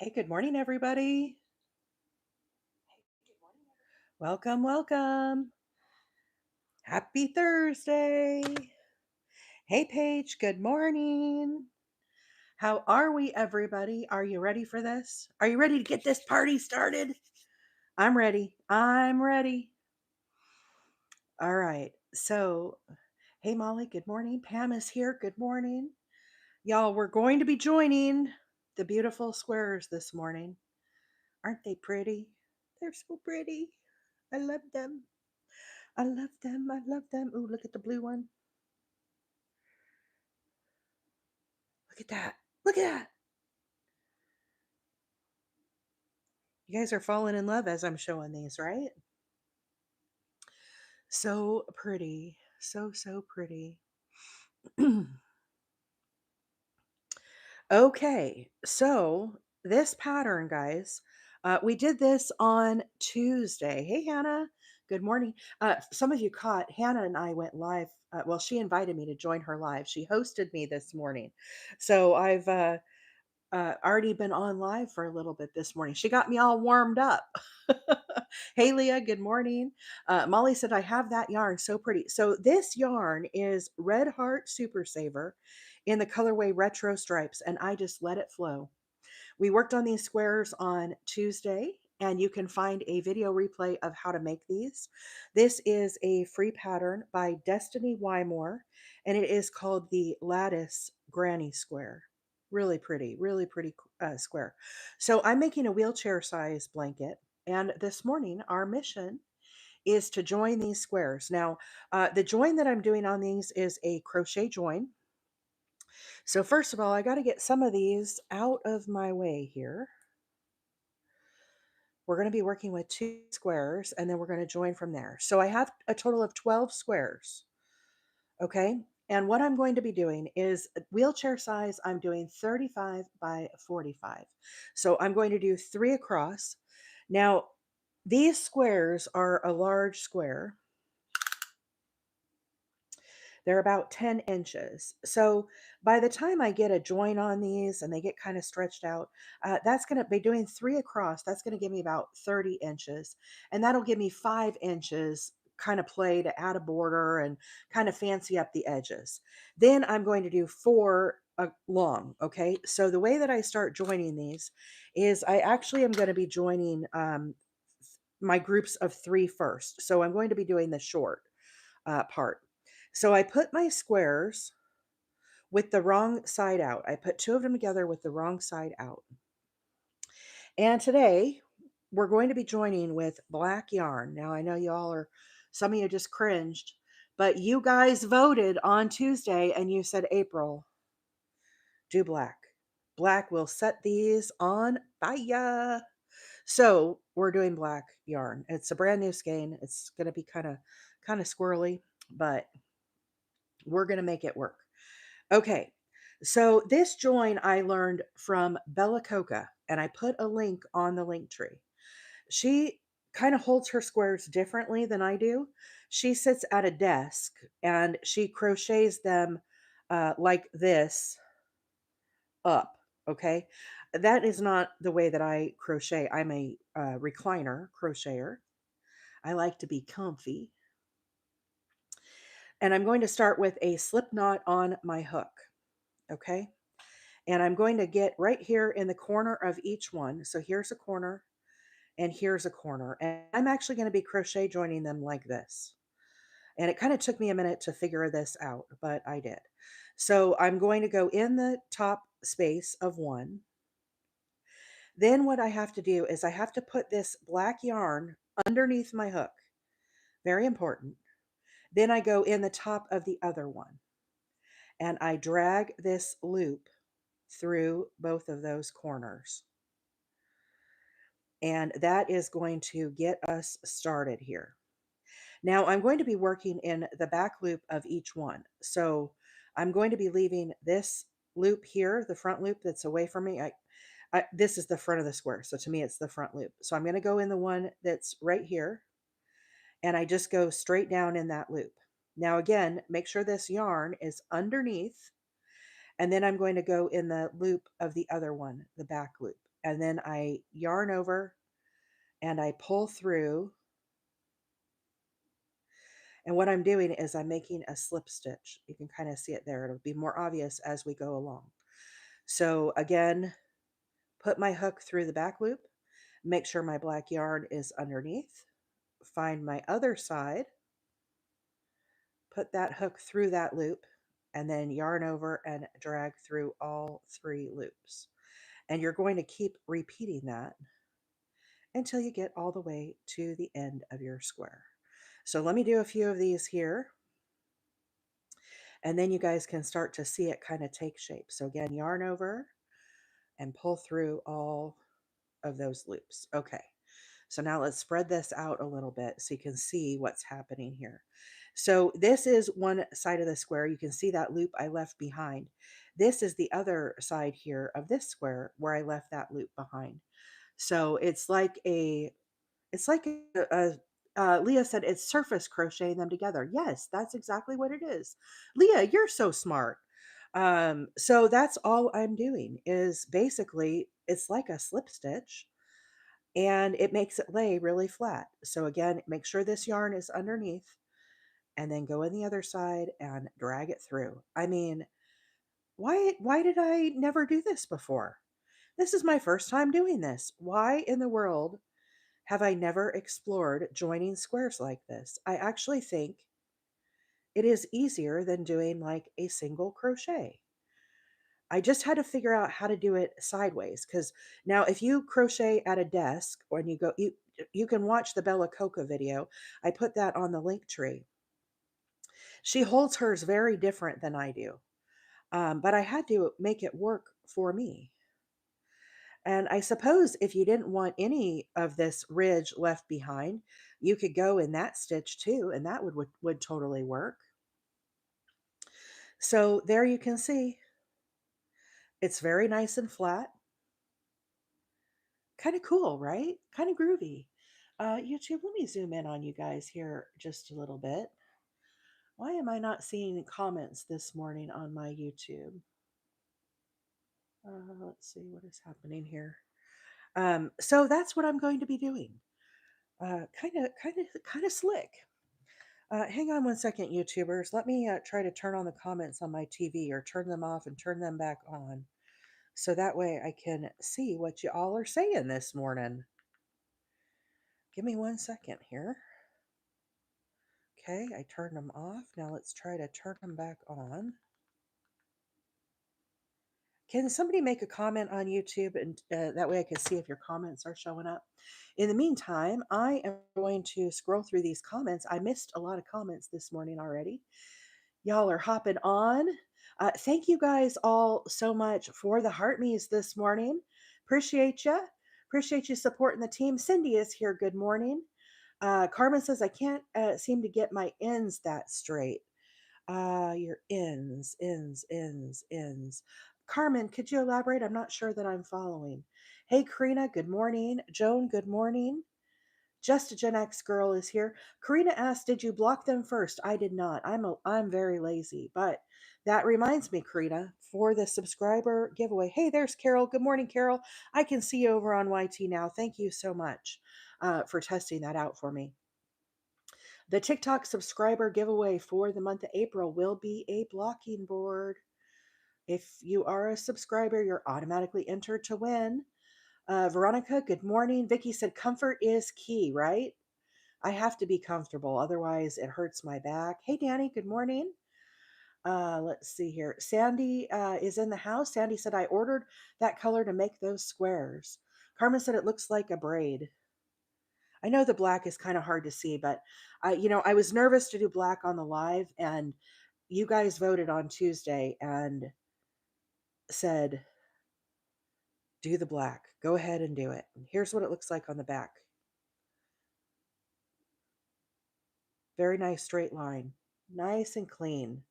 Hey, good morning, everybody. Welcome, welcome. Happy Thursday. Hey, Paige, good morning. How are we, everybody? Are you ready for this? Are you ready to get this party started? I'm ready. I'm ready. All right. So, hey, Molly, good morning. Pam is here. Good morning. Y'all, we're going to be joining the beautiful squares this morning. Aren't they pretty? They're so pretty. I love them. I love them. I love them. Ooh, look at the blue one. Look at that. Look at that. You guys are falling in love as I'm showing these, right? So pretty. So, so pretty. Okay. So, this pattern, guys, we did this on Tuesday. Hey, Hannah. Good morning. Some of you caught Hannah and I went live. Well, she invited me to join her live. She hosted me this morning. So, I've already been on live for a little bit this morning. She got me all warmed up. Hey, Leah, good morning. Molly said, I have that yarn. So pretty. So, this yarn is Red Heart Super Saver in the colorway Retro Stripes, and I just let it flow. We worked on these squares on Tuesday, and you can find a video replay of how to make these. This is a free pattern by Destany Wymore, and it is called the Lattice Granny Square. Really pretty square. So I'm making a wheelchair size blanket, and this morning our mission is to join these squares. Now, the join that I'm doing on these is a crochet join. So first of all, I got to get some of these out of my way here. We're going to be working with 2 squares, and then we're going to join from there. So I have a total of 12 squares. Okay. And what I'm going to be doing is wheelchair size, I'm doing 35 by 45. So I'm going to do 3 across. Now, these squares are a large square. They're about 10 inches. So by the time I get a join on these and they get kind of stretched out, that's going to be doing 3 across. That's going to give me about 30 inches. And that'll give me 5 inches kind of play to add a border and kind of fancy up the edges. Then I'm going to do 4 long. Okay. So the way that I start joining these is I actually am going to be joining my groups of 3 first. So I'm going to be doing the short part. So I put my squares with the wrong side out. I put 2 of them together with the wrong side out. And today we're going to be joining with black yarn. Now I know y'all are, some of you just cringed, but you guys voted on Tuesday and you said, April, do black. Black will set these on fire. So we're doing black yarn. It's a brand new skein. It's going to be kind of squirrely, but we're going to make it work. Okay. So this join I learned from Bella Coca, and I put a link on the link tree. She kind of holds her squares differently than I do. She sits at a desk and she crochets them like this up. Okay. That is not the way that I crochet. I'm a recliner crocheter. I like to be comfy. And I'm going to start with a slip knot on my hook. Okay. And I'm going to get right here in the corner of each one. So here's a corner and here's a corner. And I'm actually going to be crochet joining them like this. And it kind of took me a minute to figure this out, but I did. So I'm going to go in the top space of one. Then what I have to do is I have to put this black yarn underneath my hook. Very important. Then I go in the top of the other one and I drag this loop through both of those corners. And that is going to get us started here. Now I'm going to be working in the back loop of each one. So I'm going to be leaving this loop here, the front loop that's away from me. This is the front of the square. So to me, it's the front loop. So I'm going to go in the one that's right here and I just go straight down in that loop. Now, again, make sure this yarn is underneath, and then I'm going to go in the loop of the other one, the back loop. and then I yarn over and I pull through. And what I'm doing is I'm making a slip stitch. You can kind of see it there. It'll be more obvious as we go along. So again, put my hook through the back loop, make sure my black yarn is underneath, find my other side, put that hook through that loop, and then yarn over and drag through all 3 loops. And you're going to keep repeating that until you get all the way to the end of your square. So let me do a few of these here, and then you guys can start to see it kind of take shape. So again, yarn over and pull through all of those loops. Okay, so now let's spread this out a little bit so you can see what's happening here. So this is one side of the square. You can see that loop I left behind. This is the other side here of this square where I left that loop behind. So Leah said it's surface crocheting them together. Yes, that's exactly what it is. Leah, you're so smart. So that's all I'm doing is basically it's like a slip stitch and it makes it lay really flat. So again, make sure this yarn is underneath and then go in the other side and drag it through. I mean, why did I never do this before? This is my first time doing this. Why in the world have I never explored joining squares like this? I actually think it is easier than doing like a single crochet. I just had to figure out how to do it sideways because now if you crochet at a desk or you can watch the Bella Coca video. I put that on the link tree. She holds hers very different than I do. But I had to make it work for me. And I suppose if you didn't want any of this ridge left behind, you could go in that stitch too, and that would totally work. So there you can see it's very nice and flat. Kind of cool, right? Kind of groovy. YouTube, let me zoom in on you guys here just a little bit. Why am I not seeing comments this morning on my YouTube? Let's see what is happening here. So that's what I'm going to be doing. Kind of slick. Hang on one second, YouTubers. Let me try to turn on the comments on my TV or turn them off and turn them back on. So that way I can see what you all are saying this morning. Give me one second here. Okay, I turned them off. Now let's try to turn them back on. Can somebody make a comment on YouTube and that way I can see if your comments are showing up? In the meantime, I am going to scroll through these comments. I missed a lot of comments this morning already. Y'all are hopping on. Thank you guys all so much for the heart me's this morning. Appreciate you. Appreciate you supporting the team. Cindy is here. Good morning. Carmen says, I can't seem to get my ends that straight. Your ends. Carmen, could you elaborate? I'm not sure that I'm following. Hey, Karina, good morning. Joan, good morning. Just a Gen X girl is here. Karina asked, "Did you block them first?" I did not. I'm very lazy, but that reminds me, Karina, for the subscriber giveaway. Hey, there's Carol. Good morning, Carol. I can see you over on YT now. Thank you so much for testing that out for me. The TikTok subscriber giveaway for the month of April will be a blocking board. If you are a subscriber, you're automatically entered to win. Veronica, good morning. Vicky said comfort is key, right? I have to be comfortable, otherwise it hurts my back. Hey, Danny, good morning. Let's see here. Sandy is in the house. Sandy said, I ordered that color to make those squares. Carmen said it looks like a braid. I know the black is kind of hard to see, but I was nervous to do black on the live, and you guys voted on Tuesday and said, do the black. Go ahead and do it. And here's what it looks like on the back. Very nice straight line. Nice and clean.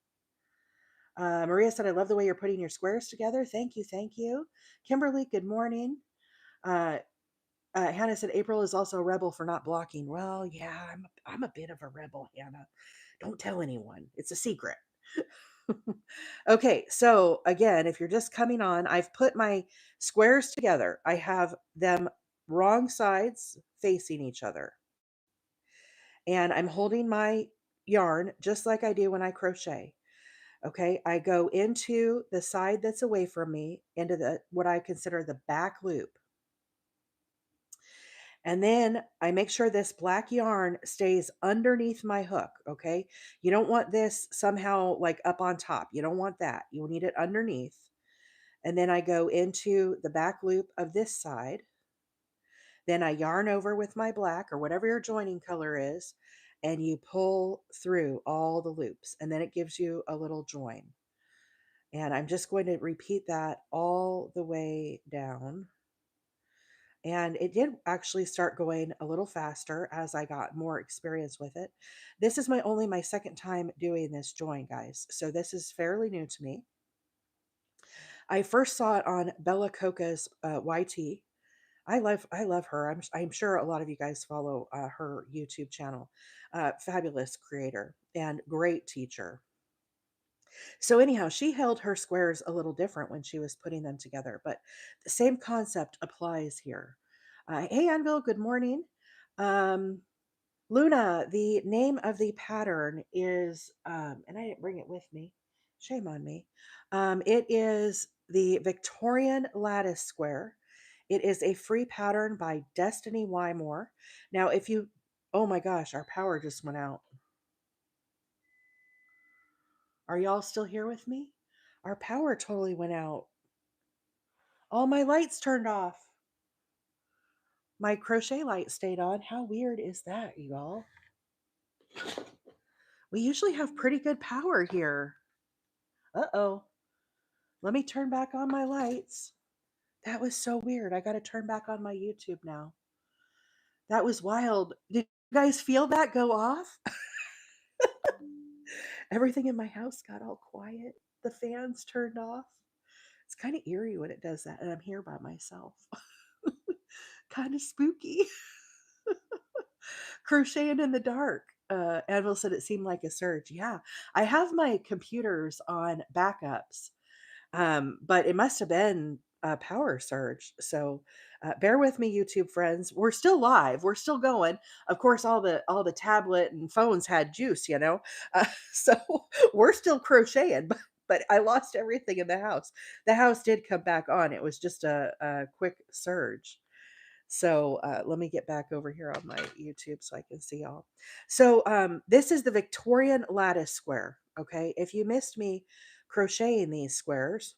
Maria said, I love the way you're putting your squares together. Thank you. Thank you. Kimberly, good morning. Uh, Hannah said, April is also a rebel for not blocking. Well, yeah, I'm a bit of a rebel, Hannah. Don't tell anyone. It's a secret. Okay, so again, if you're just coming on, I've put my squares together. I have them wrong sides facing each other. And I'm holding my yarn just like I do when I crochet. Okay, I go into the side that's away from me, into the what I consider the back loop. And then I make sure this black yarn stays underneath my hook, okay? You don't want this somehow like up on top. You don't want that. You need it underneath. And then I go into the back loop of this side. Then I yarn over with my black or whatever your joining color is, and you pull through all the loops, and then it gives you a little join. And I'm just going to repeat that all the way down. And it did actually start going a little faster as I got more experience with it. This is my second time doing this join, guys. So this is fairly new to me. I first saw it on Bella Coca's YT. I love her. I'm sure a lot of you guys follow her YouTube channel. Fabulous creator and great teacher. So anyhow, she held her squares a little different when she was putting them together, but the same concept applies here. Hey, Anvil, good morning. Um, Luna, the name of the pattern is, and I didn't bring it with me. Shame on me. It is the Victorian Lattice Square. It is a free pattern by Destany Wymore. Now, if you, oh my gosh, our power just went out. Are y'all still here with me? Our power totally went out. All my lights turned off. My crochet light stayed on. How weird is that, y'all? We usually have pretty good power here. Uh-oh. Let me turn back on my lights. That was so weird. I got to turn back on my YouTube now. That was wild. Did you guys feel that go off? Everything in my house got all quiet. The fans turned off. It's kind of eerie when it does that, and I'm here by myself. Kind of spooky. Crocheting in the dark. Anvil said it seemed like a surge. Yeah, I have my computers on backups, but it must have been a power surge. So bear with me, YouTube friends. We're still live. We're still going. Of course, all the tablet and phones had juice, you know. So we're still crocheting, but I lost everything in the house. The house did come back on. It was just a quick surge. So let me get back over here on my YouTube so I can see y'all. So this is the Victorian lattice square. Okay, if you missed me crocheting these squares,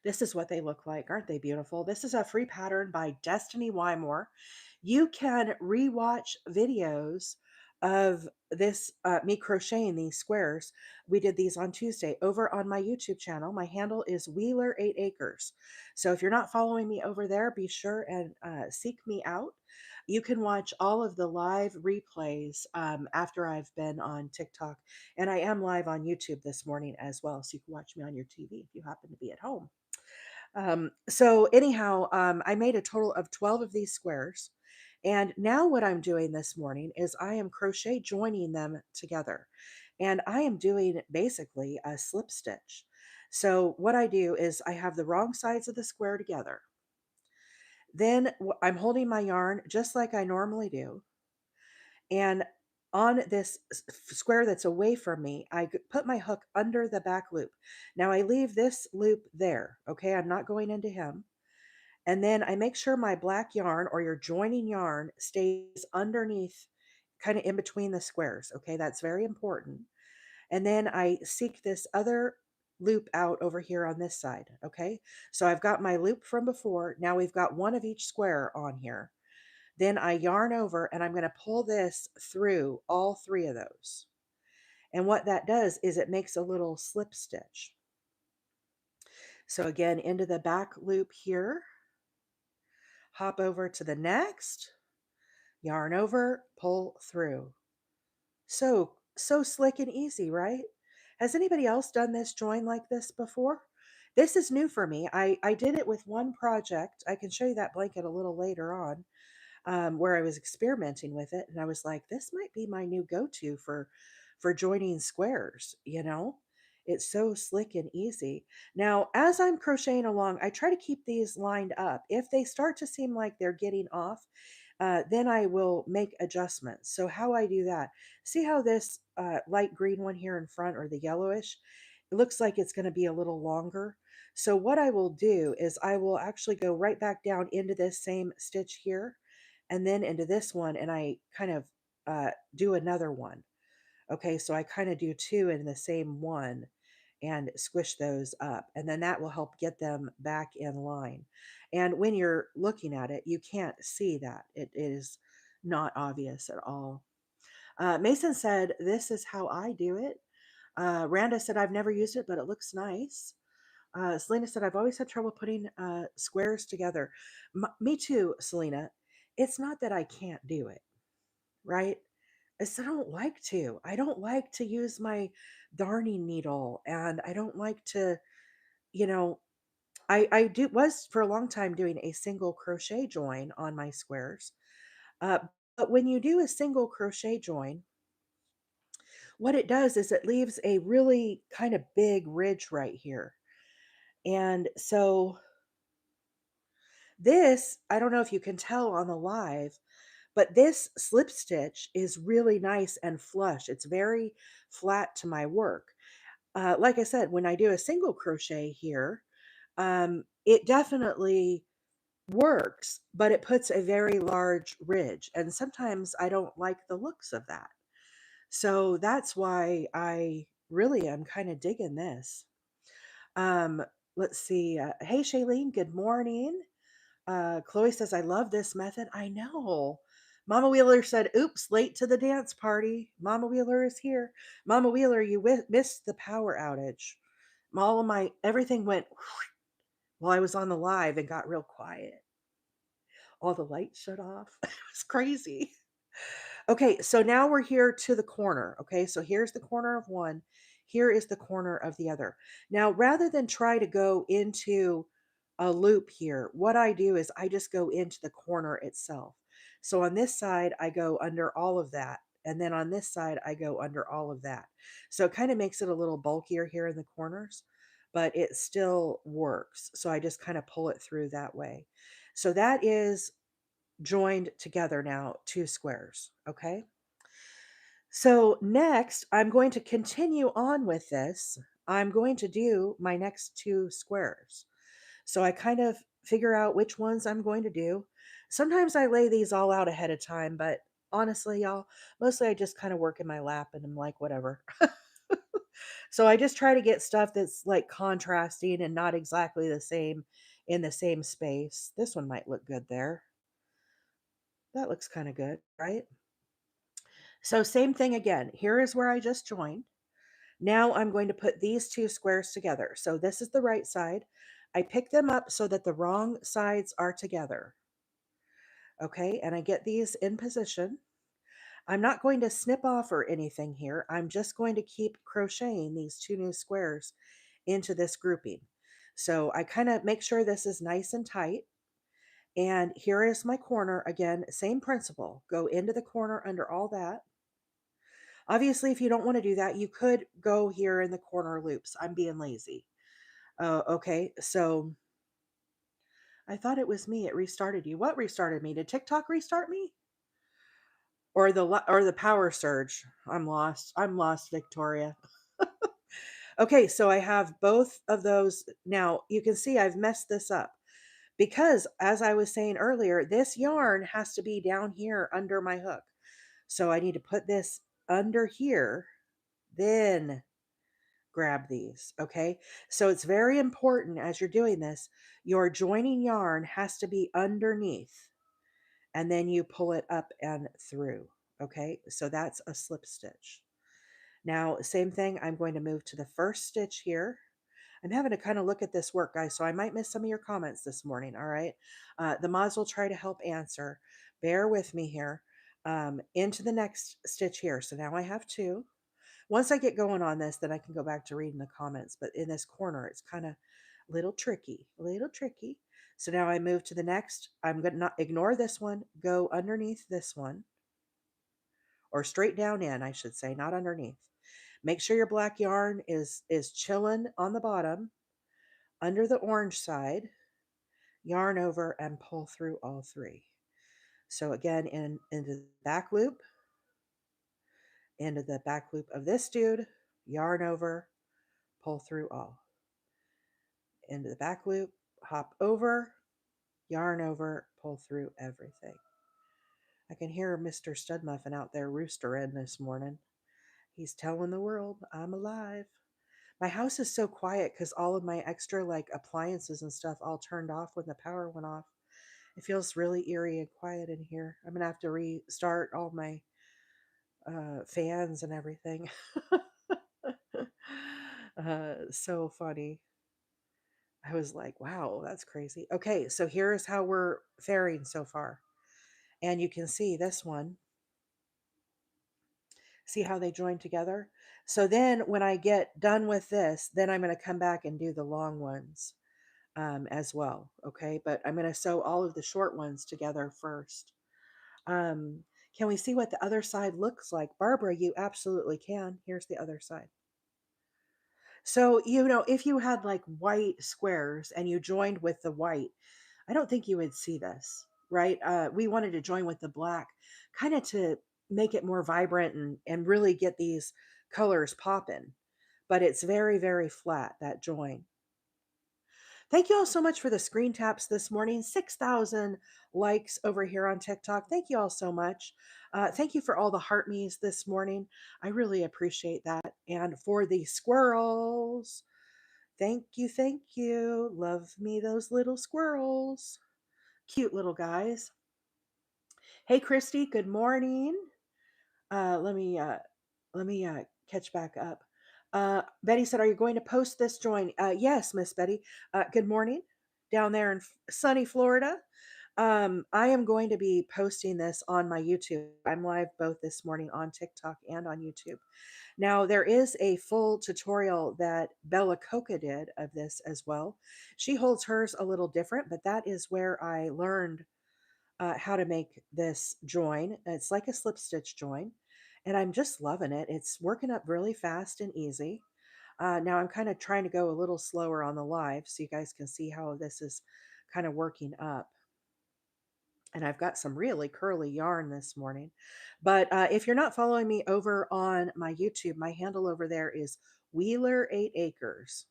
this is what they look like. Aren't they beautiful? This is a free pattern by Destany Wymore. You can rewatch videos of this me crocheting these squares. We did these on Tuesday over on my YouTube channel. My handle is Wheeler 8 Acres. So if you're not following me over there, be sure and seek me out. You can watch all of the live replays after I've been on TikTok, and I am live on YouTube this morning as well. So you can watch me on your TV if you happen to be at home. So anyhow, I made a total of 12 of these squares. And now what I'm doing this morning is I am crochet joining them together. And I am doing basically a slip stitch. So what I do is I have the wrong sides of the square together. Then I'm holding my yarn just like I normally do. And on this square that's away from me, I put my hook under the back loop. Now I leave this loop there. Okay, I'm not going into him. And then I make sure my black yarn or your joining yarn stays underneath, kind of in between the squares. Okay, that's very important. And then I seek this other loop out over here on this side. Okay, so I've got my loop from before. Now we've got one of each square on here. Then I yarn over and I'm going to pull this through all three of those. And what that does is it makes a little slip stitch. So again, into the back loop here, hop over to the next, yarn over, pull through. So slick and easy, right? Has anybody else done this join like this before? This is new for me. I did it with one project. I can show you that blanket a little later on, where I was experimenting with it. And I was like, this might be my new go-to for for joining squares, you know? It's so slick and easy. Now, as I'm crocheting along, I try to keep these lined up. If they start to seem like they're getting off, then I will make adjustments. So, how I do that, see how this light green one here in front, or the yellowish, it looks like it's going to be a little longer. So, what I will do is I will actually go right back down into this same stitch here and then into this one, and I kind of do another one. Okay, so I kind of do two in the same one and squish those up, and then that will help get them back in line. And when you're looking at it, you can't see that. It is not obvious at all. Mason said, "This is how I do it." Randa said, "I've never used it, but it looks nice." Selena said, "I've always had trouble putting squares together." Me too, Selena. It's not that I can't do it, right? It's I don't like to. I don't like to use my darning needle, and I don't like to, you know, I do was for a long time doing a single crochet join on my squares. Uh, but when you do a single crochet join, what it does is it leaves a really kind of big ridge right here. And so this, I don't know if you can tell on the live, but this slip stitch is really nice and flush. It's very flat to my work. Like I said, when I do a single crochet here, it definitely works, but it puts a very large ridge. And sometimes I don't like the looks of that. So that's why I really am kind of digging this. Um, let's see. Hey, Shailene, good morning. Chloe says, I love this method. I know. Mama Wheeler said, oops, late to the dance party. Mama Wheeler is here. Mama Wheeler, you missed the power outage. All of my, everything went while I was on the live and got real quiet. All the lights shut off. It was crazy. Okay, so now we're here to the corner. Okay, so here's the corner of one. Here is the corner of the other. Now, rather than try to go into a loop here, what I do is I just go into the corner itself. So on this side, I go under all of that. And then on this side, I go under all of that. So it kind of makes it a little bulkier here in the corners, but it still works. So I just kind of pull it through that way. So that is joined together now, two squares. Okay. So next, I'm going to continue on with this. I'm going to do my next two squares. So I kind of figure out which ones I'm going to do. Sometimes I lay these all out ahead of time, but honestly, y'all, mostly I just kind of work in my lap and I'm like, whatever. So I just try to get stuff that's like contrasting and not exactly the same in the same space. This one might look good there. That looks kind of good, right? So same thing again. Here is where I just joined. Now I'm going to put these two squares together. So this is the right side. I pick them up so that the wrong sides are together. Okay, and I get these in position. I'm not going to snip off or anything here. I'm just going to keep crocheting these two new squares into this grouping. So I kind of make sure this is nice and tight. And here is my corner. Again, same principle. Go into the corner under all that. Obviously, if you don't want to do that, you could go here in the corner loops. I'm being lazy. Okay, so I thought it was me. It restarted you. What restarted me? Did TikTok restart me? Or the power surge? I'm lost. I'm lost, Victoria. Okay, so I have both of those. Now, you can see I've messed this up because as I was saying earlier, this yarn has to be down here under my hook. So I need to put this under here, then grab these. Okay. So it's very important as you're doing this, your joining yarn has to be underneath and then you pull it up and through. Okay. So that's a slip stitch. Now, same thing. I'm going to move to the first stitch here. I'm having to kind of look at this work, guys. So I might miss some of your comments this morning. All right. The mods will try to help answer. Bear with me here. Into the next stitch here. So now I have two. Once I get going on this, then I can go back to reading the comments. But in this corner, it's kind of a little tricky, a little tricky. So now I move to the next. I'm going to not ignore this one, go underneath this one. or straight down in, I should say, not underneath. Make sure your black yarn is chilling on the bottom under the orange side. Yarn over and pull through all three. So again, into the back loop, into the back loop of this dude, yarn over, pull through all. Into the back loop, hop over, yarn over, pull through everything. I can hear Mr. Studmuffin out there roostering this morning. He's telling the world I'm alive. My house is so quiet because all of my extra like appliances and stuff all turned off when the power went off. It feels really eerie and quiet in here. I'm gonna have to restart all my fans and everything. So funny. I was like, wow, that's crazy. Okay, so here's how we're faring so far. And you can see this one. See how they join together? So then when I get done with this, then I'm going to come back and do the long ones as well. Okay, but I'm going to sew all of the short ones together first. Um, can we see what the other side looks like? Barbara, you absolutely can. Here's the other side. So, if you had like white squares and you joined with the white, I don't think you would see this, right? We wanted to join with the black kind of to make it more vibrant and really get these colors popping. But it's very, very flat, that join. Thank you all so much for the screen taps this morning. 6,000 likes over here on TikTok. Thank you all so much. Thank you for all the heart me's this morning. I really appreciate that. And for the squirrels, thank you, thank you. Love me those little squirrels. Cute little guys. Hey, Christy, good morning. Let me catch back up. Betty said, "Are you going to post this join?" Yes, Miss Betty. Good morning, down there in sunny Florida. I am going to be posting this on my YouTube. I'm live both this morning on TikTok and on YouTube. Now, there is a full tutorial that Bella Coca did of this as well. She holds hers a little different, but that is where I learned how to make this join. It's like a slip stitch join, and I'm just loving it. It's working up really fast and easy. Now I'm kind of trying to go a little slower on the live so you guys can see how this is kind of working up. And I've got some really curly yarn this morning. But if you're not following me over on my YouTube, my handle over there is Wheeler 8 Acres.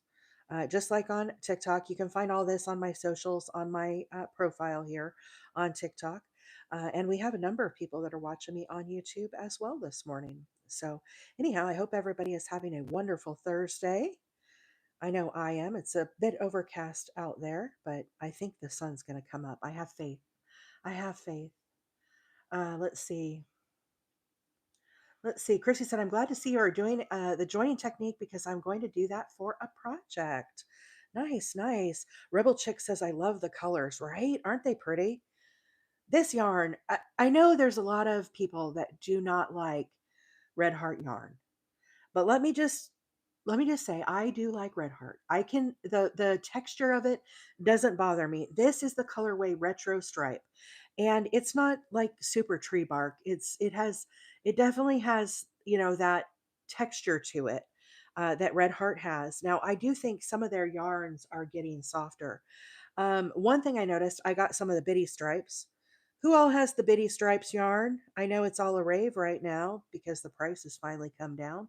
Just like on TikTok, you can find all this on my socials, on my profile here on TikTok. And we have a number of people that are watching me on YouTube as well this morning. So, anyhow, I hope everybody is having a wonderful Thursday. I know I am. It's a bit overcast out there, but I think the sun's going to come up. I have faith. I have faith. Let's see. Let's see. Chrissy said, I'm glad to see you are doing the joining technique because I'm going to do that for a project. Nice, nice. Rebel Chick says, I love the colors, right? Aren't they pretty? This yarn, I know there's a lot of people that do not like Red Heart yarn, but let me just say I do like Red Heart. I can the texture of it doesn't bother me. This is the colorway retro stripe. And it's not like super tree bark. It definitely has, that texture to it that Red Heart has. Now, I do think some of their yarns are getting softer. One thing I noticed, I got some of the Bitty Stripes. Who all has the Bitty Stripes yarn? I know it's all a rave right now because the price has finally come down.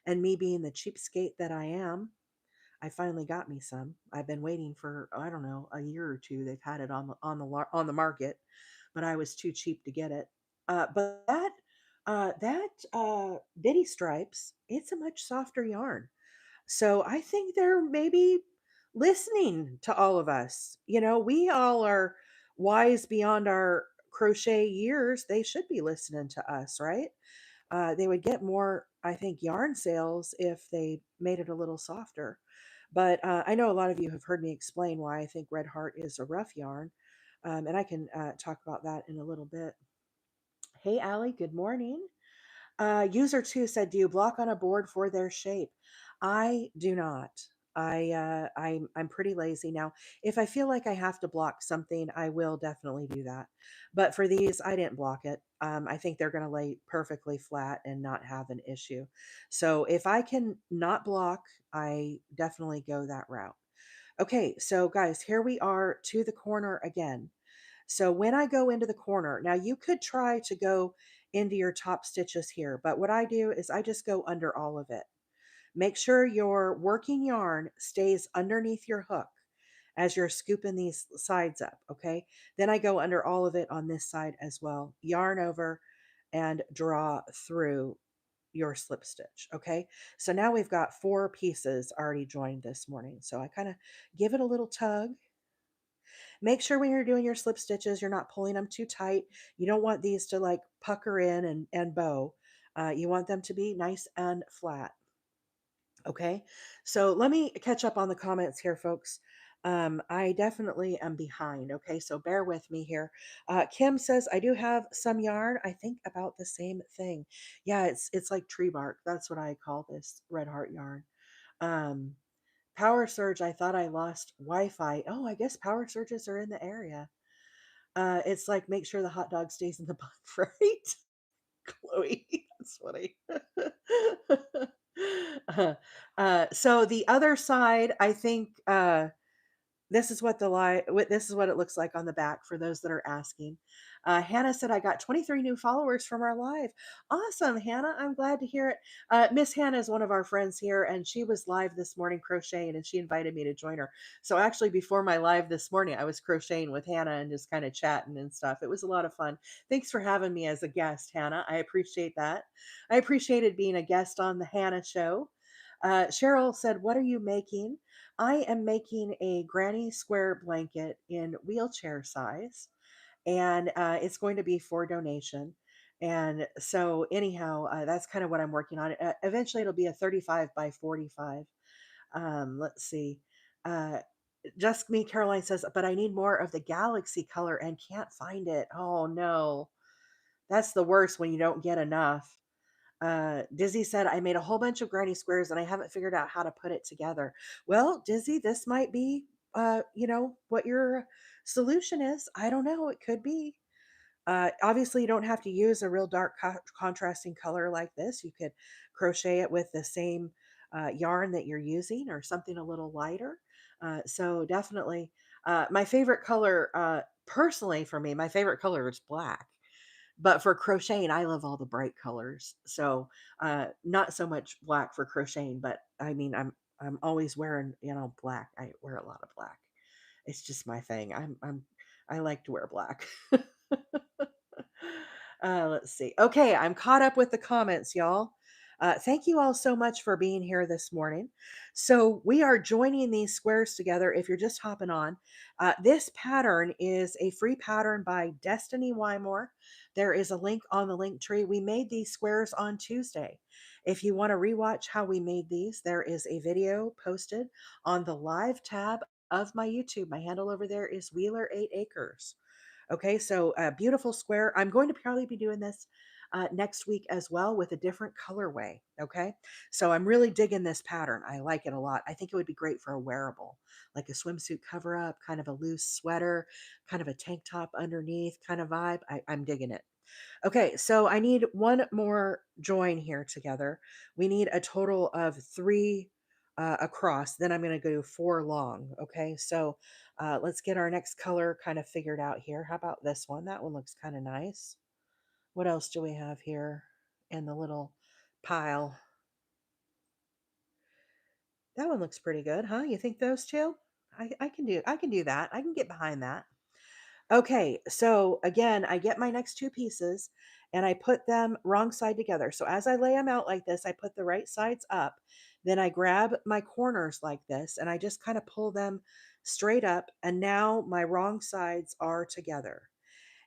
And me being the cheapskate that I am, I finally got me some. I've been waiting for, I don't know, a year or two. They've had it on the market, but I was too cheap to get it. But that Bitty Stripes, it's a much softer yarn. So I think they're maybe listening to all of us. We all are wise beyond our crochet years. They should be listening to us, right? They would get more, I think, yarn sales if they made it a little softer. But I know a lot of you have heard me explain why I think Red Heart is a rough yarn. And I can talk about that in a little bit. Hey, Allie, good morning. User 2 said, do you block on a board for their shape? I do not. I'm pretty lazy now. If I feel like I have to block something, I will definitely do that. But for these, I didn't block it. I think they're going to lay perfectly flat and not have an issue. So if I can not block, I definitely go that route. Okay, so guys, here we are to the corner again. So when I go into the corner, now you could try to go into your top stitches here, but what I do is I just go under all of it. Make sure your working yarn stays underneath your hook as you're scooping these sides up, okay? Then I go under all of it on this side as well. Yarn over and draw through your slip stitch, okay? So now we've got 4 pieces already joined this morning. So I kind of give it a little tug. Make sure when you're doing your slip stitches, you're not pulling them too tight. You don't want these to like pucker in and bow. You want them to be nice and flat. Okay, so let me catch up on the comments here, folks. I definitely am behind. Okay, so bear with me here. Kim says I do have some yarn. I think about the same thing. Yeah, it's like tree bark. That's what I call this red heart yarn. Um, Power surge. I thought I lost Wi-Fi. Oh, I guess power surges are in the area. It's like make sure the hot dog stays in the bun, right? Chloe. That's funny. uh, so the other side, I think this is what this is what it looks like on the back for those that are asking. Hannah said, I got 23 new followers from our live. Awesome, Hannah. I'm glad to hear it. Miss Hannah is one of our friends here, and she was live this morning crocheting, and she invited me to join her. So actually, before my live this morning, I was crocheting with Hannah and just kind of chatting and stuff. It was a lot of fun. Thanks for having me as a guest, Hannah. I appreciate that. I appreciated being a guest on the Hannah show. Cheryl said, what are you making? I am making a granny square blanket in wheelchair size, and it's going to be for donation. And so, anyhow, that's kind of what I'm working on. Eventually, it'll be a 35 by 45. Let's see. Uh, Just Me Caroline says, but I need more of the galaxy color and can't find it. Oh no, that's the worst when you don't get enough. Dizzy said, I made a whole bunch of granny squares and I haven't figured out how to put it together. Well, Dizzy, this might be, what your solution is. I don't know. It could be. Obviously, you don't have to use a real dark contrasting color like this. You could crochet it with the same yarn that you're using or something a little lighter. So definitely, my favorite color, personally for me, my favorite color is black. But for crocheting, I love all the bright colors. So, not so much black for crocheting, but I mean, I'm always wearing, black. I wear a lot of black. It's just my thing. I like to wear black. Let's see. Okay, I'm caught up with the comments, y'all. Thank you all so much for being here this morning. So, we are joining these squares together. If you're just hopping on, this pattern is a free pattern by Destiny Wymore. There is a link on the link tree. We made these squares on Tuesday. If you want to rewatch how we made these, there is a video posted on the live tab of my YouTube. My handle over there is Wheeler 8 Acres. Okay, so a beautiful square. I'm going to probably be doing this next week as well with a different colorway. Okay, so I'm really digging this pattern. I like it a lot. I think it would be great for a wearable, like a swimsuit cover up, kind of a loose sweater, kind of a tank top underneath kind of vibe. I'm digging it. Okay, so I need one more join here together. We need a total of 3 across. Then I'm going to go 4 long. Okay, so let's get our next color kind of figured out here. How about this one? That one looks kind of nice. What else do we have here in the little pile? That one looks pretty good, huh? You think those two? I can do that. I can get behind that. Okay, so again, I get my next 2 pieces and I put them wrong side together. So as I lay them out like this, I put the right sides up. Then I grab my corners like this and I just kind of pull them straight up. And now my wrong sides are together.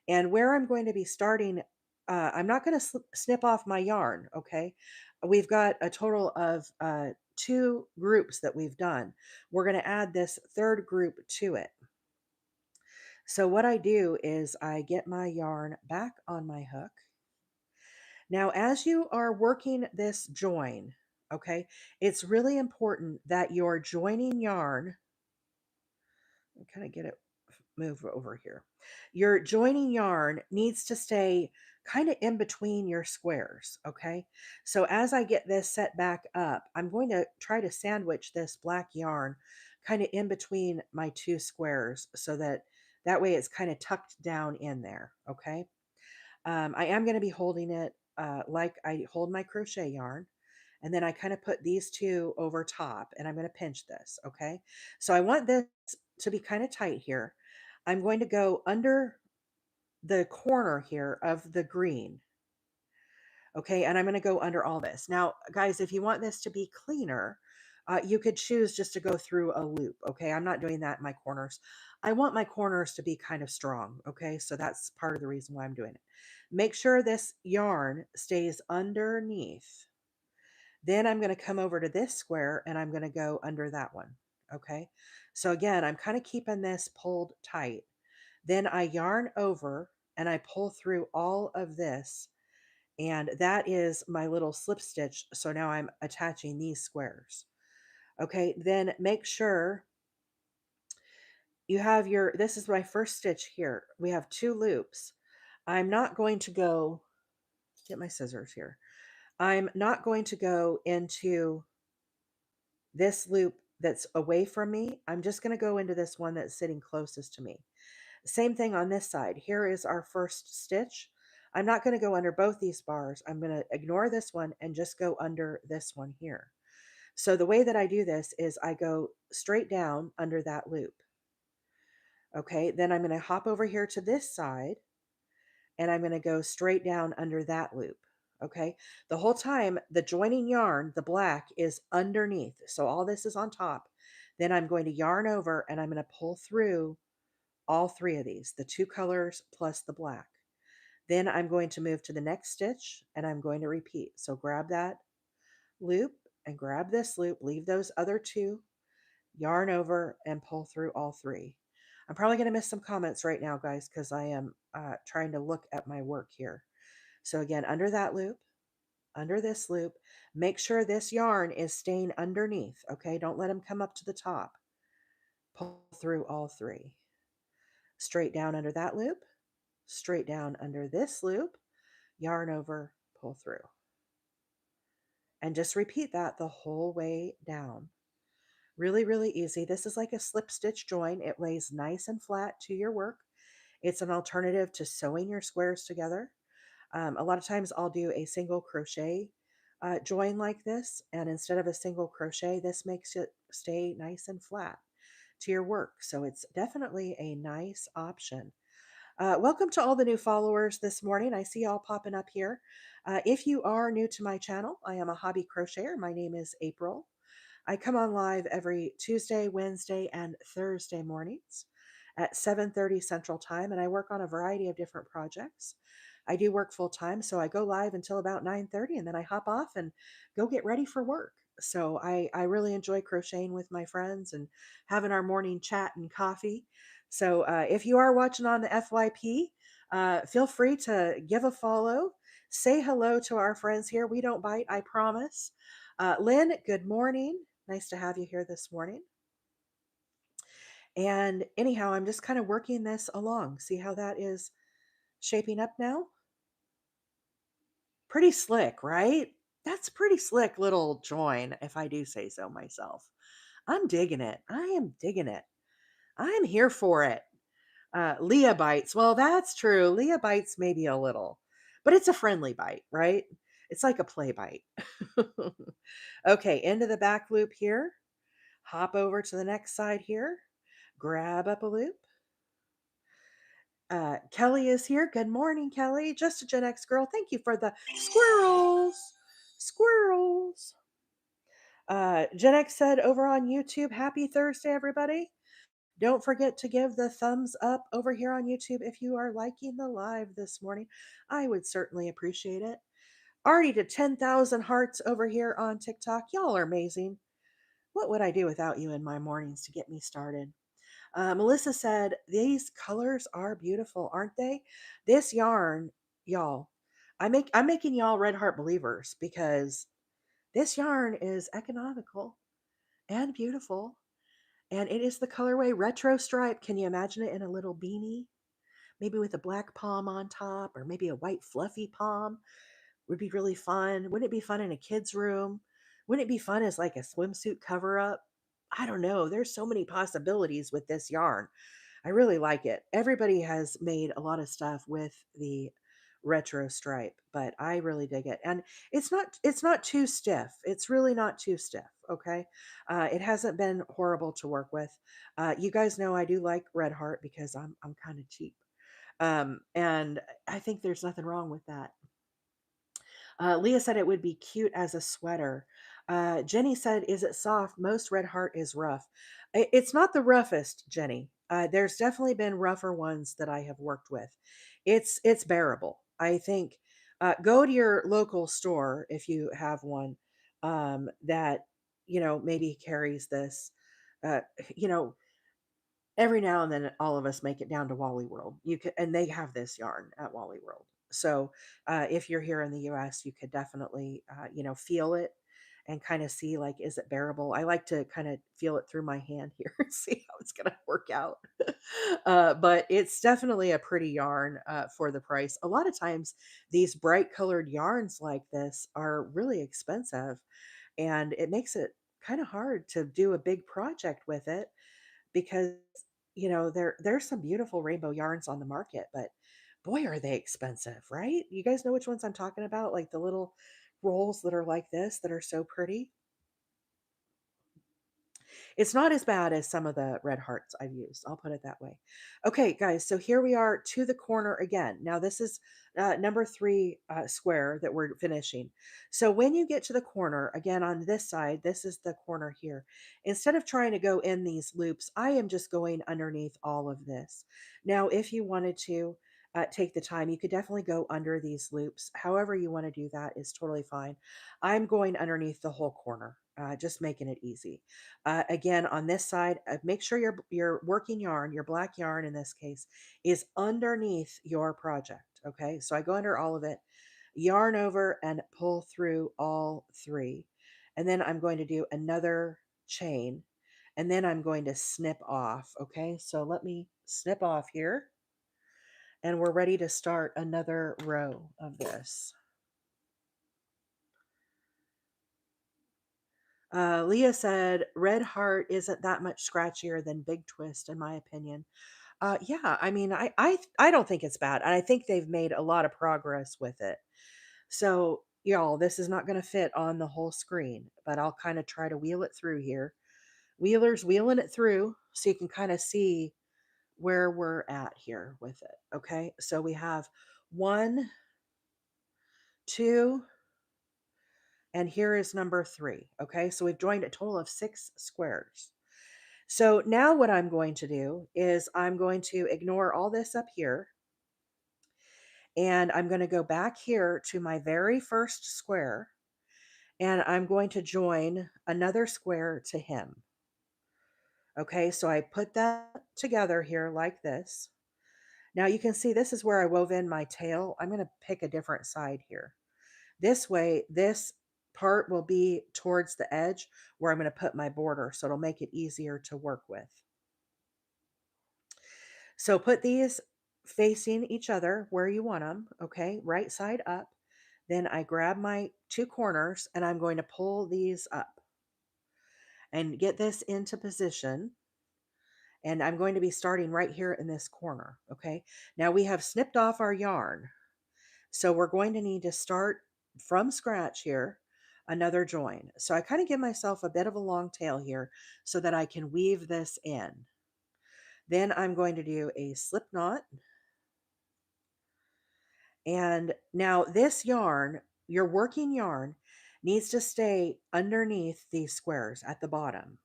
And where I'm going to be starting, I'm not going to snip off my yarn, okay? We've got a total of 2 groups that we've done. We're going to add this 3rd group to it. So what I do is I get my yarn back on my hook. Now, as you are working this join, Okay. It's really important that your joining yarn, kind of get it move over here. Your joining yarn needs to stay kind of in between your squares, okay? So as I get this set back up, I'm going to try to sandwich this black yarn kind of in between my two squares so that that way it's kind of tucked down in there, okay? I am going to be holding it like I hold my crochet yarn. And then I kind of put these two over top and I'm going to pinch this. Okay. So I want this to be kind of tight here. I'm going to go under the corner here of the green. Okay. And I'm going to go under all this. Now, guys, if you want this to be cleaner, you could choose just to go through a loop. Okay. I'm not doing that in my corners. I want my corners to be kind of strong. Okay. So that's part of the reason why I'm doing it. Make sure this yarn stays underneath. Then I'm going to come over to this square and I'm going to go under that one. Okay. So again, I'm kind of keeping this pulled tight. Then I yarn over and I pull through all of this. And that is my little slip stitch. So now I'm attaching these squares. Okay. Then make sure you have your, this is my first stitch here. We have two loops. I'm not going to go, get my scissors here. I'm not going to go into this loop that's away from me. I'm just going to go into this one that's sitting closest to me. Same thing on this side. Here is our first stitch. I'm not going to go under both these bars. I'm going to ignore this one and just go under this one here. So the way that I do this is I go straight down under that loop. Okay, then I'm going to hop over here to this side and I'm going to go straight down under that loop. Okay, the whole time the joining yarn, the black, is underneath. So all this is on top. Then I'm going to yarn over and I'm going to pull through all three of these, the two colors plus the black. Then I'm going to move to the next stitch and I'm going to repeat. So grab that loop and grab this loop, leave those other two, yarn over and pull through all three. I'm probably going to miss some comments right now, guys, because I am trying to look at my work here. So again, under that loop, under this loop, make sure this yarn is staying underneath. Okay, don't let them come up to the top. Pull through all three. Straight down under that loop, straight down under this loop, yarn over, pull through. And just repeat that the whole way down. Really, really easy. This is like a slip stitch join. It lays nice and flat to your work. It's an alternative to sewing your squares together. A lot of times I'll do a single crochet join like this, and instead of a single crochet, this makes it stay nice and flat to your work. So it's definitely a nice option. Welcome to all the new followers this morning. I see y'all popping up here. If you are new to my channel, I am a hobby crocheter. My name is April. I come on live every Tuesday, Wednesday, and Thursday mornings at 7:30 Central Time, and I work on a variety of different projects. I do work full time, so I go live until about 9:30, and then I hop off and go get ready for work. So I really enjoy crocheting with my friends and having our morning chat and coffee. So if you are watching on the FYP, feel free to give a follow. Say hello to our friends here. We don't bite, I promise. Lynn, good morning. Nice to have you here this morning. And anyhow, I'm just kind of working this along. See how that is shaping up now? Pretty slick, right? That's pretty slick little join, if I do say so myself. I'm digging it. I am digging it. I'm here for it. Leah bites. Well, that's true. Leah bites maybe a little, but it's a friendly bite, right? It's like a play bite. Okay, into the back loop here. Hop over to the next side here. Grab up a loop. Kelly is here. Good morning, Kelly. Just a Gen X girl. Thank you for the squirrels. Squirrels. Gen X said over on YouTube, happy Thursday, everybody. Don't forget to give the thumbs up over here on YouTube if you are liking the live this morning. I would certainly appreciate it. Already to 10,000 hearts over here on TikTok. Y'all are amazing. What would I do without you in my mornings to get me started? Melissa said, these colors are beautiful, aren't they? This yarn, y'all, I'm making y'all Red Heart believers because This yarn is economical and beautiful, and it is the colorway retro stripe. Can you imagine it in a little beanie? Maybe with a black pom on top, or maybe a white fluffy pom would be really fun. Wouldn't it be fun in a kid's room? Wouldn't it be fun as like a swimsuit cover up? I don't know. There's so many possibilities with this yarn. I really like it. Everybody has made a lot of stuff with the retro stripe, but I really dig it. And it's not too stiff. It's really not too stiff, okay? It hasn't been horrible to work with. You guys know I do like Red Heart because I'm kind of cheap. And I think there's nothing wrong with that. Leah said it would be cute as a sweater. Jenny said, "Is it soft? Most Red Heart is rough. It's not the roughest, Jenny. There's definitely been rougher ones that I have worked with. It's bearable. I think. Go to your local store if you have one that maybe carries this. Uh, you know, every now and then all of us make it down to Wally World. You could, and they have this yarn at Wally World. So if you're here in the US, you could definitely feel it and kind of see, like, is it bearable? I like to kind of feel it through my hand here and see how it's going to work out. But it's definitely a pretty yarn for the price. A lot of times these bright colored yarns like this are really expensive, and it makes it kind of hard to do a big project with it because there's some beautiful rainbow yarns on the market, but boy, are they expensive, right? You guys know which ones I'm talking about, like the little rolls that are like this that are so pretty. It's not as bad as some of the red hearts I've used. I'll put it that way. Okay, guys, so here we are to the corner again. Now, this is number three square that we're finishing. So when you get to the corner, again, on this side, this is the corner here. Instead of trying to go in these loops, I am just going underneath all of this. Now, if you wanted to, take the time, you could definitely go under these loops. However you want to do that is totally fine. I'm going underneath the whole corner, just making it easy. Again, on this side, make sure your working yarn, your black yarn in this case, is underneath your project. Okay, so I go under all of it, yarn over and pull through all three. And then I'm going to do another chain, and then I'm going to snip off. Okay, so let me snip off here, and we're ready to start another row of this. Leah said, Red Heart isn't that much scratchier than Big Twist, in my opinion. Yeah, I mean, I don't think it's bad, and I think they've made a lot of progress with it. So, y'all, this is not going to fit on the whole screen, but I'll kind of try to wheel it through here. Wheeler's wheeling it through so you can kind of see where we're at here with it. Okay, so we have 1, 2, and here is number 3. Okay, so we've joined a total of 6 squares. So now what I'm going to do is I'm going to ignore all this up here, and I'm going to go back here to my very first square, and I'm going to join another square to him. Okay, so I put that together here like this. Now you can see this is where I wove in my tail. I'm going to pick a different side here. This way, this part will be towards the edge where I'm going to put my border, so it'll make it easier to work with. So put these facing each other where you want them, okay, right side up. Then I grab my 2 corners and I'm going to pull these up and get this into position. And I'm going to be starting right here in this corner, okay? Now we have snipped off our yarn. So we're going to need to start from scratch here, another join. So I kind of give myself a bit of a long tail here so that I can weave this in. Then I'm going to do a slip knot. And now this yarn, your working yarn, needs to stay underneath these squares at the bottom.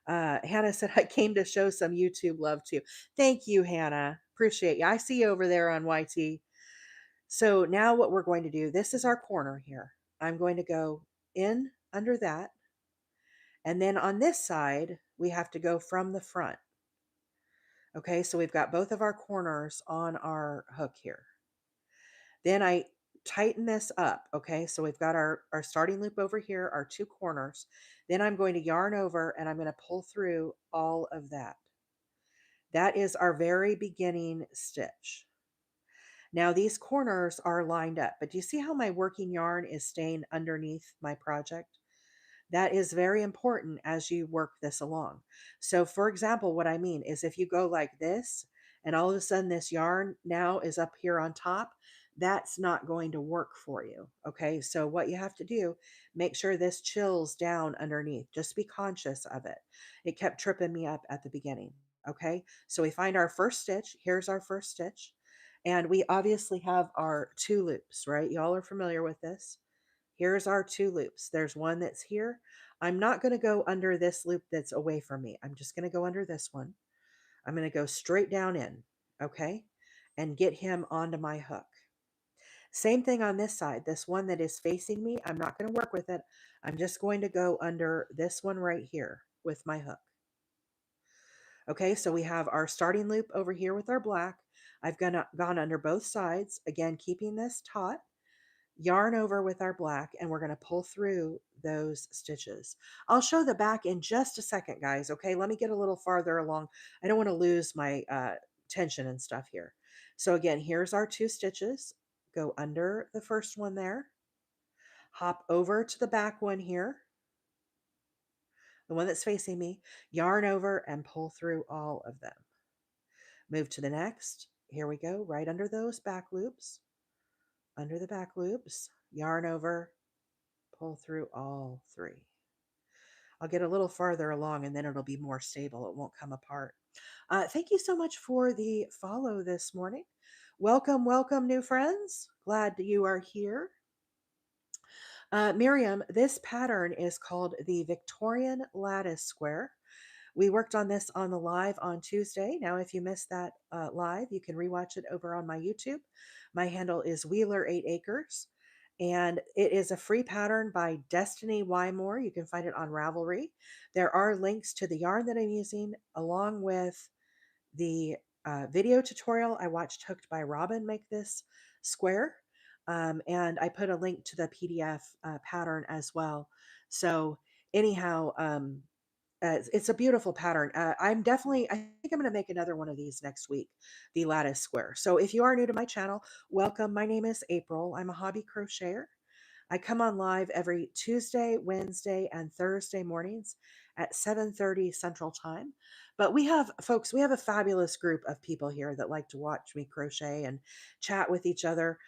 Hannah said, I came to show some YouTube love too. Thank you, Hannah. Appreciate you. I see you over there on YT. So now what we're going to do, this is our corner here. I'm going to go in under that. And then on this side, we have to go from the front. Okay, so we've got both of our corners on our hook here. Then I tighten this up. Okay, so we've got our starting loop over here, our two corners. Then I'm going to yarn over and I'm going to pull through all of that. That is our very beginning stitch. Now these corners are lined up, but do you see how my working yarn is staying underneath my project? That is very important as you work this along. So for example, what I mean is if you go like this and all of a sudden this yarn now is up here on top, that's not going to work for you. Okay. So what you have to do, make sure this chills down underneath. Just be conscious of it. It kept tripping me up at the beginning. Okay. So we find our first stitch. Here's our first stitch. And we obviously have our two loops, right? Y'all are familiar with this. Here's our two loops. There's one that's here. I'm not going to go under this loop that's away from me. I'm just going to go under this one. I'm going to go straight down in, okay, and get him onto my hook. Same thing on this side. This one that is facing me, I'm not going to work with it. I'm just going to go under this one right here with my hook. Okay, so we have our starting loop over here with our black. I've gone under both sides, again, keeping this taut. Yarn over with our black, and we're going to pull through those stitches. I'll show the back in just a second, guys. Okay, let me get a little farther along. I don't want to lose my tension and stuff here. So again, here's our two stitches. Go under the first one there, hop over to the back one here, the one that's facing me, yarn over and pull through all of them. Move to the next. Here we go, right under those back loops, under the back loops, yarn over, pull through all three. I'll get a little farther along and then it'll be more stable. It won't come apart. Thank you so much for the follow this morning. Welcome, welcome, new friends. Glad that you are here. Miriam, this pattern is called the Victorian Lattice Square. We worked on this on the live on Tuesday. Now, if you missed that live, you can rewatch it over on my YouTube. My handle is Wheeler8Acres, and it is a free pattern by Destany Wymore. You can find it on Ravelry. There are links to the yarn that I'm using, along with the video tutorial I watched Hooked by Robin make this square. And I put a link to the PDF pattern as well. So, anyhow, it's a beautiful pattern. I think I'm going to make another one of these next week, the lattice square. So if you are new to my channel, welcome. My name is April. I'm a hobby crocheter. I come on live every Tuesday, Wednesday, and Thursday mornings at 7:30 Central Time. But we have a fabulous group of people here that like to watch me crochet and chat with each other.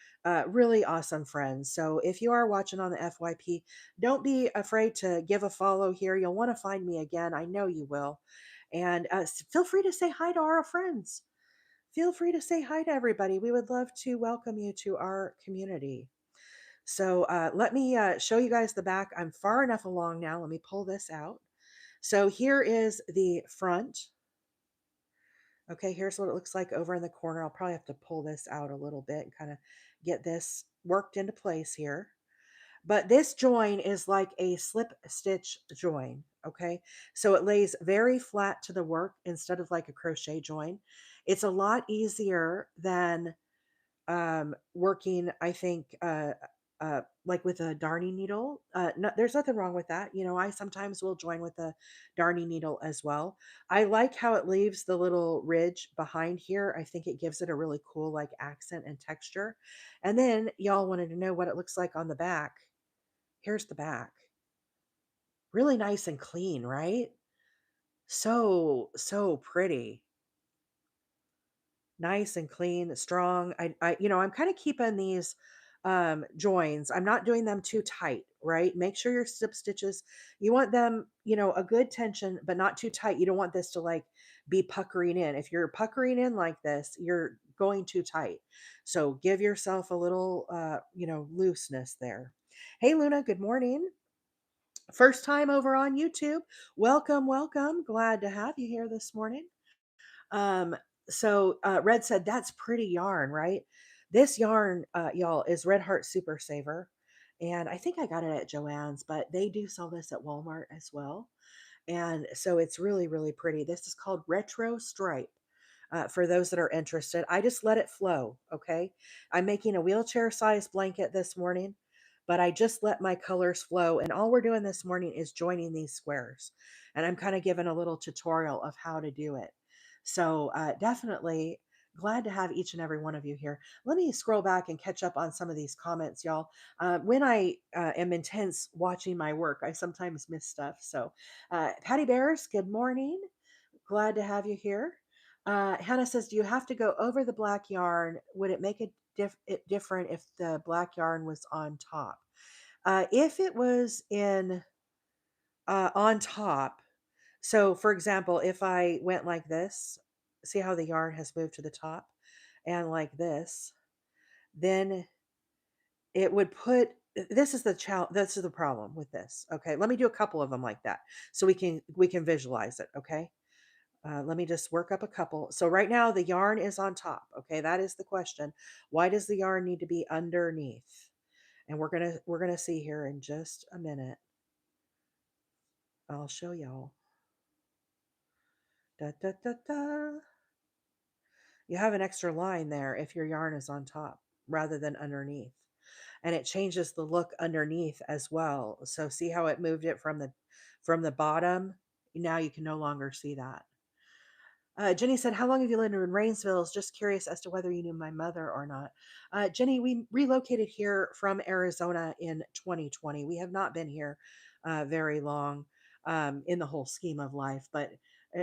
Really awesome friends. So if you are watching on the FYP, don't be afraid to give a follow here. You'll want to find me again. I know you will. And feel free to say hi to our friends. Feel free to say hi to everybody. We would love to welcome you to our community. So let me show you guys the back. I'm far enough along now. Let me pull this out. So here is the front. Okay, here's what it looks like over in the corner. I'll probably have to pull this out a little bit and kind of get this worked into place here. But this join is like a slip stitch join. Okay, so it lays very flat to the work instead of like a crochet join. It's a lot easier than working, I think, like with a darning needle. No, there's nothing wrong with that. You know, I sometimes will join with a darning needle as well. I like how it leaves the little ridge behind here. I think it gives it a really cool like accent and texture. And then y'all wanted to know what it looks like on the back. Here's the back. Really nice and clean, right? So pretty. Nice and clean, strong. I'm kind of keeping these joins. I'm not doing them too tight, right? Make sure your slip stitches, you want them, a good tension, but not too tight. You don't want this to like be puckering in. If you're puckering in like this, you're going too tight. So give yourself a little, looseness there. Hey, Luna, good morning. First time over on YouTube. Welcome, welcome. Glad to have you here this morning. Um, Red said, that's pretty yarn, right? This yarn, y'all, is Red Heart Super Saver. And I think I got it at Joann's, but they do sell this at Walmart as well. And so it's really, really pretty. This is called Retro Stripe. for those that are interested. I just let it flow. Okay. I'm making a wheelchair size blanket this morning, but I just let my colors flow. And all we're doing this morning is joining these squares. And I'm kind of giving a little tutorial of how to do it. So definitely glad to have each and every one of you here. Let me scroll back and catch up on some of these comments, y'all. When I am intense watching my work, I sometimes miss stuff. So, Patty Bears, good morning. Glad to have you here. Hannah says, "Do you have to go over the black yarn? Would it make it different if the black yarn was on top? If it was in on top, so for example, if I went like this, see how the yarn has moved to the top, and like this, then it would put. This is the challenge. This is the problem with this. Okay, let me do a couple of them like that, so we can visualize it. Okay." Let me just work up a couple. So right now the yarn is on top. Okay, that is the question. Why does the yarn need to be underneath? And we're gonna see here in just a minute. I'll show y'all. Da, da, da, da. You have an extra line there if your yarn is on top rather than underneath. And it changes the look underneath as well. So see how it moved it from the bottom? Now you can no longer see that. Jenny said, "How long have you lived in Rainsville? Is just curious as to whether you knew my mother or not." Jenny, we relocated here from Arizona in 2020. We have not been here very long in the whole scheme of life, but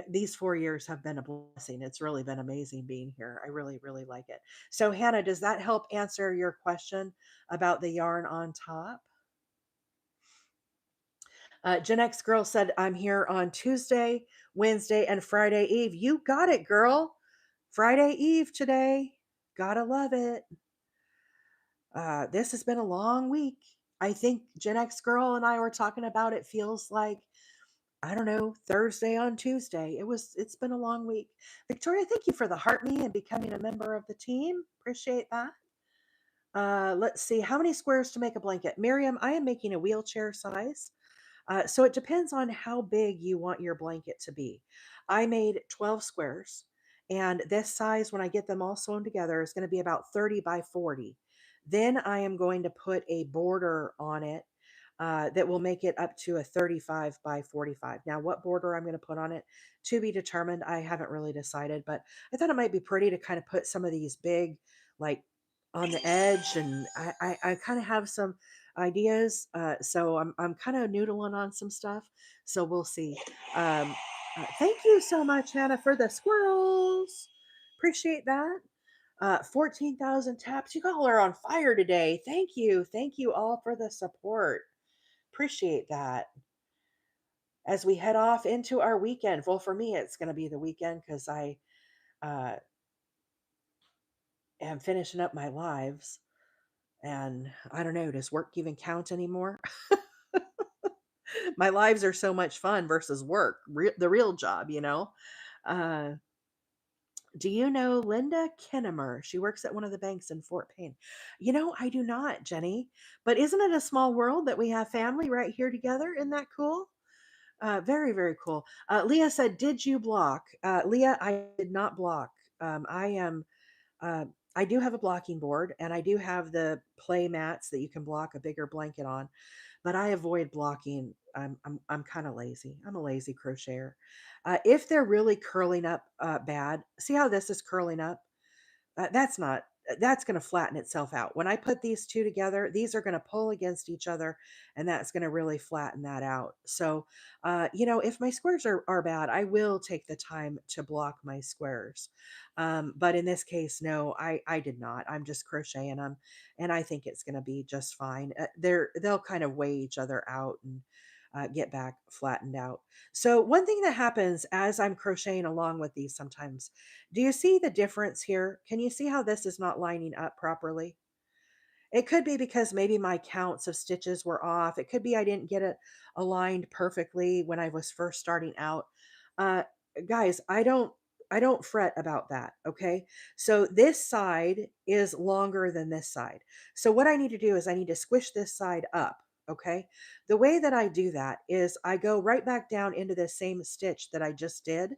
these 4 years have been a blessing. It's really been amazing being here. I really, really like it. So, Hannah, does that help answer your question about the yarn on top? Gen X Girl said, "I'm here on Tuesday, Wednesday, and Friday Eve." You got it, girl. Friday Eve today. Gotta love it. This has been a long week. I think Gen X Girl and I were talking about it feels like, I don't know, Thursday on Tuesday. It's been a long week. Victoria, thank you for the heart me and becoming a member of the team. Appreciate that. Let's see, how many squares to make a blanket? Miriam, I am making a wheelchair size. So it depends on how big you want your blanket to be. I made 12 squares, and this size, when I get them all sewn together, is going to be about 30 by 40. Then I am going to put a border on it that will make it up to a 35 by 45. Now, what border I'm going to put on it to be determined. I haven't really decided, but I thought it might be pretty to kind of put some of these big, like on the edge, and I kind of have some ideas. So I'm kind of noodling on some stuff. So we'll see. Thank you so much, Hannah, for the squirrels. Appreciate that. 14,000 taps. You all are on fire today. Thank you. Thank you all for the support. Appreciate that. As we head off into our weekend, well, for me, it's going to be the weekend because I uh, am finishing up my lives. And I don't know, does work even count anymore? My lives are so much fun versus work, the real job, you know. Uh, do you know Linda Kinnemer? She works at one of the banks in Fort Payne. I do not, Jenny. But isn't it a small world that we have family right here together? Isn't that cool? Very, very cool. Leah said, "Did you block?" Leah, I did not block. I am. Uh, I do have a blocking board, and I do have the play mats that you can block a bigger blanket on, but I avoid blocking. I'm kind of lazy. I'm a lazy crocheter. If they're really curling up bad, see how this is curling up? That's not, that's going to flatten itself out. When I put these two together, these are going to pull against each other, and that's going to really flatten that out. So, if my squares are bad, I will take the time to block my squares. But in this case, no, I did not. I'm just crocheting them, and I think it's going to be just fine. They'll kind of weigh each other out and get back flattened out. So one thing that happens as I'm crocheting along with these sometimes, do you see the difference here? Can you see how this is not lining up properly? It could be because maybe my counts of stitches were off. It could be I didn't get it aligned perfectly when I was first starting out. Uh, Guys, I don't fret about that. Okay. So this side is longer than this side. So what I need to do is I need to squish this side up. Okay. The way that I do that is I go right back down into the same stitch that I just did,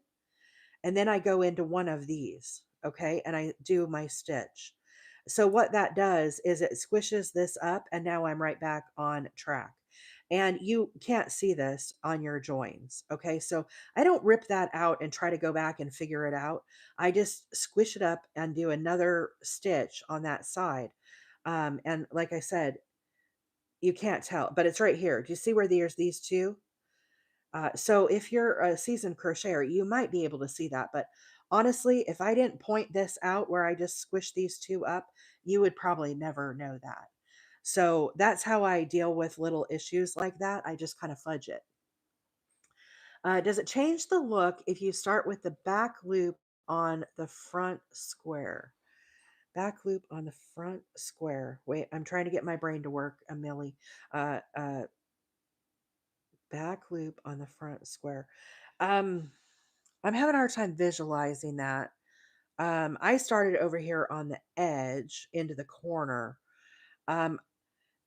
and then I go into one of these, okay, and I do my stitch. So what that does is it squishes this up, and now I'm right back on track. And you can't see this on your joins, okay? So I don't rip that out and try to go back and figure it out. I just squish it up and do another stitch on that side. And like I said, you can't tell, but it's right here. Do you see where there's these two? So if you're a seasoned crocheter, you might be able to see that. But honestly, if I didn't point this out where I just squish these two up, you would probably never know that. So that's how I deal with little issues like that. I just kind of fudge it. Does it change the look if you start with the back loop on the front square? Back loop on the front square. Wait, I'm trying to get my brain to work, Millie. Uh, uh, Back loop on the front square. Um, I'm having a hard time visualizing that. I started over here on the edge into the corner. Um,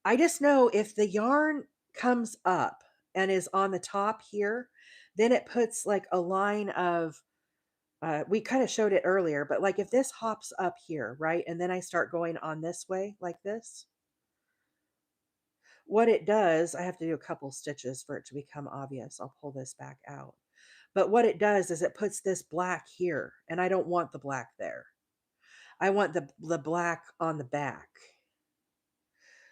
I just know if the yarn comes up and is on the top here, then it puts like a line of, we kind of showed it earlier, but like if this hops up here, right? And then I start going on this way like this, what it does, I have to do a couple stitches for it to become obvious. I'll pull this back out. But what it does is it puts this black here, and I don't want the black there. I want the black on the back.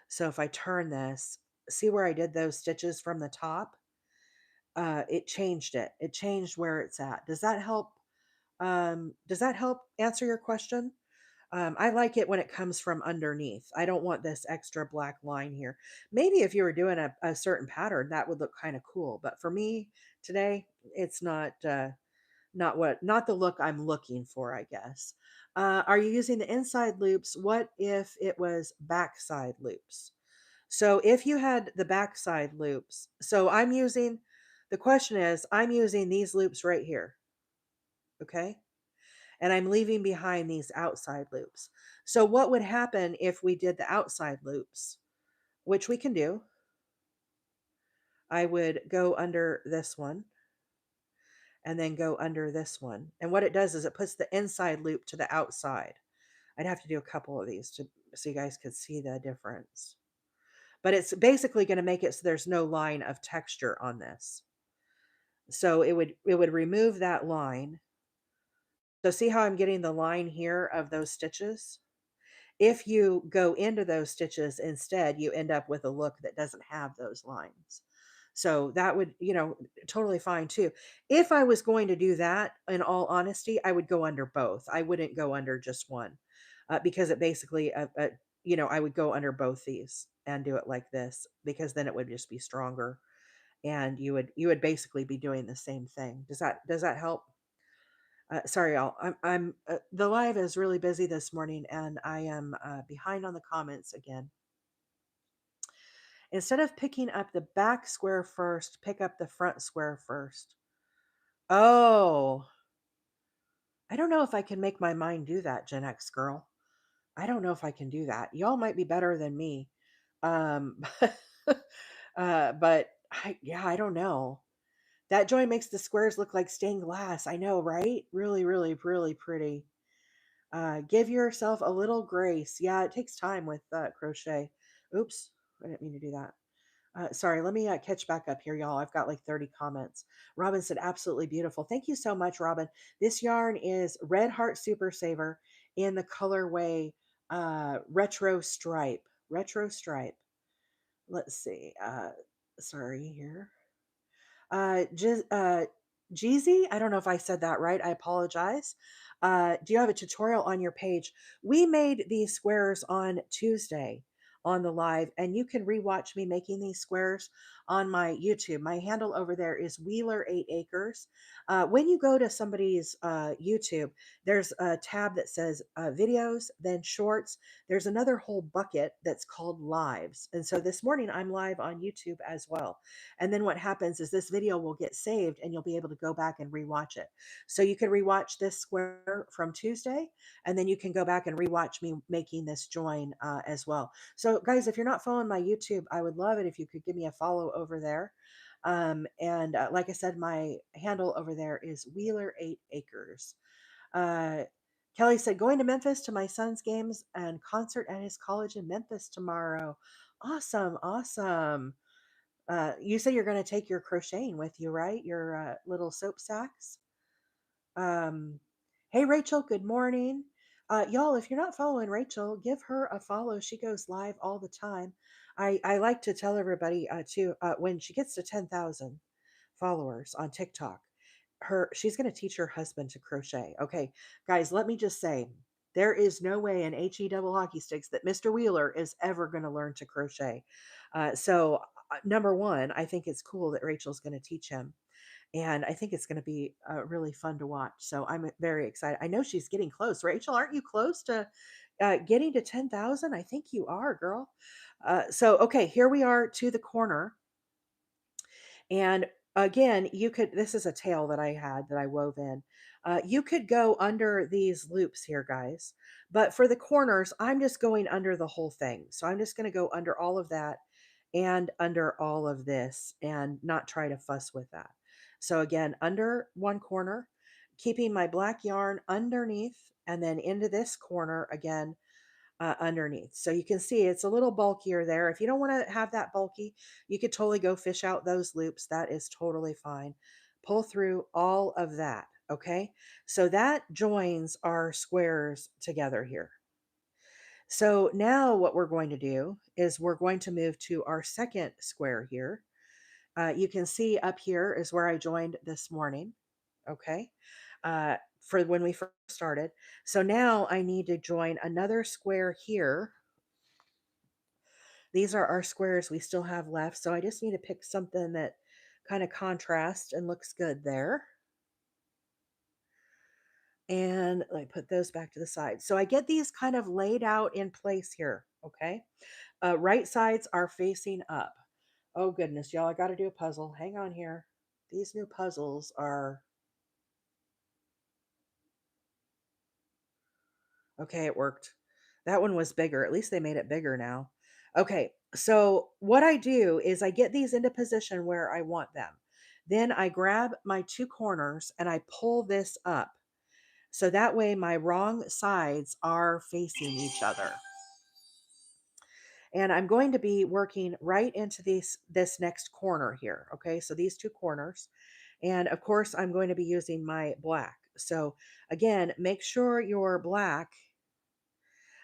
So if I turn this, see where I did those stitches from the top? It changed it. It changed where it's at. Does that help? Does that help answer your question? I like it when it comes from underneath. I don't want this extra black line here. Maybe if you were doing a certain pattern, that would look kind of cool. But for me today, it's not the look I'm looking for, I guess. Are you using the inside loops? What if it was backside loops? So if you had the backside loops, so the question is, I'm using these loops right here, okay? And I'm leaving behind these outside loops. So what would happen if we did the outside loops, which we can do? I would go under this one and then go under this one. And what it does is it puts the inside loop to the outside. I'd have to do a couple of these to so you guys could see the difference. But it's basically going to make it so there's no line of texture on this. So it would remove that line. So see how I'm getting the line here of those stitches? If you go into those stitches instead, you end up with a look that doesn't have those lines. So that would, totally fine too. If I was going to do that, in all honesty, I would go under both. I wouldn't go under just one, because it basically, I would go under both these and do it like this because then it would just be stronger, and you would basically be doing the same thing. Does that help? Sorry, y'all. The live is really busy this morning, and I am behind on the comments again. Instead of picking up the back square first, pick up the front square first. Oh, I don't know if I can make my mind do that, Gen X girl. I don't know if I can do that. Y'all might be better than me. Um, but yeah, I don't know. That joint makes the squares look like stained glass. I know, right? Really, really, really pretty. Give yourself a little grace. Yeah, it takes time with crochet. Oops, I didn't mean to do that. Sorry, let me catch back up here, y'all. I've got like 30 comments. Robin said, absolutely beautiful. Thank you so much, Robin. This yarn is Red Heart Super Saver in the colorway Retro Stripe. Retro Stripe. Let's see. Sorry here. Jeezy, I don't know if I said that right. I apologize. Do you have a tutorial on your page? We made these squares on Tuesday on the live, and you can rewatch me making these squares on my YouTube. My handle over there is Wheeler 8 Acres. When you go to somebody's YouTube, there's a tab that says videos, then shorts. There's another whole bucket that's called lives. And so this morning I'm live on YouTube as well. And then what happens is this video will get saved and you'll be able to go back and rewatch it. So you can rewatch this square from Tuesday, and then you can go back and rewatch me making this join as well. So guys, if you're not following my YouTube, I would love it if you could give me a follow over there. And like I said, my handle over there is Wheeler 8 Acres. Uh, Kelly said, going to Memphis to my son's games and concert at his college in Memphis tomorrow. Awesome, awesome. You say you're going to take your crocheting with you, right? Your little soap sacks. Um, hey, Rachel, good morning. Y'all, if you're not following Rachel, give her a follow. She goes live all the time. I like to tell everybody too, when she gets to 10,000 followers on TikTok, she's going to teach her husband to crochet. Okay, guys, let me just say, there is no way in HE double hockey sticks that Mr. Wheeler is ever going to learn to crochet. Number one, I think it's cool that Rachel's going to teach him. And I think it's going to be really fun to watch. So I'm very excited. I know she's getting close. Rachel, aren't you close to getting to 10,000? I think you are, girl. Okay, here we are to the corner. And again, this is a tail that I had that I wove in. You could go under these loops here, guys. But for the corners, I'm just going under the whole thing. So I'm just going to go under all of that and under all of this and not try to fuss with that. So again, under one corner, keeping my black yarn underneath and then into this corner again, underneath. So you can see it's a little bulkier there. If you don't want to have that bulky, you could totally go fish out those loops. That is totally fine. Pull through all of that. Okay. So that joins our squares together here. So now what we're going to do is we're going to move to our second square here. You can see up here is where I joined this morning. Okay. For when we first started. So now I need to join another square here. These are our squares we still have left. So I just need to pick something that kind of contrasts and looks good there. And let me put those back to the side. So I get these kind of laid out in place here. Okay. Right sides are facing up. Oh goodness, y'all, I got to do a puzzle. Hang on here. These new puzzles are okay. It worked. That one was bigger. At least they made it bigger now. Okay. So what I do is I get these into position where I want them. Then I grab my two corners and I pull this up. So that way my wrong sides are facing each other. And I'm going to be working right into this next corner here. Okay, so these two corners. And of course, I'm going to be using my black. So again, make sure your black,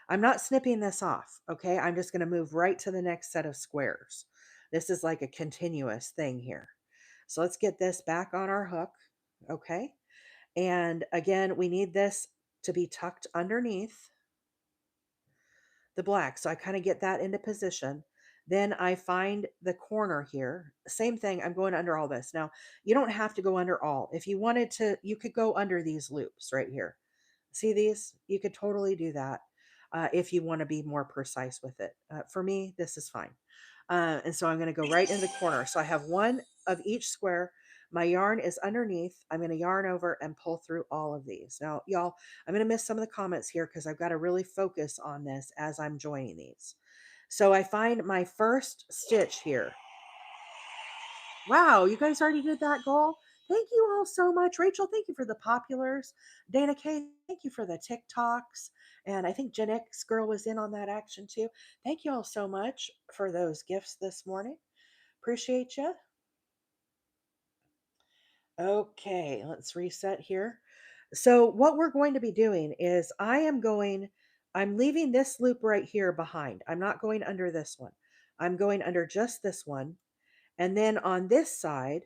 I'm not snipping this off. Okay, I'm just going to move right to the next set of squares. This is like a continuous thing here. So let's get this back on our hook. Okay, and again, we need this to be tucked underneath the black. So I kind of get that into position. Then I find the corner here. Same thing. I'm going under all this. Now, you don't have to go under all. If you wanted to, you could go under these loops right here. See these? You could totally do that if you want to be more precise with it. For me, this is fine. And so I'm going to go right in the corner. So I have one of each square. My yarn is underneath. I'm going to yarn over and pull through all of these. Now, y'all, I'm going to miss some of the comments here because I've got to really focus on this as I'm joining these. So I find my first stitch here. Wow, you guys already did that goal? Thank you all so much. Rachel, thank you for the populars. Dana K, thank you for the TikToks. And I think Gen X girl was in on that action too. Thank you all so much for those gifts this morning. Appreciate you. Okay, let's reset here. So what we're going to be doing is I'm leaving this loop right here behind. I'm not going under this one. I'm going under just this one. And then on this side,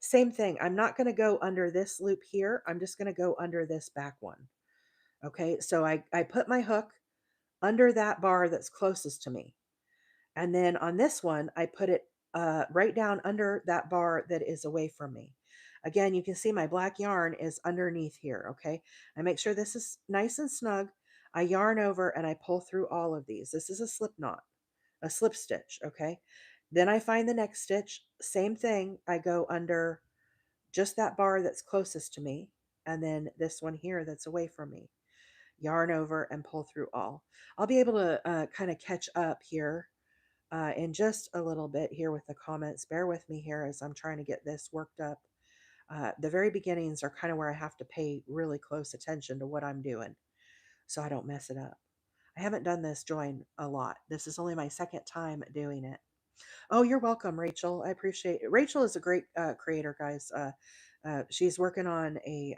same thing. I'm not going to go under this loop here. I'm just going to go under this back one. Okay, so I put my hook under that bar that's closest to me. And then on this one, I put it right down under that bar that is away from me. Again, you can see my black yarn is underneath here. Okay, I make sure this is nice and snug. I yarn over and I pull through all of these. This is a slip knot, a slip stitch. Okay, then I find the next stitch. Same thing. I go under just that bar that's closest to me, and then this one here that's away from me. Yarn over and pull through all. I'll be able to kind of catch up here in just a little bit here with the comments. Bear with me here as I'm trying to get this worked up. The very beginnings are kind of where I have to pay really close attention to what I'm doing so I don't mess it up. I haven't done this join a lot. This is only my second time doing it. Oh, you're welcome, Rachel. I appreciate it. Rachel is a great creator, guys. She's working on a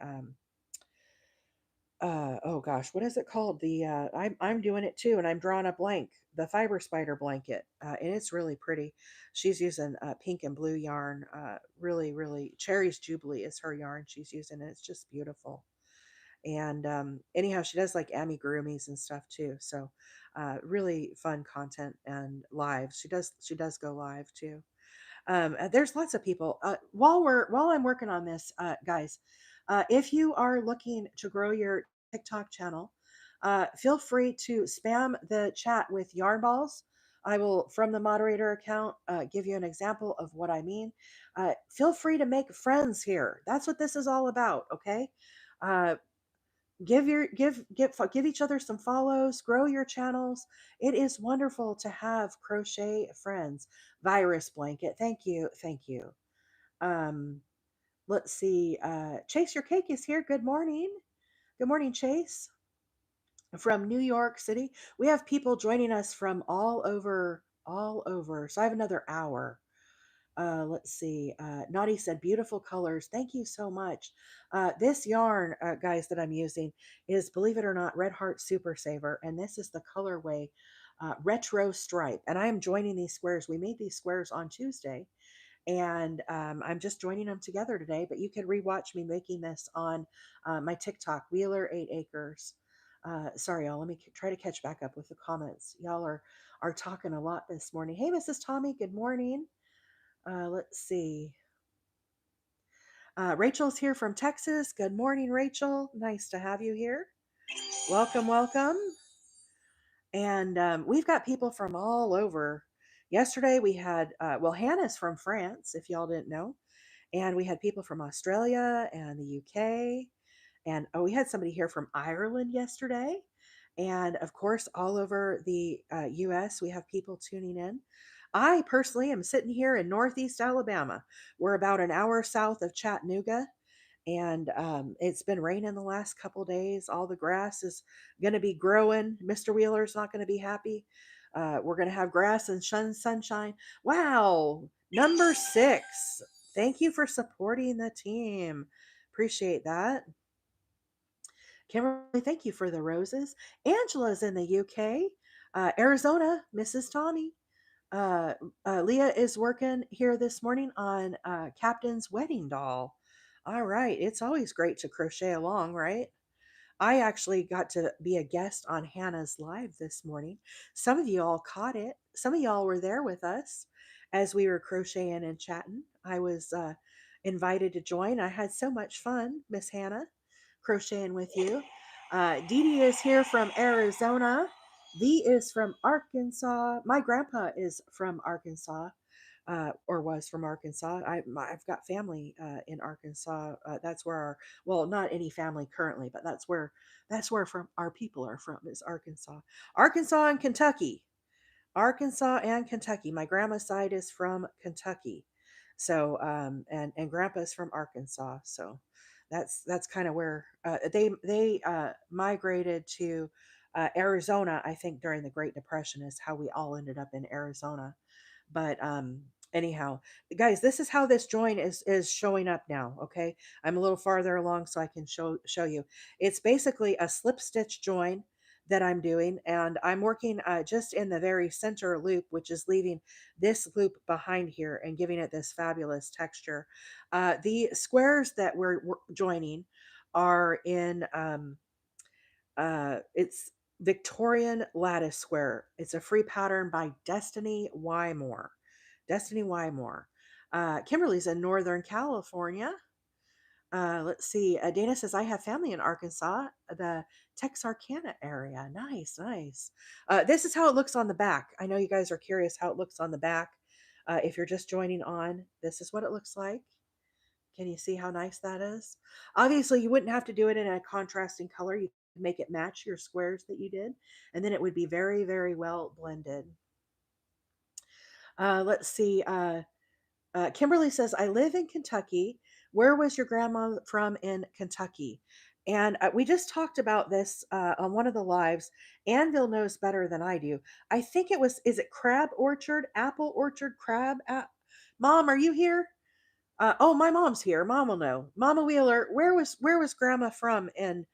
oh gosh, what is it called? I'm doing it too, and I'm drawing a blank. The fiber spider blanket, and it's really pretty. She's using pink and blue yarn. Really, really, Cherry's Jubilee is her yarn she's using, and it's just beautiful. And anyhow, she does like amigurumis and stuff too. So really fun content and live. She does go live too. There's lots of people. While I'm working on this, guys, if you are looking to grow your TikTok channel, feel free to spam the chat with yarn balls. I will, from the moderator account, give you an example of what I mean. Feel free to make friends here. That's what this is all about. Okay. Uh, give each other some follows, grow your channels. It is wonderful to have crochet friends. Virus blanket, thank you. um let's see, Chase your cake is here. Good morning, Chase, from New York City. We have people joining us from all over, so I have another hour. Let's see. Naughty said, beautiful colors. Thank you so much. This yarn, guys, that I'm using is, believe it or not, Red Heart Super Saver. And this is the colorway Retro Stripe. And I am joining these squares. We made these squares on Tuesday. And I'm just joining them together today. But you can rewatch me making this on my TikTok, Wheeler 8 Acres. Sorry, y'all. Let me try to catch back up with the comments. Y'all are talking a lot this morning. Hey, Mrs. Tommy, good morning. Let's see. Rachel's here from Texas. Good morning, Rachel. Nice to have you here. Welcome, welcome. And we've got people from all over. Yesterday we had, well, Hannah's from France, if y'all didn't know. And we had people from Australia and the UK. And oh, we had somebody here from Ireland yesterday. And of course, all over the US, we have people tuning in. I personally am sitting here in Northeast Alabama. We're about an hour south of Chattanooga, and it's been raining the last couple days. All the grass is going to be growing. Mr. Wheeler's not going to be happy. We're going to have grass and sunshine. Wow, number 6. Thank you for supporting the team. Appreciate that. Kimberly, thank you for the roses. Angela's in the UK. Arizona, Mrs. Tommy. Uh, Leah is working here this morning on Captain's wedding doll. All right. It's always great to crochet along, right? I actually got to be a guest on Hannah's live this morning. Some of you all caught it. Some of y'all were there with us as we were crocheting and chatting. I was invited to join. I had so much fun, Miss Hannah, crocheting with you. Dee Dee is here from Arizona. Dee is from Arkansas. My grandpa is from Arkansas, or was from Arkansas. I've got family in Arkansas. That's where well, not any family currently, but that's where from our people are from, is Arkansas. Arkansas and Kentucky. Arkansas and Kentucky. My grandma's side is from Kentucky. So and grandpa's from Arkansas. So that's kind of where they migrated to Arizona, I think, during the Great Depression, is how we all ended up in Arizona. But anyhow, guys, this is how this join is showing up now. Okay, I'm a little farther along so I can show you. It's basically a slip stitch join that I'm doing, and I'm working just in the very center loop, which is leaving this loop behind here and giving it this fabulous texture. The squares that we're joining are in it's Victorian lattice square. It's a free pattern by Destany Wymore. Destany Wymore. Kimberly's in Northern California. Let's see. Dana says, I have family in Arkansas, the Texarkana area. Nice, nice. This is how it looks on the back. I know you guys are curious how it looks on the back. If you're just joining on, this is what it looks like. Can you see how nice that is? Obviously, you wouldn't have to do it in a contrasting color. You could make it match your squares that you did, and then it would be very, very well blended. Let's see. Kimberly says, I live in Kentucky. Where was your grandma from in Kentucky? And we just talked about this on one of the lives. Anvil knows better than I do. I think it was, is it crab orchard, apple orchard, crab? Mom, are you here? Oh, my mom's here. Mom will know. Mama Wheeler, where was grandma from in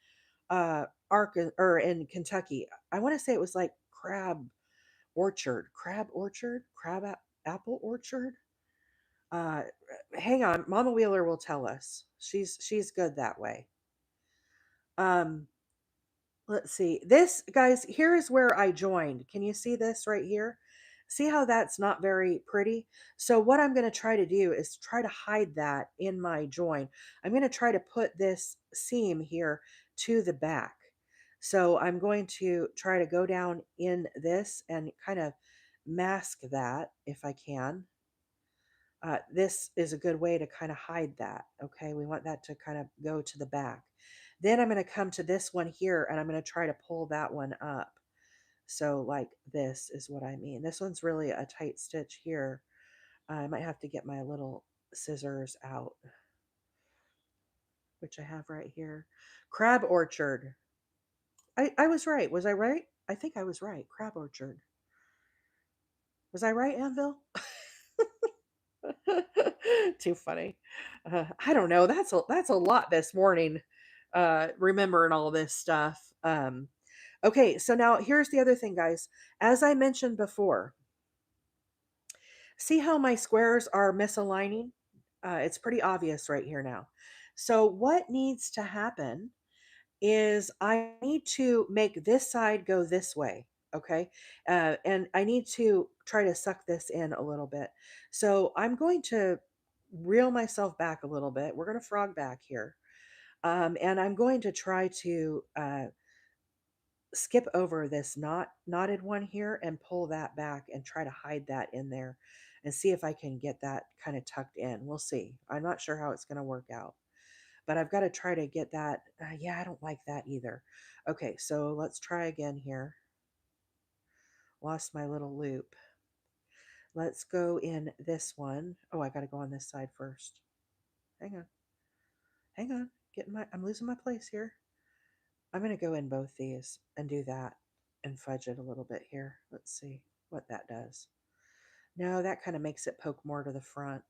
or in Kentucky? I want to say it was like crab orchard, apple orchard. Uh, Hang on, Mama Wheeler will tell us. She's good that way. Um, let's see. This guys, here is where I joined. Can you see this right here? See how that's not very pretty? So what I'm going to try to do is try to hide that in my join. I'm going to try to put this seam here to the back. So I'm going to try to go down in this and kind of mask that if I can. This is a good way to kind of hide that. Okay, we want that to kind of go to the back. Then I'm going to come to this one here and I'm going to try to pull that one up. So like this is what I mean. This one's really a tight stitch here. I might have to get my little scissors out, which I have right here. Crab orchard. I was right. Was I right? I think I was right. Crab orchard. Was I right, Anvil? Too funny. I don't know. That's a lot this morning. Remembering all this stuff. Okay, so now here's the other thing, guys. As I mentioned before, see how my squares are misaligning? It's pretty obvious right here now. So what needs to happen is I need to make this side go this way. Okay. And I need to try to suck this in a little bit. So I'm going to reel myself back a little bit. We're going to frog back here. And I'm going to try to skip over this knotted one here and pull that back and try to hide that in there and see if I can get that kind of tucked in. We'll see. I'm not sure how it's going to work out, but I've got to try to get that. Yeah, I don't like that either. Okay, so let's try again here. Lost my little loop. Let's go in this one. Oh, I got to go on this side first. Hang on. Hang on. I'm losing my place here. I'm going to go in both these and do that and fudge it a little bit here. Let's see what that does. No, that kind of makes it poke more to the front.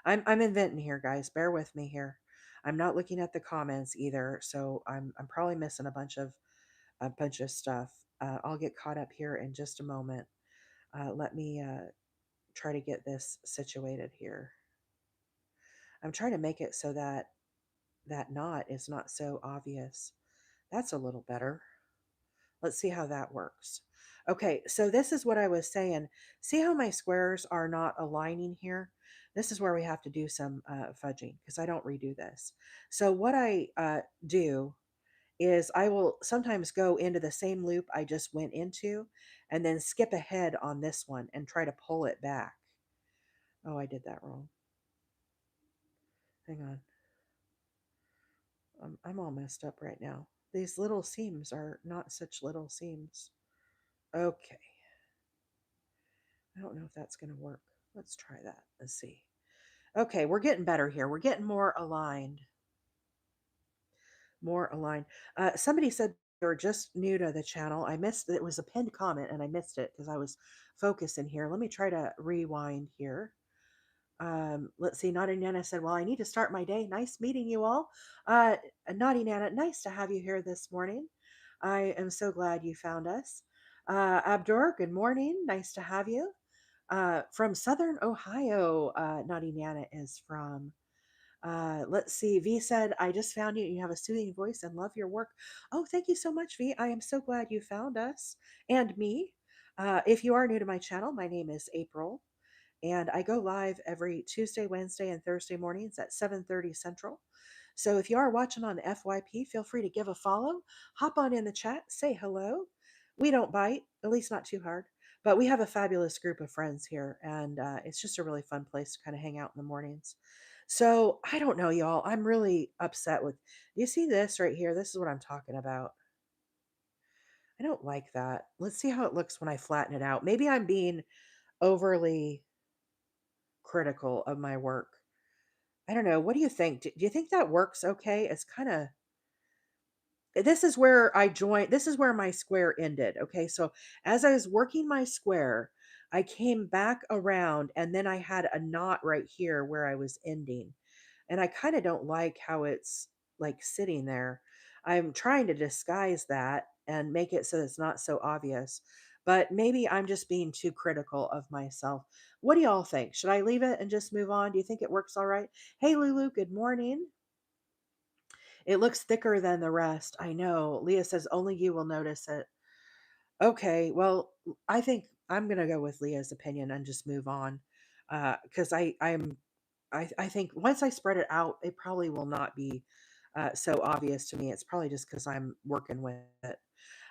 I'm inventing here, guys. Bear with me here. I'm not looking at the comments either, so I'm probably missing a bunch of stuff. I'll get caught up here in just a moment. Let me try to get this situated here. I'm trying to make it so that that knot is not so obvious. That's a little better. Let's see how that works. Okay, so this is what I was saying. See how my squares are not aligning here? This is where we have to do some fudging because I don't redo this. So what I do is I will sometimes go into the same loop I just went into and then skip ahead on this one and try to pull it back. Oh, I did that wrong. Hang on. I'm all messed up right now. These little seams are not such little seams. Okay. I don't know if that's going to work. Let's try that. Let's see. Okay, we're getting better here. We're getting more aligned. More aligned. Somebody said they were just new to the channel. I missed it. Was a pinned comment and I missed it because I was focusing here. Let me try to rewind here. Let's see. Naughty Nana said, well, I need to start my day. Nice meeting you all. Uh, Naughty Nana, nice to have you here this morning. I am so glad you found us. Abdur, good morning. Nice to have you. From Southern Ohio, Naughty Nana is from. Let's see. V said, I just found you. You have a soothing voice and love your work. Oh, thank you so much, V. I am so glad you found us and me. If you are new to my channel, my name is April, and I go live every Tuesday, Wednesday, and Thursday mornings at 7:30 Central. So if you are watching on the FYP, feel free to give a follow, hop on in the chat, say hello. We don't bite, at least not too hard, but we have a fabulous group of friends here, and it's just a really fun place to kind of hang out in the mornings. So I don't know, y'all. I'm really upset with. Do you see this right here? This is what I'm talking about. I don't like that. Let's see how it looks when I flatten it out. Maybe I'm being overly. critical of my work. I don't know. What do you think? Do you think that works okay? It's kind of, this is where I joined, this is where my square ended. Okay. So as I was working my square, I came back around and then I had a knot right here where I was ending. And I kind of don't like how it's like sitting there. I'm trying to disguise that and make it so it's not so obvious. But maybe I'm just being too critical of myself. What do y'all think? Should I leave it and just move on? Do you think it works all right? Hey, Lulu, good morning. It looks thicker than the rest. I know. Leah says only you will notice it. Okay, well, I think I'm gonna go with Leah's opinion and just move on. Because I think once I spread it out, it probably will not be so obvious to me. It's probably just because I'm working with it.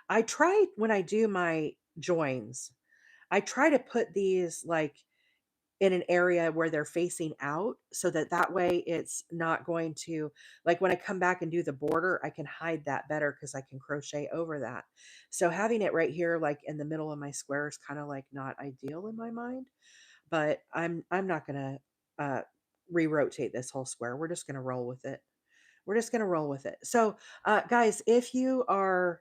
I try when I do my joins, I try to put these like in an area where they're facing out so that that way it's not going to, like when I come back and do the border, I can hide that better because I can crochet over that. So having it right here like in the middle of my square is kind of like not ideal in my mind, but I'm not gonna uh re-rotate this whole square. We're just gonna roll with it. We're just going to roll with it. So, guys, if you are,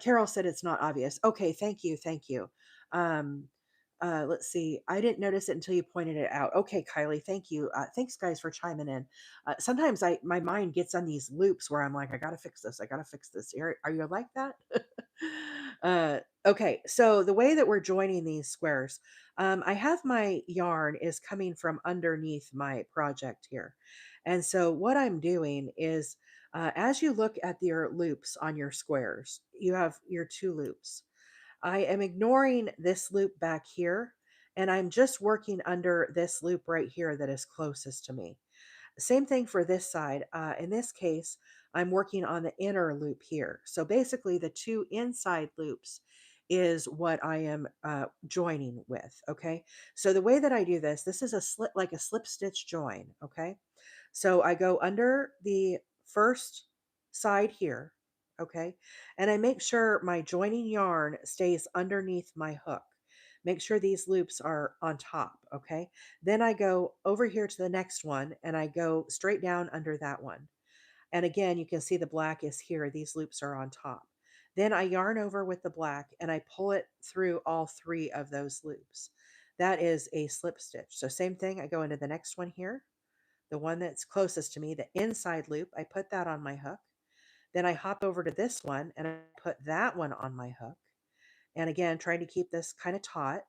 Carol said it's not obvious. Okay, thank you, thank you. Um, let's see. I didn't notice it until you pointed it out. Okay, Kylie, thank you. Thanks, guys, for chiming in. Sometimes my mind gets on these loops where I'm like, I gotta fix this. I gotta fix this. Are you like that? Okay, so the way that we're joining these squares, I have my yarn is coming from underneath my project here. And so what I'm doing is, as you look at your loops on your squares, you have your two loops. I am ignoring this loop back here, and I'm just working under this loop right here that is closest to me. Same thing for this side. In this case, I'm working on the inner loop here. So basically the two inside loops is what I am joining with. Okay. So the way that I do this, this is a slip, like a slip stitch join. Okay. So I go under the first side here. Okay. And I make sure my joining yarn stays underneath my hook. Make sure these loops are on top. Okay. Then I go over here to the next one and I go straight down under that one. And again, you can see the black is here. These loops are on top. Then I yarn over with the black and I pull it through all three of those loops. That is a slip stitch. So same thing, I go into the next one here, the one that's closest to me, the inside loop, I put that on my hook. Then I hop over to this one and I put that one on my hook. And again, trying to keep this kind of taut,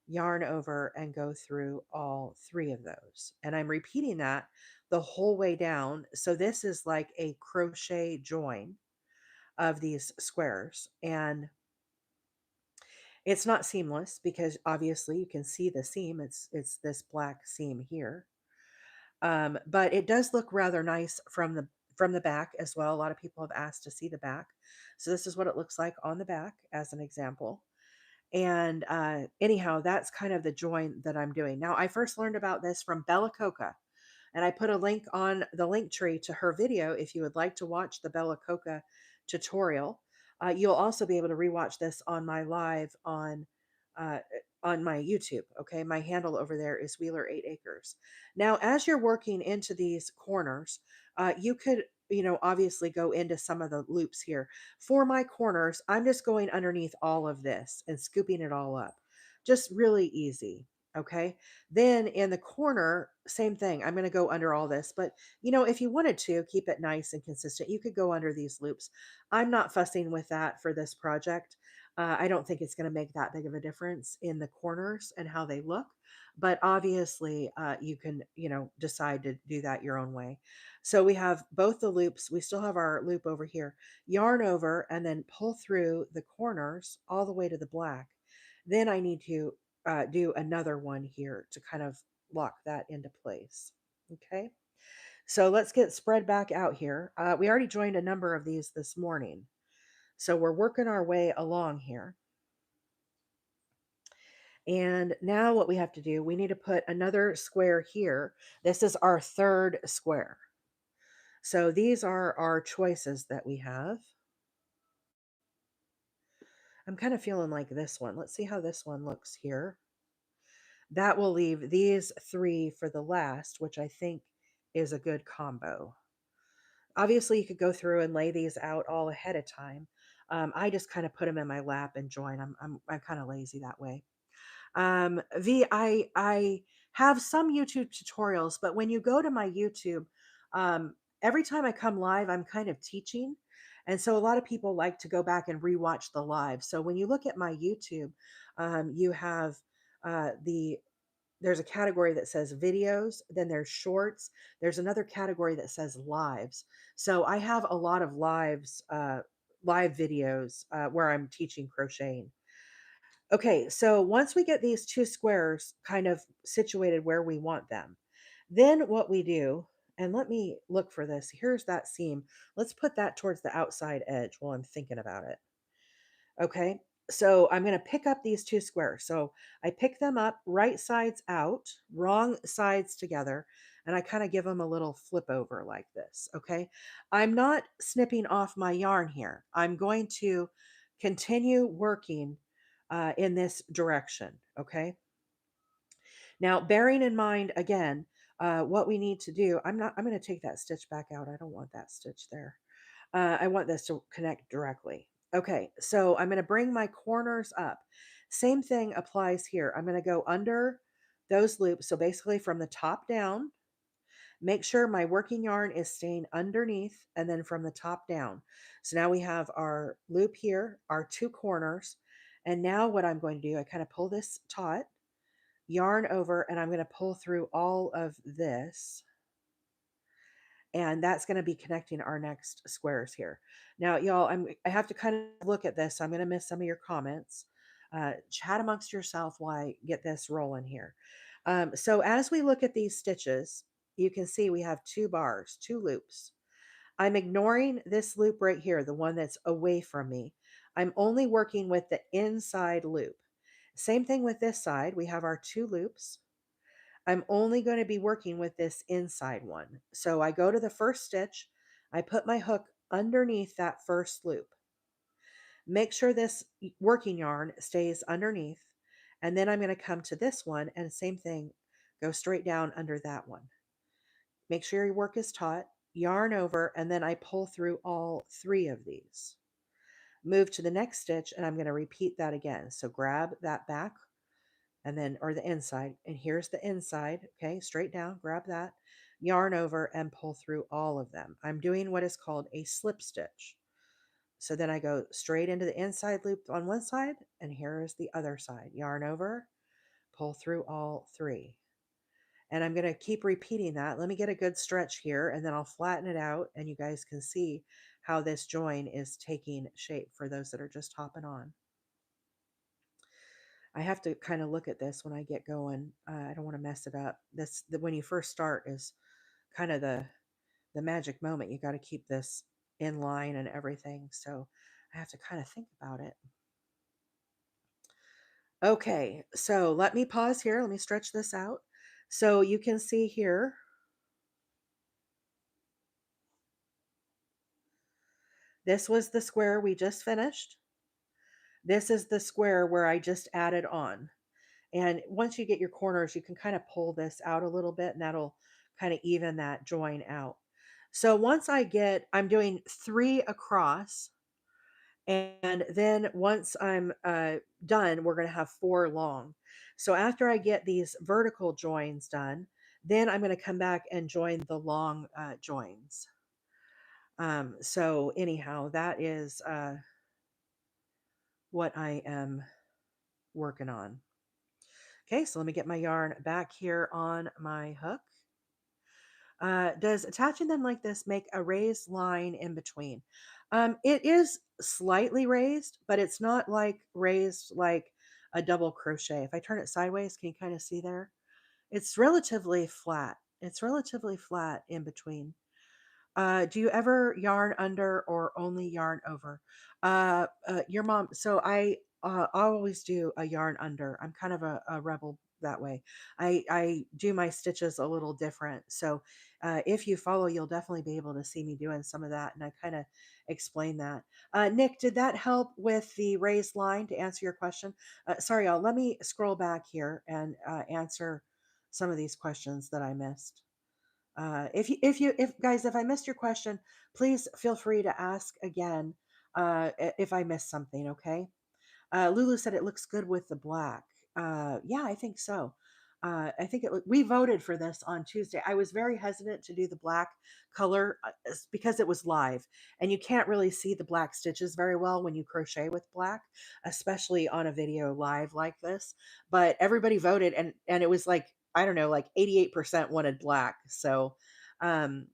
yarn over and go through all three of those. And I'm repeating that the whole way down. So this is like a crochet join of these squares. And it's not seamless because obviously you can see the seam. It's this black seam here. But it does look rather nice from the back as well. A lot of people have asked to see the back. So this is what it looks like on the back as an example. And anyhow, that's kind of the join that I'm doing. Now, I first learned about this from Bella Coca, and I put a link on the link tree to her video if you would like to watch the Bella Coca tutorial. You'll also be able to rewatch this on my live uh, on my YouTube. Okay, my handle over there is Wheeler 8 Acres. Now, as you're working into these corners, you could, obviously go into some of the loops here. For my corners, I'm just going underneath all of this and scooping it all up. Just really easy. Okay. Then in the corner, same thing. I'm going to go under all this, but if you wanted to keep it nice and consistent, you could go under these loops. I'm not fussing with that for this project. I don't think it's going to make that big of a difference in the corners and how they look, but obviously you can, decide to do that your own way. So we have both the loops. We still have our loop over here, yarn over and then pull through the corners all the way to the black. Then I need to do another one here to kind of lock that into place. Okay. So let's get spread back out here. We already joined a number of these this morning. So we're working our way along here. And now what we have to do, we need to put another square here. This is our third square. So these are our choices that we have. I'm kind of feeling like this one. Let's see how this one looks here. That will leave these three for the last, which I think is a good combo. Obviously, you could go through and lay these out all ahead of time. I just kind of put them in my lap and join. I'm kind of lazy that way. I have some YouTube tutorials, but when you go to my YouTube, every time I come live, I'm kind of teaching. And so a lot of people like to go back and rewatch the live. So when you look at my YouTube, you have the there's a category that says videos, then there's shorts, there's another category that says lives. So I have a lot of live videos where I'm teaching crocheting. Okay, so once we get these two squares kind of situated where we want them, then what we do, and let me look for this. Here's that seam. Let's put that towards the outside edge while I'm thinking about it. Okay, so I'm going to pick up these two squares. So I pick them up right sides out, wrong sides together, and I kind of give them a little flip over like this. Okay, I'm not snipping off my yarn here. I'm going to continue working in this direction. Okay, now bearing in mind again, what we need to do, I'm going to take that stitch back out. I don't want that stitch there. I want this to connect directly. Okay, so I'm going to bring my corners up. Same thing applies here. I'm going to go under those loops. So basically from the top down, make sure my working yarn is staying underneath and then from the top down. So now we have our loop here, our two corners. And now what I'm going to do, I kind of pull this taut, yarn over, and I'm going to pull through all of this, and that's going to be connecting our next squares here. Now, y'all, I have to kind of look at this. So I'm going to miss some of your comments. Chat amongst yourself while I get this rolling here. So as we look at these stitches, you can see we have two bars, two loops. I'm ignoring this loop right here, the one that's away from me. I'm only working with the inside loop. Same thing with this side. We have our two loops. I'm only going to be working with this inside one. So I go to the first stitch, I put my hook underneath that first loop. Make sure this working yarn stays underneath. And then I'm going to come to this one and same thing, go straight down under that one. Make sure your work is taut, yarn over, and then I pull through all three of these. Move to the next stitch and I'm going to repeat that again. So grab that back and then, or the inside, and here's the inside. Okay, straight down, grab that, yarn over, and pull through all of them. I'm doing what is called a slip stitch. So then I go straight into the inside loop on one side, and here is the other side. Yarn over, pull through all three. And I'm going to keep repeating that. Let me get a good stretch here, and then I'll flatten it out, and you guys can see how this join is taking shape for those that are just hopping on. I have to kind of look at this when I get going. I don't want to mess it up. When you first start is kind of the magic moment. You got to keep this in line and everything. So I have to kind of think about it. Okay, so let me pause here. Let me stretch this out. So you can see here, this was the square we just finished. This is the square where I just added on. And once you get your corners, you can kind of pull this out a little bit and that'll kind of even that join out. So once I'm doing three across. And then once I'm done, we're going to have four long. So after I get these vertical joins done, then I'm going to come back and join the long joins. So anyhow, that is what I am working on. Okay, so let me get my yarn back here on my hook. Does attaching them like this make a raised line in between? It is slightly raised, but it's not like raised like a double crochet. If I turn it sideways, can you kind of see there? It's relatively flat. It's relatively flat in between. Do you ever yarn under or only yarn over? Your mom. So I always do a yarn under. I'm kind of a rebel that way. I do my stitches a little different. So if you follow, you'll definitely be able to see me doing some of that. And I kind of explain that. Nick, did that help with the raised line to answer your question? Sorry, y'all. Let me scroll back here and answer some of these questions that I missed. If guys, if I missed your question, please feel free to ask again if I missed something. Okay. Lulu said it looks good with the black. Yeah, I think so. I think we voted for this on Tuesday. I was very hesitant to do the black color because it was live, and you can't really see the black stitches very well when you crochet with black, especially on a video live like this. But everybody voted, and it was like, I don't know, like 88% wanted black. So, um,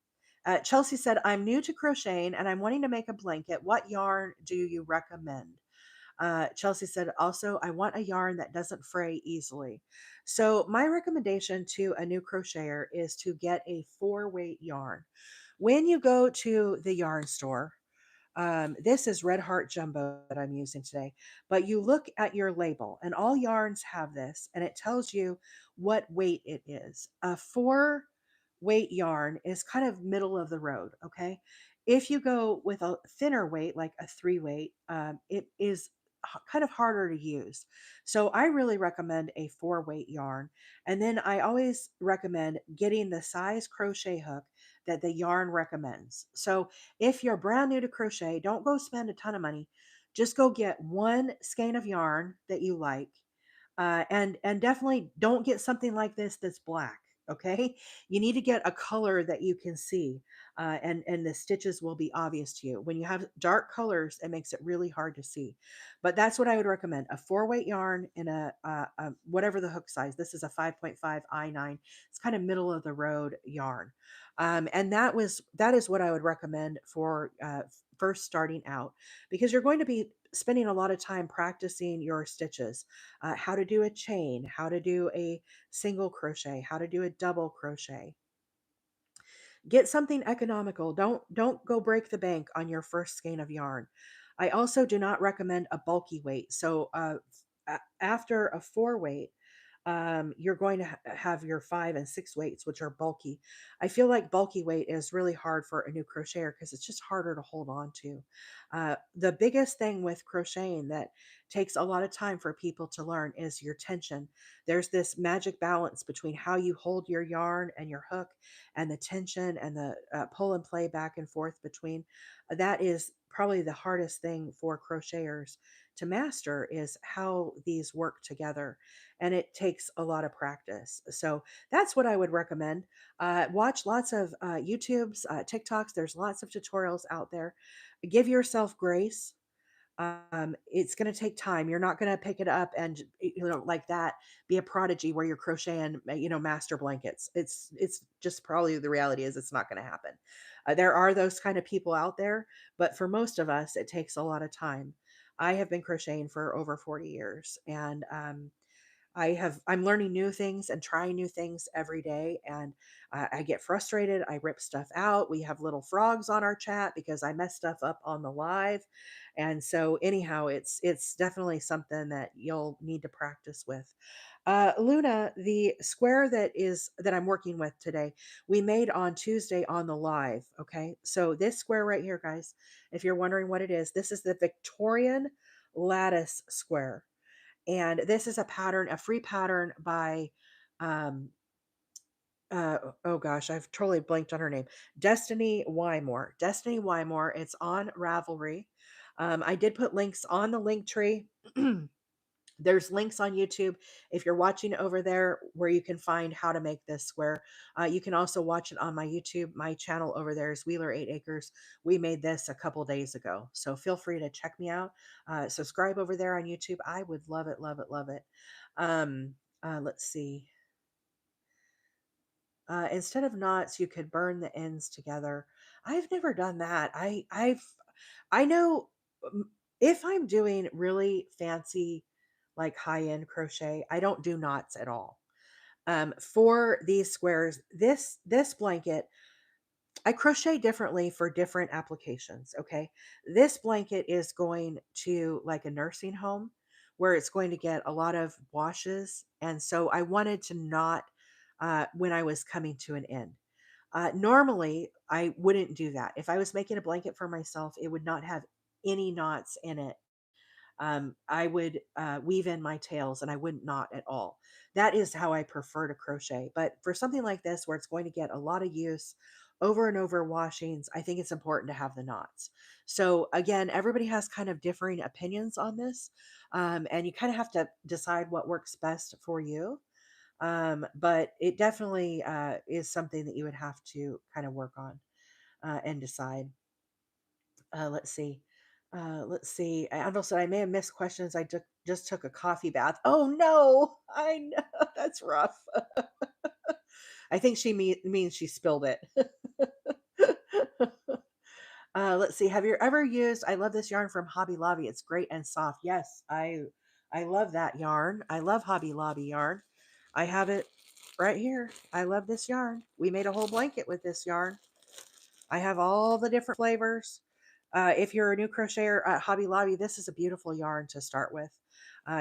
Chelsea said, "I'm new to crocheting and I'm wanting to make a blanket. What yarn do you recommend?" Chelsea said, also, I want a yarn that doesn't fray easily. So, my recommendation to a new crocheter is to get a 4-weight yarn. When you go to the yarn store, this is Red Heart Jumbo that I'm using today. But you look at your label, and all yarns have this, and it tells you what weight it is. A 4-weight yarn is kind of middle of the road, okay? If you go with a thinner weight, like a 3-weight, it is kind of harder to use. So I really recommend a 4-weight yarn. And then I always recommend getting the size crochet hook that the yarn recommends. So if you're brand new to crochet, don't go spend a ton of money. Just go get one skein of yarn that you like, and definitely don't get something like this that's black. Okay, you need to get a color that you can see, and the stitches will be obvious to you. When you have dark colors, it makes it really hard to see. But that's what I would recommend: a 4-weight yarn in a whatever the hook size. This is a 5.5 I9. It's kind of middle of the road yarn, and that is what I would recommend for first starting out, because you're going to be spending a lot of time practicing your stitches, how to do a chain, how to do a single crochet, how to do a double crochet. Get something economical. Don't go break the bank on your first skein of yarn. I also do not recommend a bulky weight. So after a 4-weight, you're going to have your 5 and 6 weights, which are bulky. I feel like bulky weight is really hard for a new crocheter because it's just harder to hold on to. The biggest thing with crocheting that takes a lot of time for people to learn is your tension. There's this magic balance between how you hold your yarn and your hook, and the tension and the pull and play back and forth between. That is probably the hardest thing for crocheters to master, is how these work together, and it takes a lot of practice. So that's what I would recommend. Watch lots of YouTubes, TikToks. There's lots of tutorials out there. Give yourself grace. It's going to take time. You're not going to pick it up and like that, be a prodigy where you're crocheting master blankets. It's just, probably the reality is it's not going to happen. There are those kind of people out there, but for most of us it takes a lot of time. I have been crocheting for over 40 years, and I'm learning new things and trying new things every day. And I get frustrated. I rip stuff out. We have little frogs on our chat because I mess stuff up on the live. And so anyhow, it's definitely something that you'll need to practice with. Luna, the square that I'm working with today, we made on Tuesday on the live. Okay. So this square right here, guys, if you're wondering what it is, this is the Victorian lattice square. And this is a pattern, a free pattern by, um, oh gosh, I've totally blanked on her name. Destany Wymore. Destany Wymore. It's on Ravelry. I did put links on the link tree. There's links on YouTube if you're watching over there where you can find how to make this square. You can also watch it on my YouTube. My channel over there is Wheeler 8 Acres. We made this a couple days ago, so feel free to check me out. Subscribe over there on YouTube. I would love it, love it, love it. Let's see. Instead of knots, you could burn the ends together. I've never done that. I know, if I'm doing really fancy, like high end crochet, I don't do knots at all. For these squares, this blanket, I crochet differently for different applications. Okay. This blanket is going to like a nursing home where it's going to get a lot of washes. And so I wanted to knot when I was coming to an end. Normally, I wouldn't do that. If I was making a blanket for myself, it would not have any knots in it. I would weave in my tails and I wouldn't knot at all. That is how I prefer to crochet. But for something like this, where it's going to get a lot of use over and over washings, I think it's important to have the knots. So, again, everybody has kind of differing opinions on this. And you kind of have to decide what works best for you. But it definitely is something that you would have to kind of work on and decide. Let's see. Let's see. I also I may have missed questions. Just took a coffee bath. Oh no, I know that's rough. I think she means she spilled it. Let's see. Have you ever used? I love this yarn from Hobby Lobby. It's great and soft. Yes, I love that yarn. I love Hobby Lobby yarn. I have it right here. I love this yarn. We made a whole blanket with this yarn. I have all the different flavors. If you're a new crocheter at Hobby Lobby, this is a beautiful yarn to start with.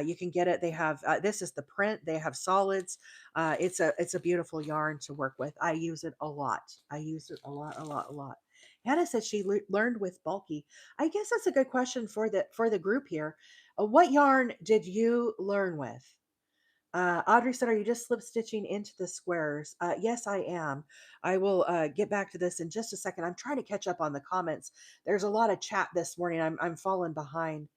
You can get it. They have this is the print. They have solids. It's a beautiful yarn to work with. I use it a lot. I use it a lot, a lot, a lot. Hannah said she learned with bulky. I guess that's a good question for the group here. What yarn did you learn with? Audrey said, "Are you just slip stitching into the squares?" Yes, I am. I will get back to this in just a second. I'm trying to catch up on the comments. There's a lot of chat this morning. I'm falling behind.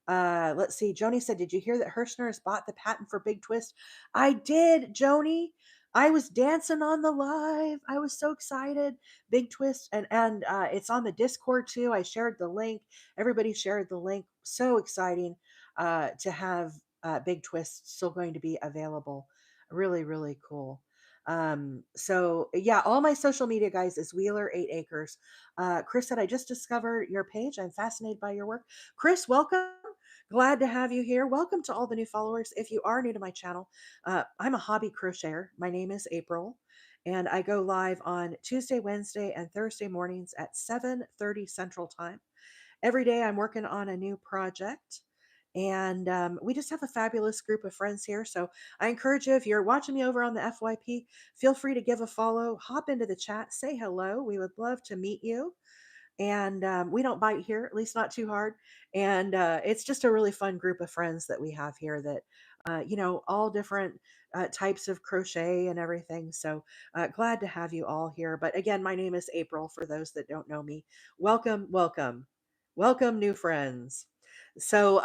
Let's see. Joni said, "Did you hear that Hirschner has bought the patent for Big Twist?" I did, Joni. I was dancing on the live. I was so excited. Big Twist, and it's on the Discord too. I shared the link. Everybody shared the link. So exciting to have Big Twist still going to be available. Really, really cool. So yeah, all my social media guys is Wheeler 8 Acres. Chris said, "I just discovered your page. I'm fascinated by your work." Chris, welcome. Glad to have you here. Welcome to all the new followers. If you are new to my channel, I'm a hobby crocheter. My name is April, and I go live on Tuesday, Wednesday, and Thursday mornings at 7:30 Central Time. Every day I'm working on a new project. And we just have a fabulous group of friends here. So I encourage you, if you're watching me over on the FYP, feel free to give a follow, hop into the chat, say hello. We would love to meet you. And we don't bite here, at least not too hard. And it's just a really fun group of friends that we have here that, all different types of crochet and everything. So glad to have you all here. But again, my name is April for those that don't know me. Welcome, welcome, welcome, new friends. So,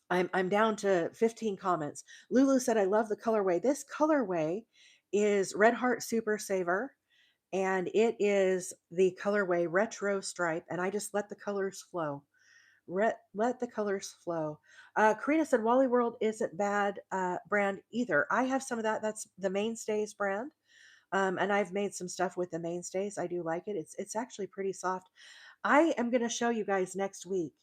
I'm down to 15 comments. Lulu said, "I love the colorway." This colorway is Red Heart Super Saver, and it is the colorway Retro Stripe, and I just let the colors flow. Let the colors flow. Karina said, "Wally World isn't bad brand either. I have some of that. That's the Mainstays brand. And I've made some stuff with the Mainstays. I do like it. It's actually pretty soft. I am going to show you guys next week.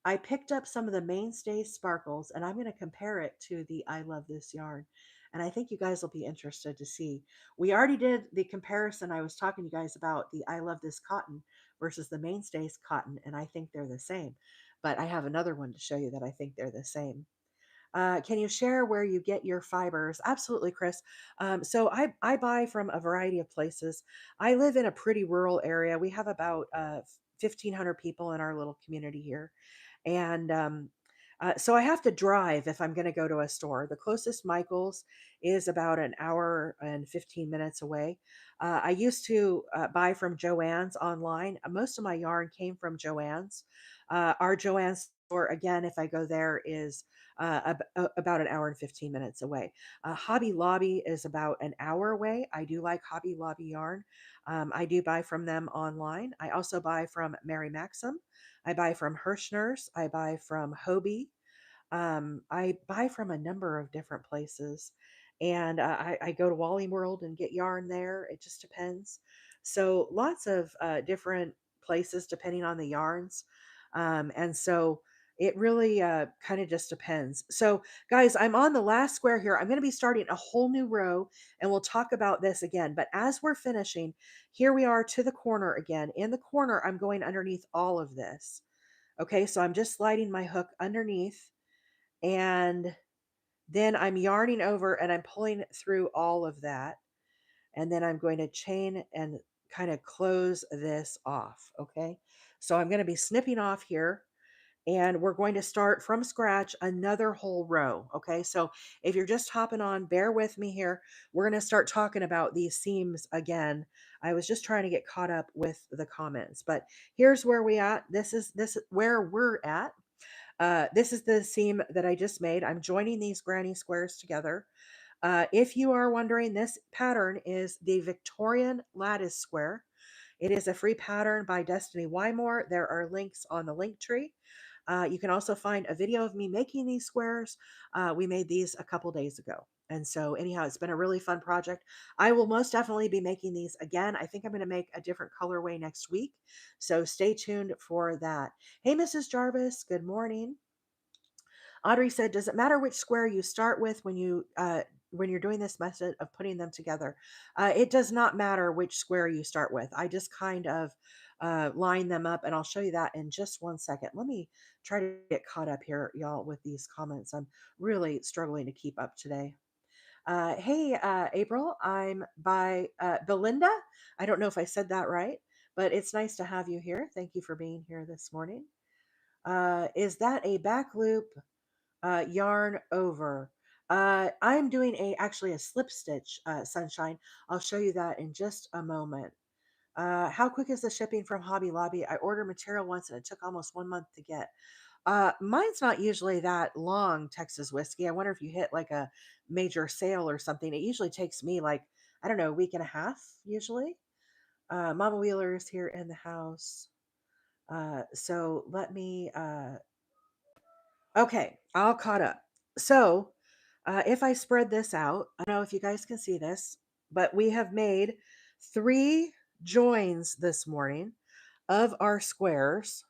I picked up some of the Mainstay sparkles and I'm going to compare it to the I Love This yarn. And I think you guys will be interested to see. We already did the comparison. I was talking to you guys about the I Love This cotton versus the Mainstays cotton, and I think they're the same. But I have another one to show you that I think they're the same. Can you share where you get your fibers? Absolutely, Chris. So I buy from a variety of places. I live in a pretty rural area. We have about 1,500 people in our little community here. And so I have to drive if I'm going to go to a store. The closest Michael's is about an hour and 15 minutes away. I used to buy from Joann's online. Most of my yarn came from Joann's. Our Joann's store, again, if I go there, is about an hour and 15 minutes away. Hobby Lobby is about an hour away. I do like Hobby Lobby yarn. I do buy from them online. I also buy from Mary Maxim. I buy from Hirschner's. I buy from Hobie. I buy from a number of different places, and I go to Wally World and get yarn there. It just depends. So lots of different places depending on the yarns, and so it really kind of just depends. So guys, I'm on the last square here. I'm going to be starting a whole new row, and we'll talk about this again. But as we're finishing, here we are to the corner again. In the corner, I'm going underneath all of this. Okay, so I'm just sliding my hook underneath And then I'm yarning over and I'm pulling through all of that. And then I'm going to chain and kind of close this off. Okay. So I'm going to be snipping off here, and we're going to start from scratch another whole row. Okay. So if you're just hopping on, bear with me here. We're going to start talking about these seams again. I was just trying to get caught up with the comments, but here's where we at. This is where we're at. This is the seam that I just made. I'm joining these granny squares together. If you are wondering, this pattern is the Victorian lattice square. It is a free pattern by Destany Wymore. There are links on the link tree. You can also find a video of me making these squares. We made these a couple days ago. And so, anyhow, it's been a really fun project. I will most definitely be making these again. I think I'm going to make a different colorway next week. So, stay tuned for that. Hey, Mrs. Jarvis, good morning. Audrey said, "Does it matter which square you start with when you're doing this method of putting them together?" It does not matter which square you start with. I just kind of line them up, and I'll show you that in just one second. Let me try to get caught up here, y'all, with these comments. I'm really struggling to keep up today. Hey, April, I'm by Belinda. I don't know if I said that right, but it's nice to have you here. Thank you for being here this morning. Is that a back loop yarn over? I'm doing actually a slip stitch, sunshine. I'll show you that in just a moment. How quick is the shipping from Hobby Lobby? I ordered material once and it took almost 1 month to get. Mine's not usually that long, Texas Whiskey. I wonder if you hit like a major sale or something. It usually takes me like, I don't know, a week and a half usually. Mama Wheeler is here in the house. So let me Okay, all caught up. So, if I spread this out, I don't know if you guys can see this, but we have made 3 joins this morning of our squares,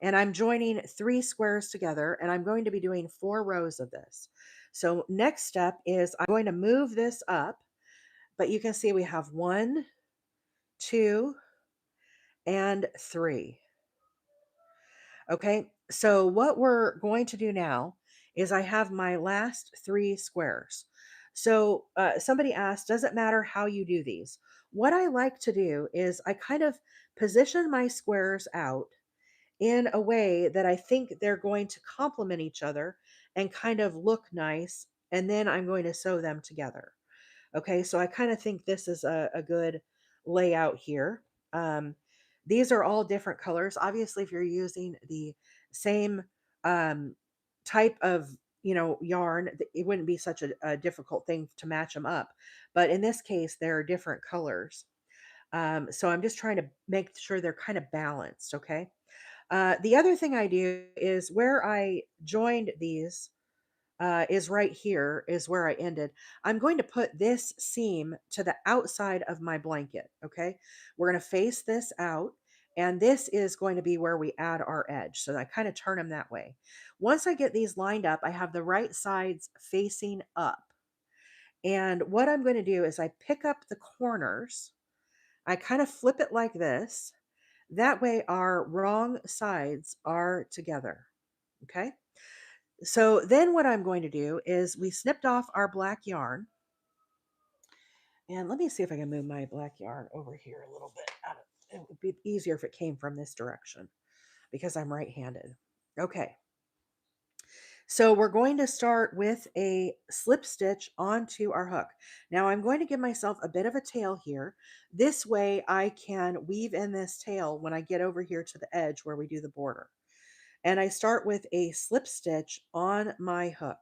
and I'm joining 3 squares together, and I'm going to be doing 4 rows of this. So, next step is I'm going to move this up, but you can see we have 1, 2, and 3. Okay, so what we're going to do now is I have my last 3 squares. So somebody asked, does it matter how you do these? What I like to do is I kind of position my squares out in a way that I think they're going to complement each other and kind of look nice. And then I'm going to sew them together. Okay, so I kind of think this is a good layout here. Um, these are all different colors. Obviously, if you're using the same um, type of yarn, it wouldn't be such a difficult thing to match them up. But in this case, there are different colors. So I'm just trying to make sure they're kind of balanced. Okay. The other thing I do is where I joined these is right here, is where I ended. I'm going to put this seam to the outside of my blanket. Okay. We're going to face this out. And this is going to be where we add our edge. So I kind of turn them that way. Once I get these lined up, I have the right sides facing up. And what I'm going to do is I pick up the corners. I kind of flip it like this. That way our wrong sides are together. Okay. So then what I'm going to do is we snipped off our black yarn. And let me see if I can move my black yarn over here a little bit. It would be easier if it came from this direction because I'm right-handed. Okay. So we're going to start with a slip stitch onto our hook. Now I'm going to give myself a bit of a tail here. This way I can weave in this tail when I get over here to the edge where we do the border. And I start with a slip stitch on my hook.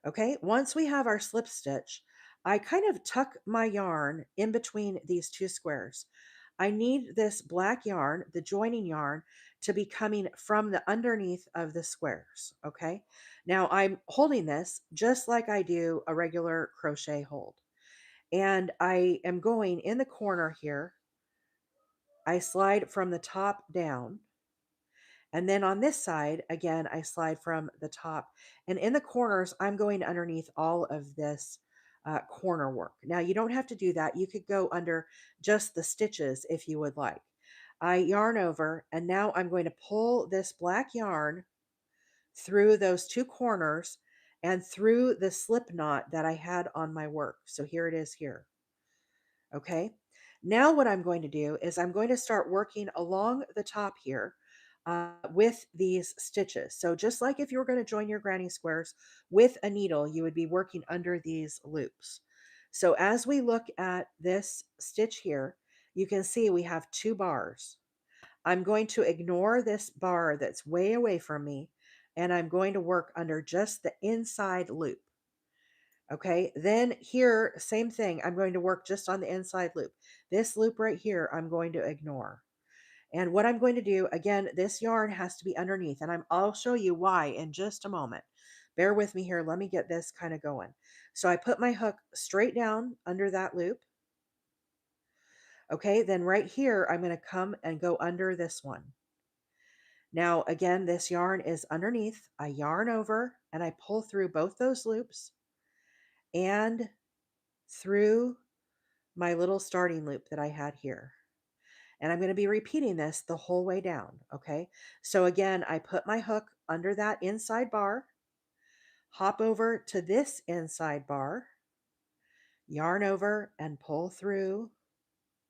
Okay, once we have our slip stitch, I kind of tuck my yarn in between these 2 squares. I need this black yarn, the joining yarn, to be coming from the underneath of the squares. Okay, now I'm holding this just like I do a regular crochet hold. And I am going in the corner here. I slide from the top down. And then on this side, again, I slide from the top. And in the corners, I'm going underneath all of this corner work. Now, you don't have to do that. You could go under just the stitches if you would like. I yarn over, and now I'm going to pull this black yarn through those two corners and through the slip knot that I had on my work. So here it is here. Okay. Now what I'm going to do is I'm going to start working along the top here with these stitches. So just like if you were going to join your granny squares with a needle, you would be working under these loops. So as we look at this stitch here, you can see we have two bars. I'm going to ignore this bar that's way away from me, and I'm going to work under just the inside loop. Okay, then here, same thing. I'm going to work just on the inside loop. This loop right here, I'm going to ignore. And what I'm going to do, again, this yarn has to be underneath, and I'll show you why in just a moment. Bear with me here. Let me get this kind of going. So I put my hook straight down under that loop. Okay, then right here, I'm going to come and go under this one. Now, again, this yarn is underneath. I yarn over and I pull through both those loops and through my little starting loop that I had here. And I'm going to be repeating this the whole way down. Okay. So again, I put my hook under that inside bar, hop over to this inside bar, yarn over and pull through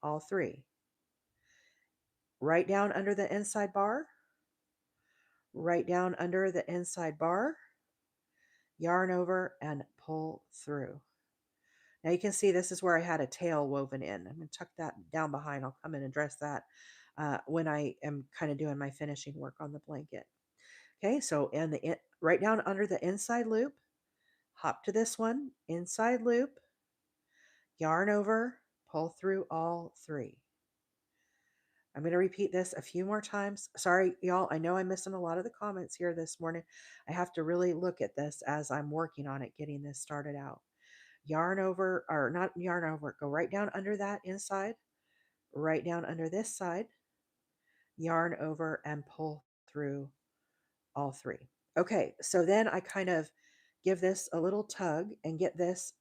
all three. Right down under the inside bar, right down under the inside bar, yarn over and pull through. Now you can see this is where I had a tail woven in. I'm going to tuck that down behind. I'll come and address that when I am kind of doing my finishing work on the blanket. Okay, so right down under the inside loop, hop to this one, inside loop, yarn over, pull through all three. I'm going to repeat this a few more times. Sorry, y'all, I know I'm missing a lot of the comments here this morning. I have to really look at this as I'm working on it, getting this started out. Yarn over, or not yarn over, go right down under that inside, right down under this side, yarn over and pull through all three. Okay, so then I kind of give this a little tug and get this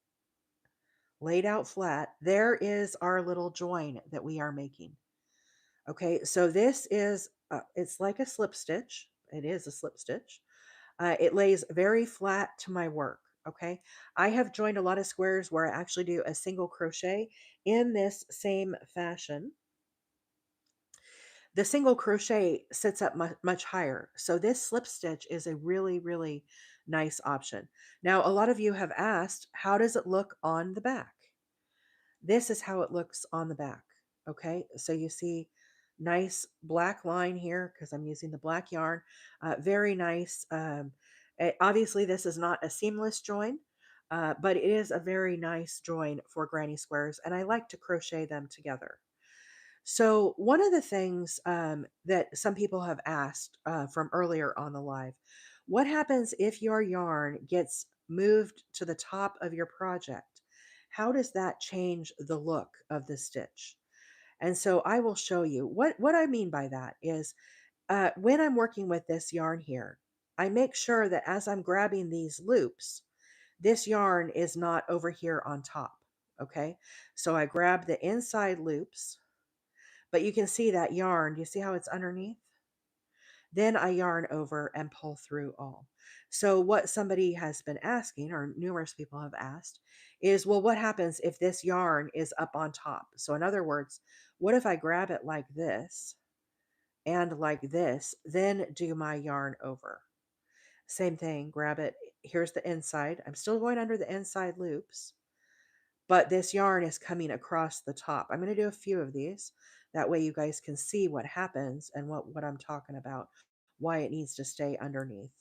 laid out flat. There is our little join that we are making. Okay, so this is, it's like a slip stitch. It is a slip stitch. It lays very flat to my work. Okay, I have joined a lot of squares where I actually do a single crochet in this same fashion. The single crochet sits up much higher. So this slip stitch is a really, really nice option. Now, a lot of you have asked, how does it look on the back? This is how it looks on the back. Okay, so you see nice black line here because I'm using the black yarn. Very nice. Obviously, this is not a seamless join, but it is a very nice join for granny squares, and I like to crochet them together. So, one of the things that some people have asked from earlier on the live, what happens if your yarn gets moved to the top of your project? How does that change the look of the stitch? And so I will show you what I mean by that is when I'm working with this yarn here, I make sure that as I'm grabbing these loops, this yarn is not over here on top. Okay, so I grab the inside loops, but you can see that yarn. Do you see how it's underneath? Then I yarn over and pull through all. So what somebody has been asking, or numerous people have asked, is, well, what happens if this yarn is up on top? So in other words, what if I grab it like this and like this, then do my yarn over? Same thing, grab it. Here's the inside. I'm still going under the inside loops, but this yarn is coming across the top. I'm going to do a few of these. That way you guys can see what happens and what I'm talking about, why it needs to stay underneath.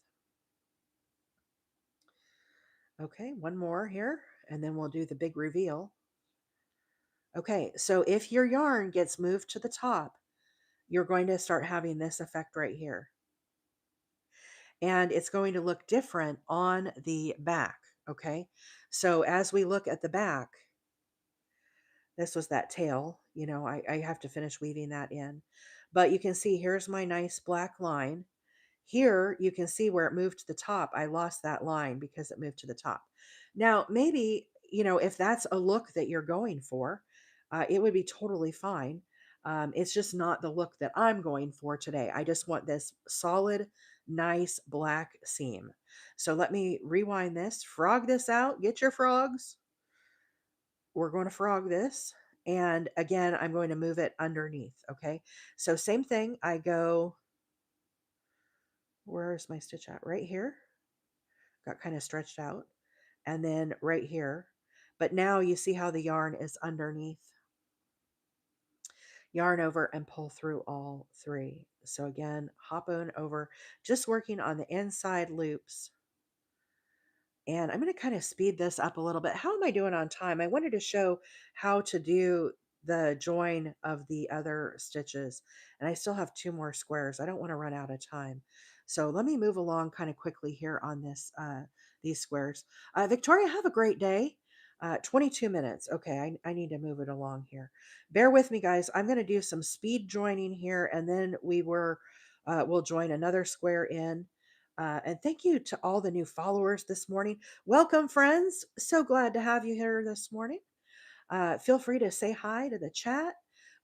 Okay, one more here, and then we'll do the big reveal. Okay, so if your yarn gets moved to the top, you're going to start having this effect right here. And it's going to look different on the back, okay? So as we look at the back, this was that tail, I have to finish weaving that in. But you can see here's my nice black line. Here you can see where it moved to the top. I lost that line because it moved to the top. Now, maybe, if that's a look that you're going for, it would be totally fine. It's just not the look that I'm going for today. I just want this solid nice black seam. So let me rewind this, frog this out, get your frogs. We're going to frog this. And again, I'm going to move it underneath. Okay. So same thing. I go, where's my stitch at? Right here. Got kind of stretched out. And then right here. But now you see how the yarn is underneath. Yarn over and pull through all three. So again, hop on over, just working on the inside loops. And I'm going to kind of speed this up a little bit. How am I doing on time? I wanted to show how to do the join of the other stitches. And I still have two more squares. I don't want to run out of time. So let me move along kind of quickly here on this these squares. Victoria, have a great day. 22 minutes. Okay, I need to move it along here. Bear with me, guys. I'm going to do some speed joining here, and then we'll join another square in. And thank you to all the new followers this morning. Welcome, friends. So glad to have you here this morning. Feel free to say hi to the chat.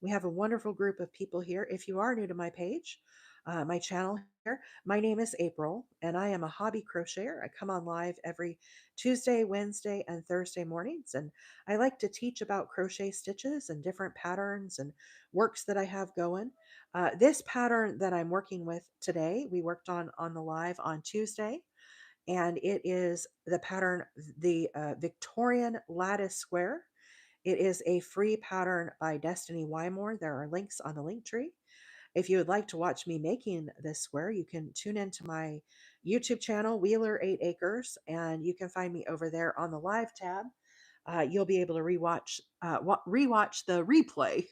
We have a wonderful group of people here. If you are new to my page, my channel here, my name is April, and I am a hobby crocheter. I come on live every Tuesday, Wednesday, and Thursday mornings, and I like to teach about crochet stitches and different patterns and works that I have going. This pattern that I'm working with today, we worked on the live on Tuesday, and it is the pattern, the Victorian lattice square. It is a free pattern by Destany Wymore. There are links on the link tree. If you would like to watch me making this square, you can tune into my YouTube channel, Wheeler 8 Acres, and you can find me over there on the live tab. You'll be able to rewatch the replay.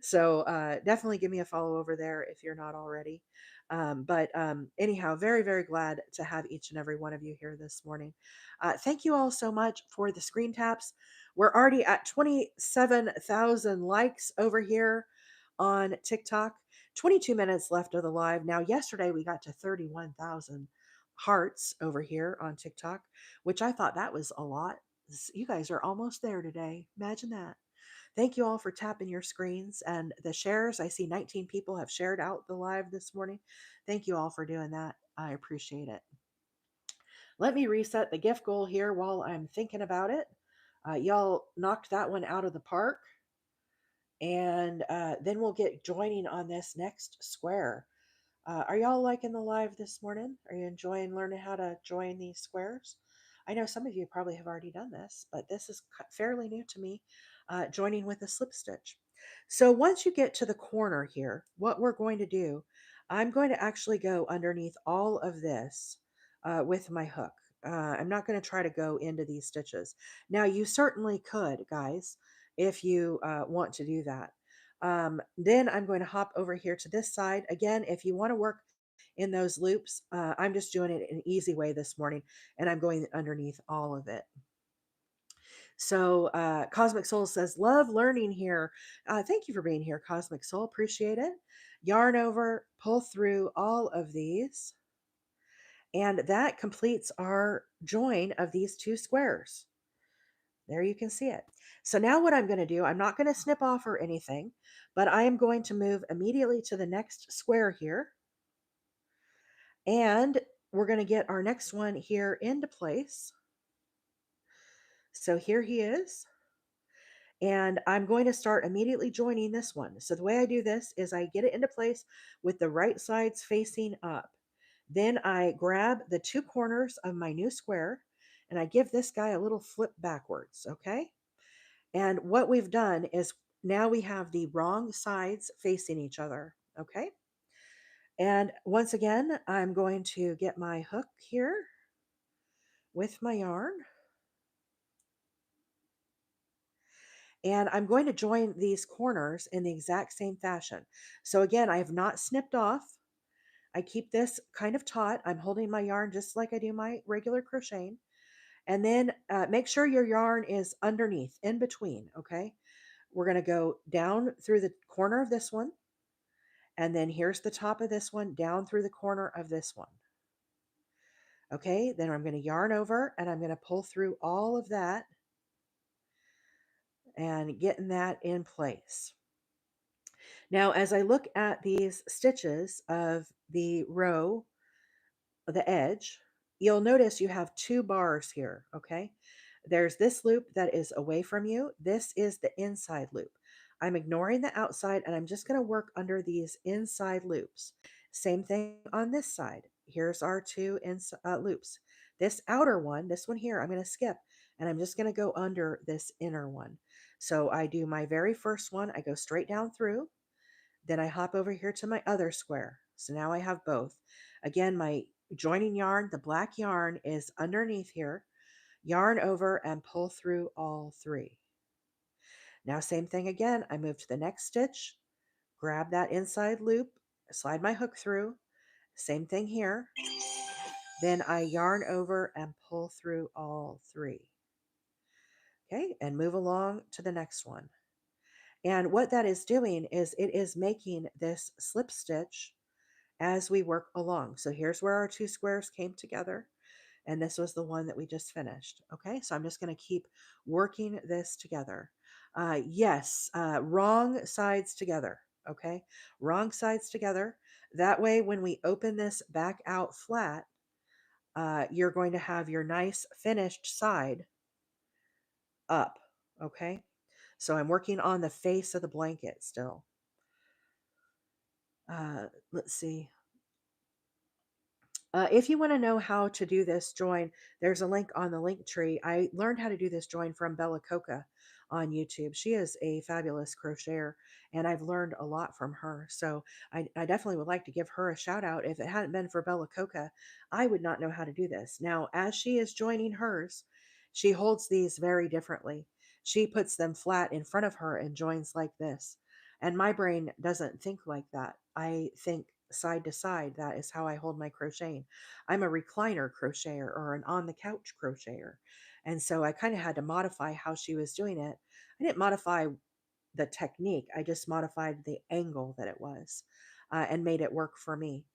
So definitely give me a follow over there if you're not already. But anyhow, very, very glad to have each and every one of you here this morning. Thank you all so much for the screen taps. We're already at 27,000 likes over here on TikTok. 22 minutes left of the live. Now, yesterday we got to 31,000 hearts over here on TikTok, which I thought that was a lot. You guys are almost there today. Imagine that. Thank you all for tapping your screens and the shares. I see 19 people have shared out the live this morning. Thank you all for doing that. I appreciate it. Let me reset the gift goal here while I'm thinking about it. Y'all knocked that one out of the park. And then we'll get joining on this next square. Are y'all liking the live this morning? Are you enjoying learning how to join these squares? I know some of you probably have already done this, but this is fairly new to me, joining with a slip stitch. So once you get to the corner here, what we're going to do, I'm going to actually go underneath all of this with my hook. I'm not going to try to go into these stitches. Now, you certainly could, guys, if you want to do that. Then I'm going to hop over here to this side. Again, if you want to work in those loops, I'm just doing it an easy way this morning, and I'm going underneath all of it. So Cosmic Soul says, love learning here. Thank you for being here, Cosmic Soul. Appreciate it. Yarn over, pull through all of these. And that completes our join of these two squares. There you can see it. So now what I'm going to do, I'm not going to snip off or anything, but I am going to move immediately to the next square here. And we're going to get our next one here into place. So here he is. And I'm going to start immediately joining this one. So the way I do this is I get it into place with the right sides facing up. Then I grab the two corners of my new square and I give this guy a little flip backwards, okay? And what we've done is now we have the wrong sides facing each other, okay? And once again, I'm going to get my hook here with my yarn. And I'm going to join these corners in the exact same fashion. So again, I have not snipped off. I keep this kind of taut. I'm holding my yarn just like I do my regular crocheting. And then make sure your yarn is underneath, in between, okay? We're going to go down through the corner of this one. And then here's the top of this one, down through the corner of this one. Okay, then I'm going to yarn over and I'm going to pull through all of that and getting that in place. Now, as I look at these stitches of the row the edge, you'll notice you have two bars here, okay? There's this loop that is away from you. This is the inside loop. I'm ignoring the outside and I'm just going to work under these inside loops. Same thing on this side. Here's our two loops. This outer one, this one here, I'm going to skip and I'm just going to go under this inner one. So I do my very first one, I go straight down through. Then I hop over here to my other square. So now I have both. Again, my joining yarn, the black yarn is underneath here. Yarn over and pull through all three. Now same thing again. I move to the next stitch, grab that inside loop, slide my hook through. Same thing here. Then I yarn over and pull through all three. Okay, and move along to the next one. And what that is doing is it is making this slip stitch as we work along. So here's where our two squares came together. And this was the one that we just finished. Okay, so I'm just going to keep working this together. Yes, wrong sides together. Okay, wrong sides together. That way, when we open this back out flat, you're going to have your nice finished side up. Okay, so I'm working on the face of the blanket still. Let's see. If you want to know how to do this join, there's a link on the link tree. I learned how to do this join from Bella Coca on YouTube. She is a fabulous crocheter, and I've learned a lot from her. So I definitely would like to give her a shout out. If it hadn't been for Bella Coca, I would not know how to do this. Now, as she is joining hers, she holds these very differently. She puts them flat in front of her and joins like this. And my brain doesn't think like that. I think side to side. That is how I hold my crocheting. I'm a recliner crocheter or an on the couch crocheter. And so I kind of had to modify how she was doing it. I didn't modify the technique, I just modified the angle that it was and made it work for me.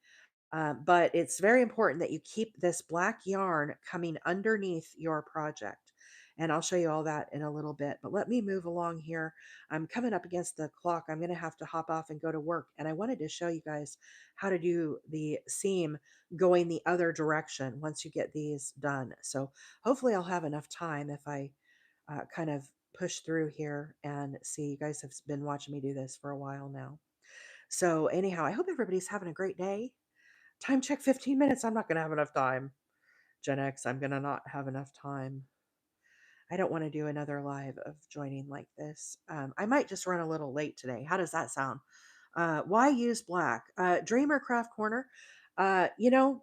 But it's very important that you keep this black yarn coming underneath your project. And I'll show you all that in a little bit. But let me move along here. I'm coming up against the clock. I'm going to have to hop off and go to work. And I wanted to show you guys how to do the seam going the other direction once you get these done. So hopefully I'll have enough time if I kind of push through here and see. You guys have been watching me do this for a while now. So anyhow, I hope everybody's having a great day. Time check 15 minutes. I'm not going to have enough time. Gen X, I'm going to not have enough time. I don't want to do another live of joining like this. I might just run a little late today. How does that sound? Why use black? Dreamer Craft Corner. Uh, you know,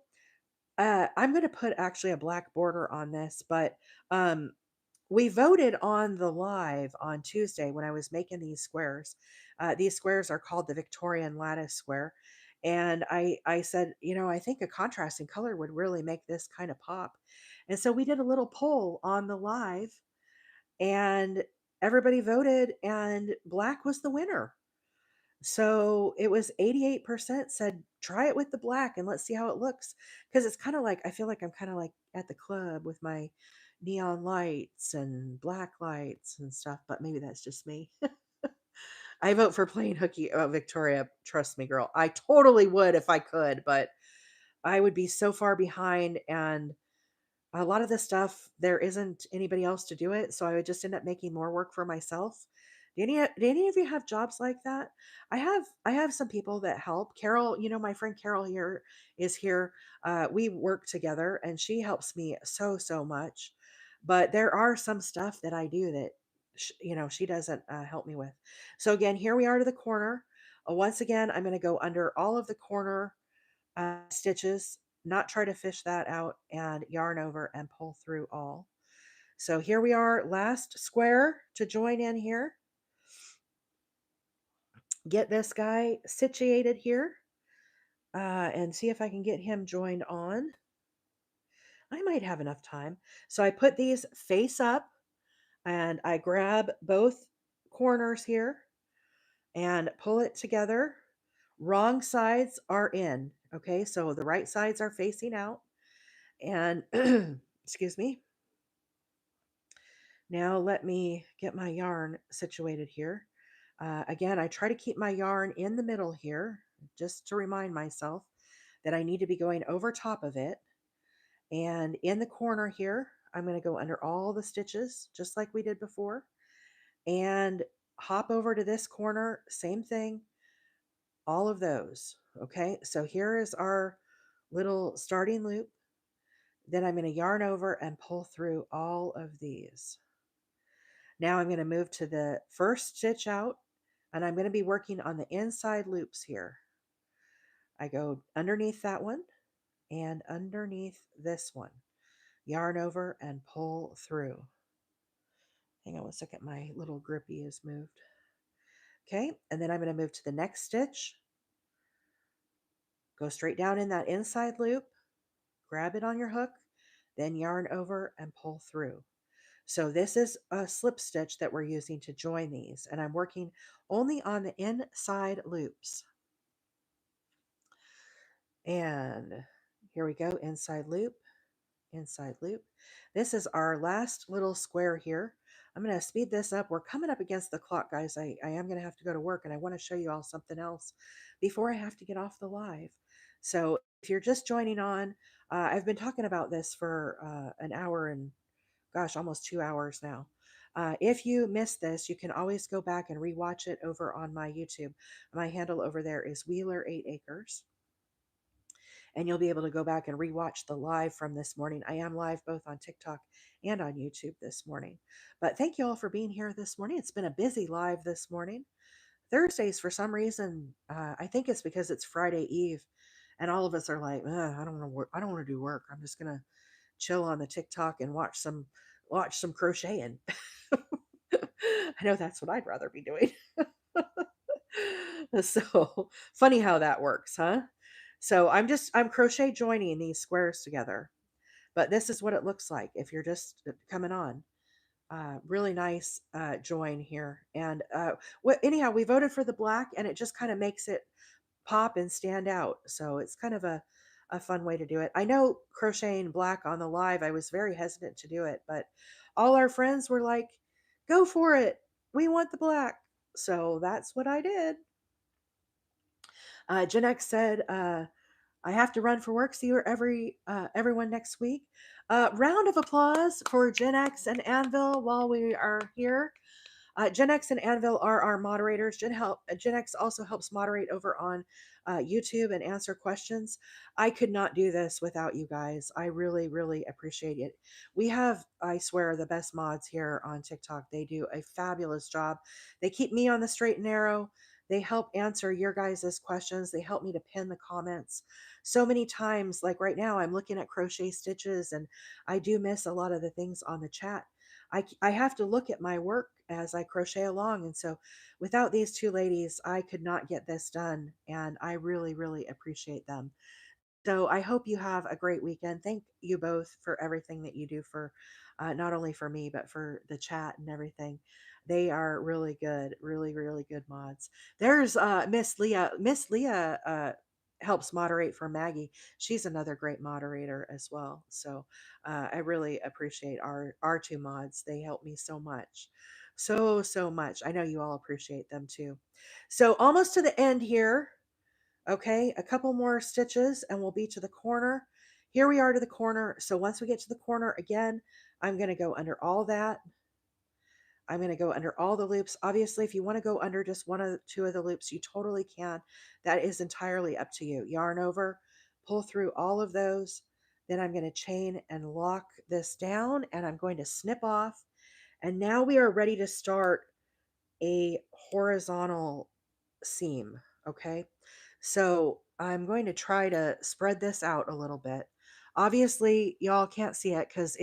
I'm going to put actually a black border on this, but um, we voted on the live on Tuesday when I was making these squares. These squares are called the Victorian Lattice square. And I said, I think a contrasting color would really make this kind of pop. And so we did a little poll on the live and everybody voted and black was the winner. So it was 88% said try it with the black and let's see how it looks. Because it's kind of like, I feel like I'm kind of like at the club with my neon lights and black lights and stuff, but maybe that's just me. I vote for plain hooky. Oh, Victoria, trust me, girl. I totally would if I could, but I would be so far behind. And a lot of the stuff, there isn't anybody else to do it. So I would just end up making more work for myself. Do any of you have jobs like that? I have some people that help. Carol, my friend Carol here is here. We work together and she helps me so much. But there are some stuff that I do that she doesn't help me with. So again, here we are to the corner. Once again, I'm going to go under all of the corner stitches, not try to fish that out, and yarn over and pull through all. So here we are, last square to join in here. Get this guy situated here and see if I can get him joined on. I might have enough time. So I put these face up and I grab both corners here and pull it together. Wrong sides are in. Okay, so the right sides are facing out. And excuse me. Now let me get my yarn situated here. Again, I try to keep my yarn in the middle here, just to remind myself. that I need to be going over top of it. And in the corner here, I'm going to go under all the stitches, just like we did before, and hop over to this corner, same thing, all of those. Okay, so here is our little starting loop. Then I'm going to yarn over and pull through all of these. Now I'm going to move to the first stitch out, and I'm going to be working on the inside loops here. I go underneath that one and underneath this one. Yarn over and pull through. Hang on one second, my little grippy is moved. Okay, and then I'm going to move to the next stitch. Go straight down in that inside loop, grab it on your hook, then yarn over and pull through. So this is a slip stitch that we're using to join these, and I'm working only on the inside loops. And here we go, inside loop, inside loop. This is our last little square here. I'm going to speed this up. We're coming up against the clock, guys. I am going to have to go to work, and I want to show you all something else before I have to get off the live. So if you're just joining on, I've been talking about this for an hour and gosh, almost 2 hours now. If you missed this, you can always go back and rewatch it over on my YouTube. My handle over there is Wheeler 8 Acres, and you'll be able to go back and rewatch the live from this morning. I am live both on TikTok and on YouTube this morning. But thank you all for being here this morning. It's been a busy live this morning. Thursdays, for some reason, I think it's because it's Friday Eve, and all of us are like, I don't want to work. I don't want to do work. I'm just gonna chill on the TikTok and watch some crocheting. I know that's what I'd rather be doing. So funny how that works, huh? So I'm crochet joining these squares together, but this is what it looks like if you're just coming on. Really nice join here. And anyhow, we voted for the black, and it just kind of makes it pop and stand out. So it's kind of a fun way to do it. I know crocheting black on the live, I was very hesitant to do it, but all our friends were like, go for it. We want the black. So that's what I did. Jen X said, I have to run for work. See you everyone next week. Round of applause for Gen X and Anvil while we are here. Gen X and Anvil are our moderators. Gen X also helps moderate over on YouTube and answer questions. I could not do this without you guys. I really, really appreciate it. We have, I swear, the best mods here on TikTok. They do a fabulous job. They keep me on the straight and narrow. They help answer your guys' questions. They help me to pin the comments. So many times, like right now, I'm looking at crochet stitches, and I do miss a lot of the things on the chat. I have to look at my work as I crochet along. And so without these two ladies, I could not get this done. And I really, really appreciate them. So I hope you have a great weekend. Thank you both for everything that you do for not only for me, but for the chat and everything. They are really good, really, really good mods. There's Miss Leah. Miss Leah helps moderate for Maggie. She's another great moderator as well. So I really appreciate our two mods. They help me so much. So much. I know you all appreciate them too. So almost to the end here. Okay, a couple more stitches and we'll be to the corner. Here we are to the corner. So once we get to the corner again, I'm going to go under all that. I'm going to go under all the loops. Obviously, if you want to go under just one or two of the loops, you totally can. That is entirely up to you. Yarn over, pull through all of those. Then I'm going to chain and lock this down, and I'm going to snip off. And now we are ready to start a horizontal seam. Okay. So I'm going to try to spread this out a little bit. Obviously, y'all can't see it because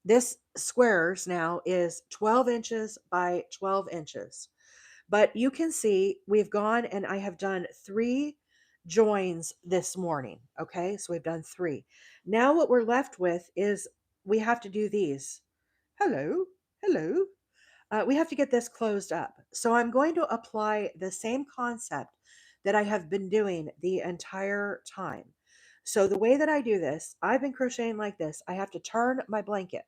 this squares now is 12 inches by 12 inches. But you can see we've gone and I have done 3 joins this morning. Okay, so we've done 3. Now what we're left with is we have to do these. Hello, hello. We have to get this closed up. So I'm going to apply the same concept that I have been doing the entire time. So the way that I do this, I've been crocheting like this. I have to turn my blanket.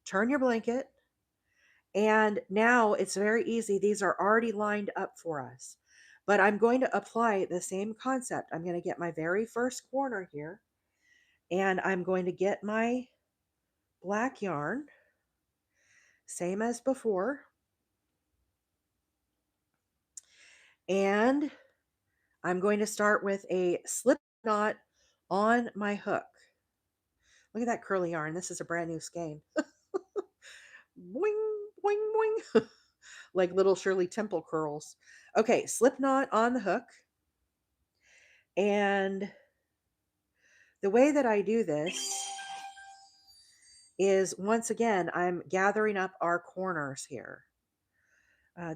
Turn your blanket. And now it's very easy. These are already lined up for us. But I'm going to apply the same concept. I'm going to get my very first corner here, and I'm going to get my black yarn, same as before, and I'm going to start with a slip knot on my hook. Look at that curly yarn. This is a brand new skein. Boing, boing, boing. Like little Shirley Temple curls. Okay, slip knot on the hook. And the way that I do this is, once again, I'm gathering up our corners here.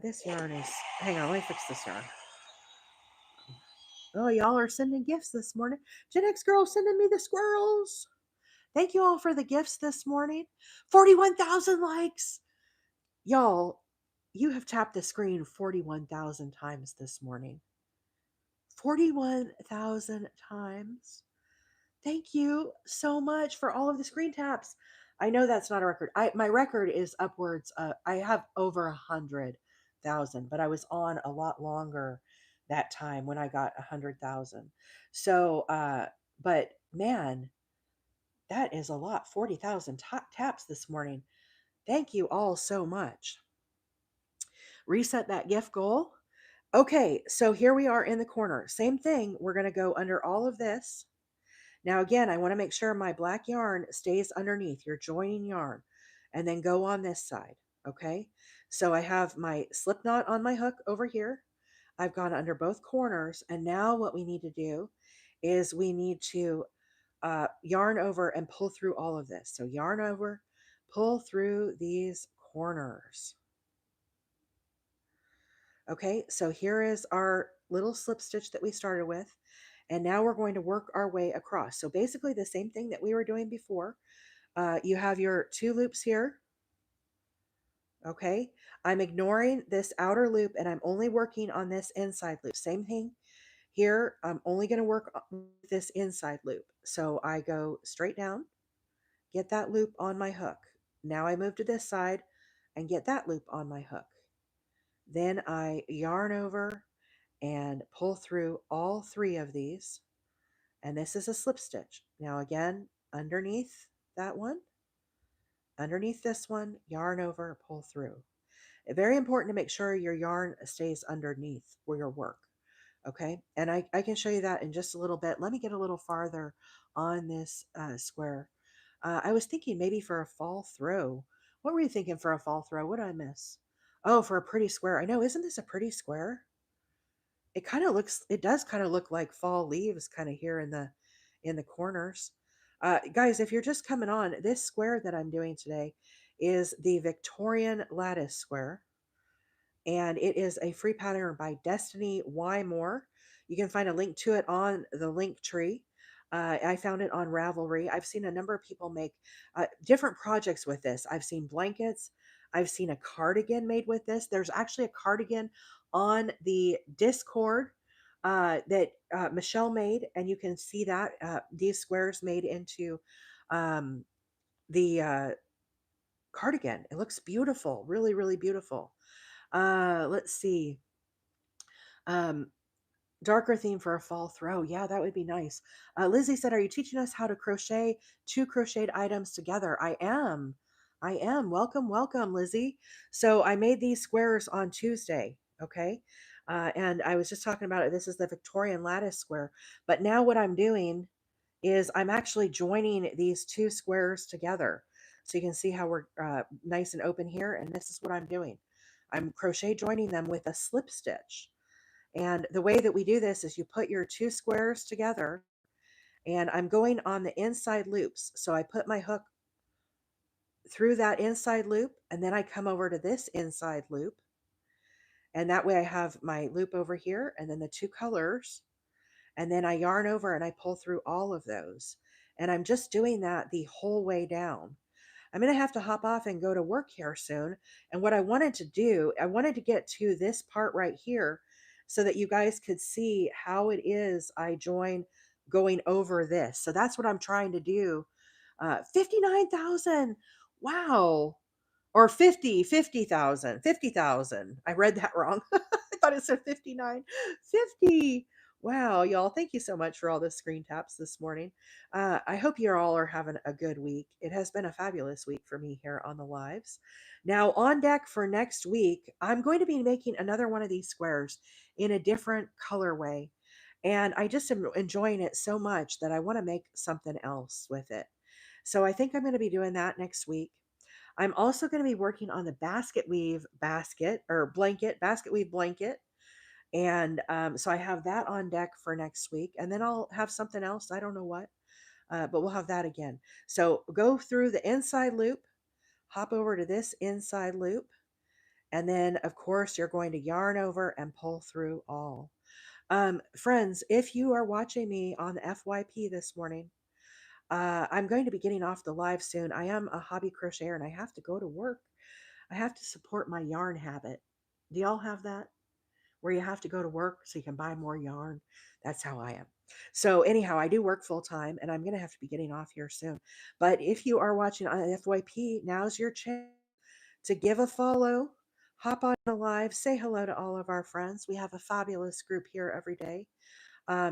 This yarn is, hang on, let me fix this yarn. Oh, y'all are sending gifts this morning. Gen X girl sending me the squirrels. Thank you all for the gifts this morning. 41,000 likes. Y'all, you have tapped the screen 41,000 times this morning. 41,000 times. Thank you so much for all of the screen taps. I know that's not a record. My record is upwards. I have over 100,000, but I was on a lot longer that time when I got 100,000. So, but man, that is a lot. 40,000 taps this morning. Thank you all so much. Reset that gift goal. Okay, so here we are in the corner. Same thing. We're going to go under all of this. Now, again, I want to make sure my black yarn stays underneath your joining yarn, and then go on this side. Okay, so I have my slip knot on my hook over here. I've gone under both corners, and now what we need to do is we need to yarn over and pull through all of this. So yarn over, pull through these corners. Okay, so here is our little slip stitch that we started with. And now we're going to work our way across. So basically the same thing that we were doing before. You have your 2 loops here. Okay, I'm ignoring this outer loop and I'm only working on this inside loop. Same thing here. I'm only going to work on this inside loop. So I go straight down, get that loop on my hook. Now I move to this side and get that loop on my hook. Then I yarn over and pull through all 3 of these. And this is a slip stitch. Now again, underneath that one, underneath this one, yarn over, pull through. Very important to make sure your yarn stays underneath where your work. Okay, and I can show you that in just a little bit. Let me get a little farther on this square. I was thinking maybe for a fall throw. What were you thinking for a fall throw? What did I miss? Oh, for a pretty square. I know, isn't this a pretty square? It does kind of look like fall leaves kind of here in the corners. Guys, if you're just coming on, this square that I'm doing today is the Victorian Lattice square, and it is a free pattern by Destany Wymore. You can find a link to it on the link tree. I found it on Ravelry. I've seen a number of people make different projects with this. I've seen blankets. I've seen a cardigan made with this. There's actually a cardigan on the Discord that Michelle made, and you can see that these squares made into um, the cardigan. It looks beautiful, really, really beautiful. Let's see. Um, Darker theme for a fall throw. Yeah, that would be nice. Lizzie said, "Are you teaching us how to crochet 2 crocheted items together?" I am. I am. Welcome, welcome, Lizzie. So I made these squares on Tuesday. Okay. And I was just talking about it. This is the Victorian lattice square. But now what I'm doing is I'm actually joining these 2 squares together. So you can see how we're nice and open here. And this is what I'm doing. I'm crochet joining them with a slip stitch. And the way that we do this is you put your 2 squares together, and I'm going on the inside loops. So I put my hook through that inside loop, and then I come over to this inside loop. And that way I have my loop over here and then the 2 colors. And then I yarn over and I pull through all of those. And I'm just doing that the whole way down. I'm going to have to hop off and go to work here soon. And what I wanted to do, I wanted to get to this part right here so that you guys could see how it is I join going over this. So that's what I'm trying to do. 59,000. Wow. Or 50,000. I read that wrong. I thought it said 59. 50. Wow, y'all. Thank you so much for all the screen taps this morning. I hope you all are having a good week. It has been a fabulous week for me here on the lives. Now, on deck for next week, I'm going to be making another one of these squares in a different colorway. And I just am enjoying it so much that I want to make something else with it. So I think I'm going to be doing that next week. I'm also going to be working on the basket weave basket or blanket, basket weave blanket. And so I have that on deck for next week. And then I'll have something else. I don't know what, but we'll have that again. So go through the inside loop, hop over to this inside loop. And then, of course, you're going to yarn over and pull through all. Friends, if you are watching me on the FYP this morning, I'm going to be getting off the live soon. I am a hobby crocheter and I have to go to work. I have to support my yarn habit. Do y'all have that? Where you have to go to work so you can buy more yarn? That's how I am. So, anyhow, I do work full time and I'm going to have to be getting off here soon. But if you are watching on FYP, now's your chance to give a follow, hop on the live, say hello to all of our friends. We have a fabulous group here every day.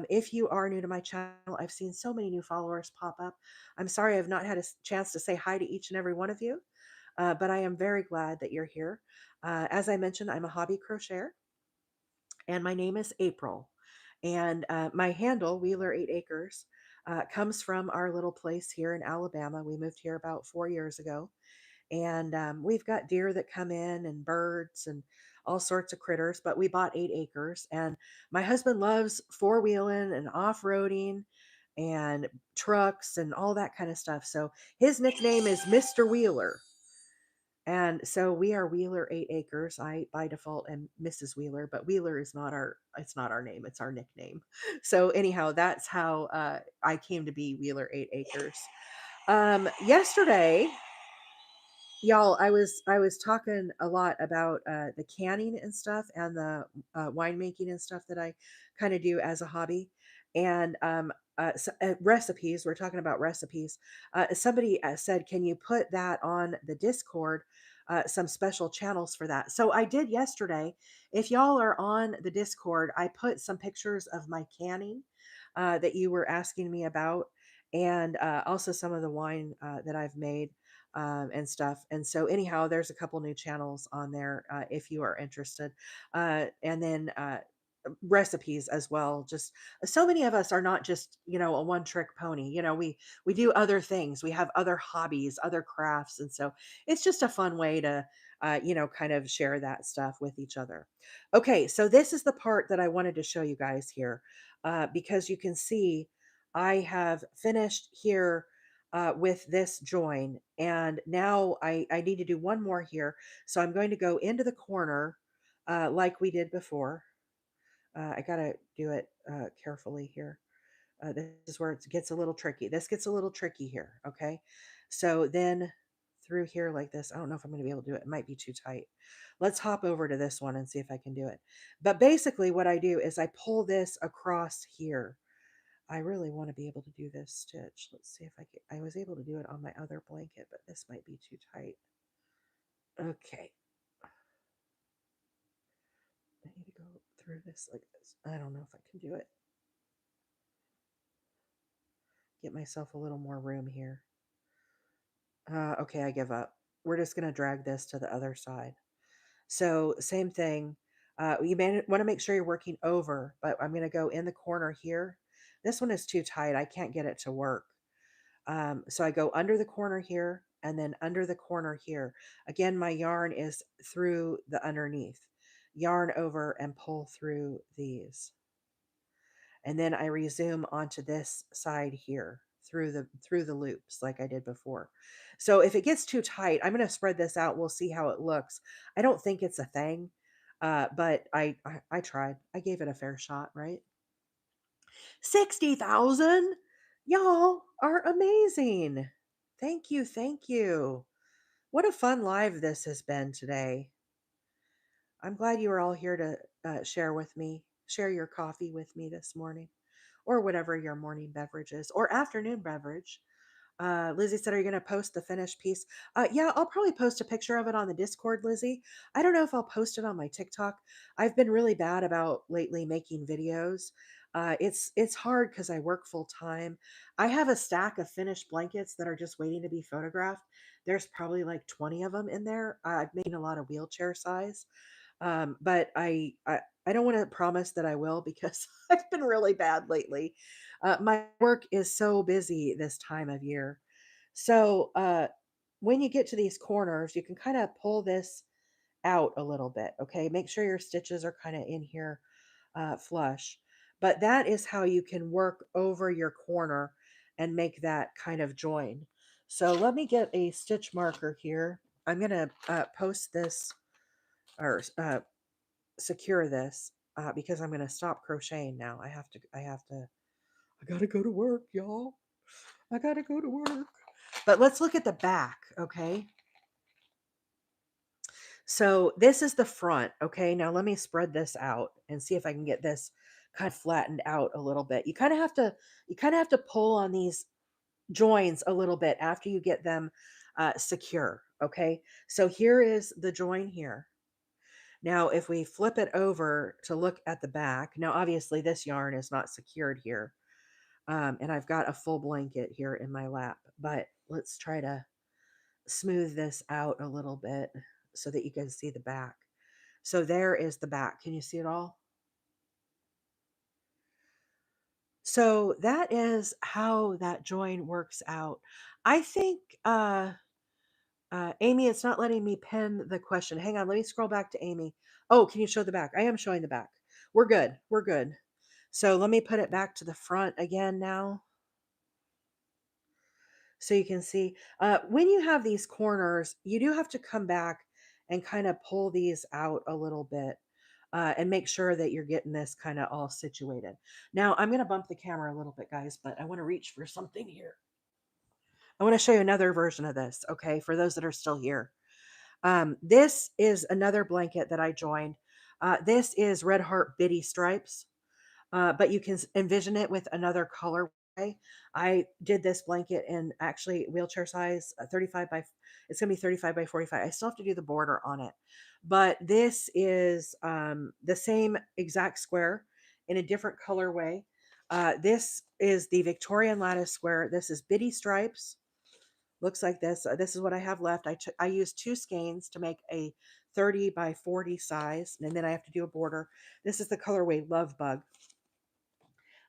If you are new to my channel, I've seen so many new followers pop up. I'm sorry I've not had a chance to say hi to each and every one of you, but I am very glad that you're here. As I mentioned, I'm a hobby crocheter, and my name is April. And my handle, Wheeler 8 Acres, comes from our little place here in Alabama. We moved here about 4 years ago, and we've got deer that come in and birds and all sorts of critters, but we bought 8 acres, and my husband loves four-wheeling and off-roading and trucks and all that kind of stuff, so his nickname is Mr. Wheeler. And so we are Wheeler 8 Acres. I by default am Mrs. Wheeler, but Wheeler is not our, it's not our name, it's our nickname. So anyhow, that's how I came to be Wheeler 8 Acres. Yesterday, y'all, I was talking a lot about the canning and stuff and the winemaking and stuff that I kind of do as a hobby, and recipes. We're talking about recipes. Somebody said, "Can you put that on the Discord?" Some special channels for that. So I did yesterday. If y'all are on the Discord, I put some pictures of my canning that you were asking me about, and also some of the wine that I've made and stuff. And so, anyhow, there's a couple new channels on there if you are interested. And then recipes as well. Just so many of us are not just a one trick pony. We do other things. We have other hobbies, other crafts, and so it's just a fun way to kind of share that stuff with each other. Okay, so this is the part that I wanted to show you guys here because you can see I have finished here with this join, and now I need to do one more here. So I'm going to go into the corner like we did before. I gotta do it carefully here. This is where it gets a little tricky. This gets a little tricky here. Okay, so then through here like this. I don't know if I'm going to be able to do it. It might be too tight. Let's hop over to this one and see if I can do it. But basically what I do is I pull this across here. I really want to be able to do this stitch. Let's see if I can. I was able to do it on my other blanket, but this might be too tight. Okay. I need to go through this like this. I don't know if I can do it. Get myself a little more room here. Okay, I give up. We're just going to drag this to the other side. So same thing. You may want to make sure you're working over, but I'm going to go in the corner here. This one is too tight. I can't get it to work. So I go under the corner here and then under the corner here. Again, my yarn is through the underneath. Yarn over and pull through these. And then I resume onto this side here through the loops like I did before. So if it gets too tight, I'm going to spread this out. We'll see how it looks. I don't think it's a thing, but I tried. I gave it a fair shot, right? 60,000. Y'all are amazing. Thank you. Thank you. What a fun live this has been today. I'm glad you were all here to share with me, share your coffee with me this morning, or whatever your morning beverage is, or afternoon beverage. Lizzie said, "Are you going to post the finished piece?" Yeah, I'll probably post a picture of it on the Discord, Lizzie. I don't know if I'll post it on my TikTok. I've been really bad about lately making videos. It's hard because I work full time. I have a stack of finished blankets that are just waiting to be photographed. There's probably like 20 of them in there. I've made a lot of wheelchair size, but I don't want to promise that I will because I've been really bad lately. My work is so busy this time of year. So when you get to these corners, you can kind of pull this out a little bit. Okay, make sure your stitches are kind of in here flush. But that is how you can work over your corner and make that kind of join. So let me get a stitch marker here. I'm going to post this or secure this because I'm going to stop crocheting now. I got to go to work, y'all. I got to go to work. But let's look at the back, okay? So this is the front, okay? Now let me spread this out and see if I can get this kind of flattened out a little bit. You kind of have to pull on these joins a little bit after you get them secure, okay? So here is the join here. Now, if we flip it over to look at the back, now obviously this yarn is not secured here. And I've got a full blanket here in my lap, but let's try to smooth this out a little bit so that you can see the back. So there is the back. Can you see it all? So that is how that join works out. I think, Amy, it's not letting me pin the question. Hang on, let me scroll back to Amy. Oh, can you show the back? I am showing the back. We're good. We're good. So let me put it back to the front again now. So you can see when you have these corners, you do have to come back and kind of pull these out a little bit and make sure that you're getting this kind of all situated. Now, I'm going to bump the camera a little bit, guys, but I want to reach for something here. I want to show you another version of this, okay, for those that are still here. This is another blanket that I joined. This is Red Heart Biddy Stripes, but you can envision it with another colorway. I did this blanket in actually wheelchair size, 35 by, it's going to be 35 by 45. I still have to do the border on it, but this is the same exact square in a different colorway. This is the Victorian lattice square. This is Biddy Stripes. Looks like this. This is what I have left. I used two skeins to make a 30 by 40 size, and then I have to do a border. This is the colorway Love Bug.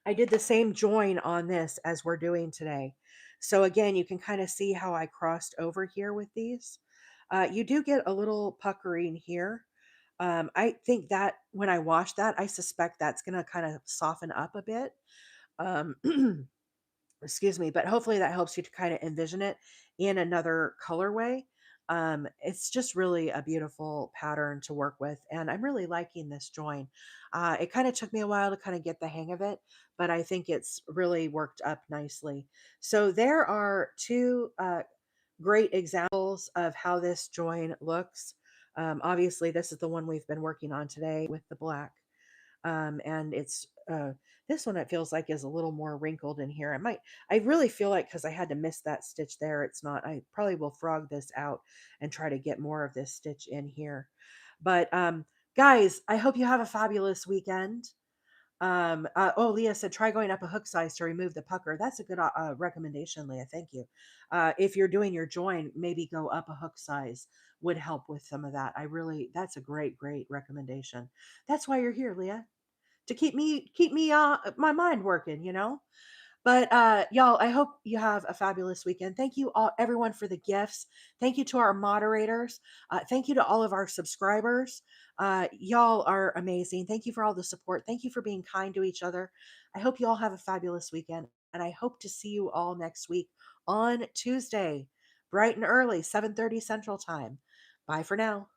I did the same join on this as we're doing today. So again, you can kind of see how I crossed over here with these. You do get a little puckering here. I think that when I wash that, I suspect that's going to kind of soften up a bit. Um, excuse me, but hopefully that helps you to kind of envision it in another colorway. It's just really a beautiful pattern to work with, and I'm really liking this join. It kind of took me a while to kind of get the hang of it, but I think it's really worked up nicely. So there are two great examples of how this join looks. Obviously, this is the one we've been working on today with the black. And it's this one, it feels like, is a little more wrinkled in here. I really feel like, because I had to miss that stitch there, it's not. I probably will frog this out and try to get more of this stitch in here. But guys, I hope you have a fabulous weekend. Oh, Leah said try going up a hook size to remove the pucker. That's a good recommendation, Leah. Thank you. If you're doing your join, maybe go up a hook size would help with some of that. That's a great, great recommendation. That's why you're here, Leah, to keep me my mind working, you know. But y'all, I hope you have a fabulous weekend. Thank you all, everyone, for the gifts. Thank you to our moderators. Thank you to all of our subscribers. Y'all are amazing. Thank you for all the support. Thank you for being kind to each other. I hope you all have a fabulous weekend, and I hope to see you all next week on Tuesday, bright and early, 7:30 Central Time. Bye for now.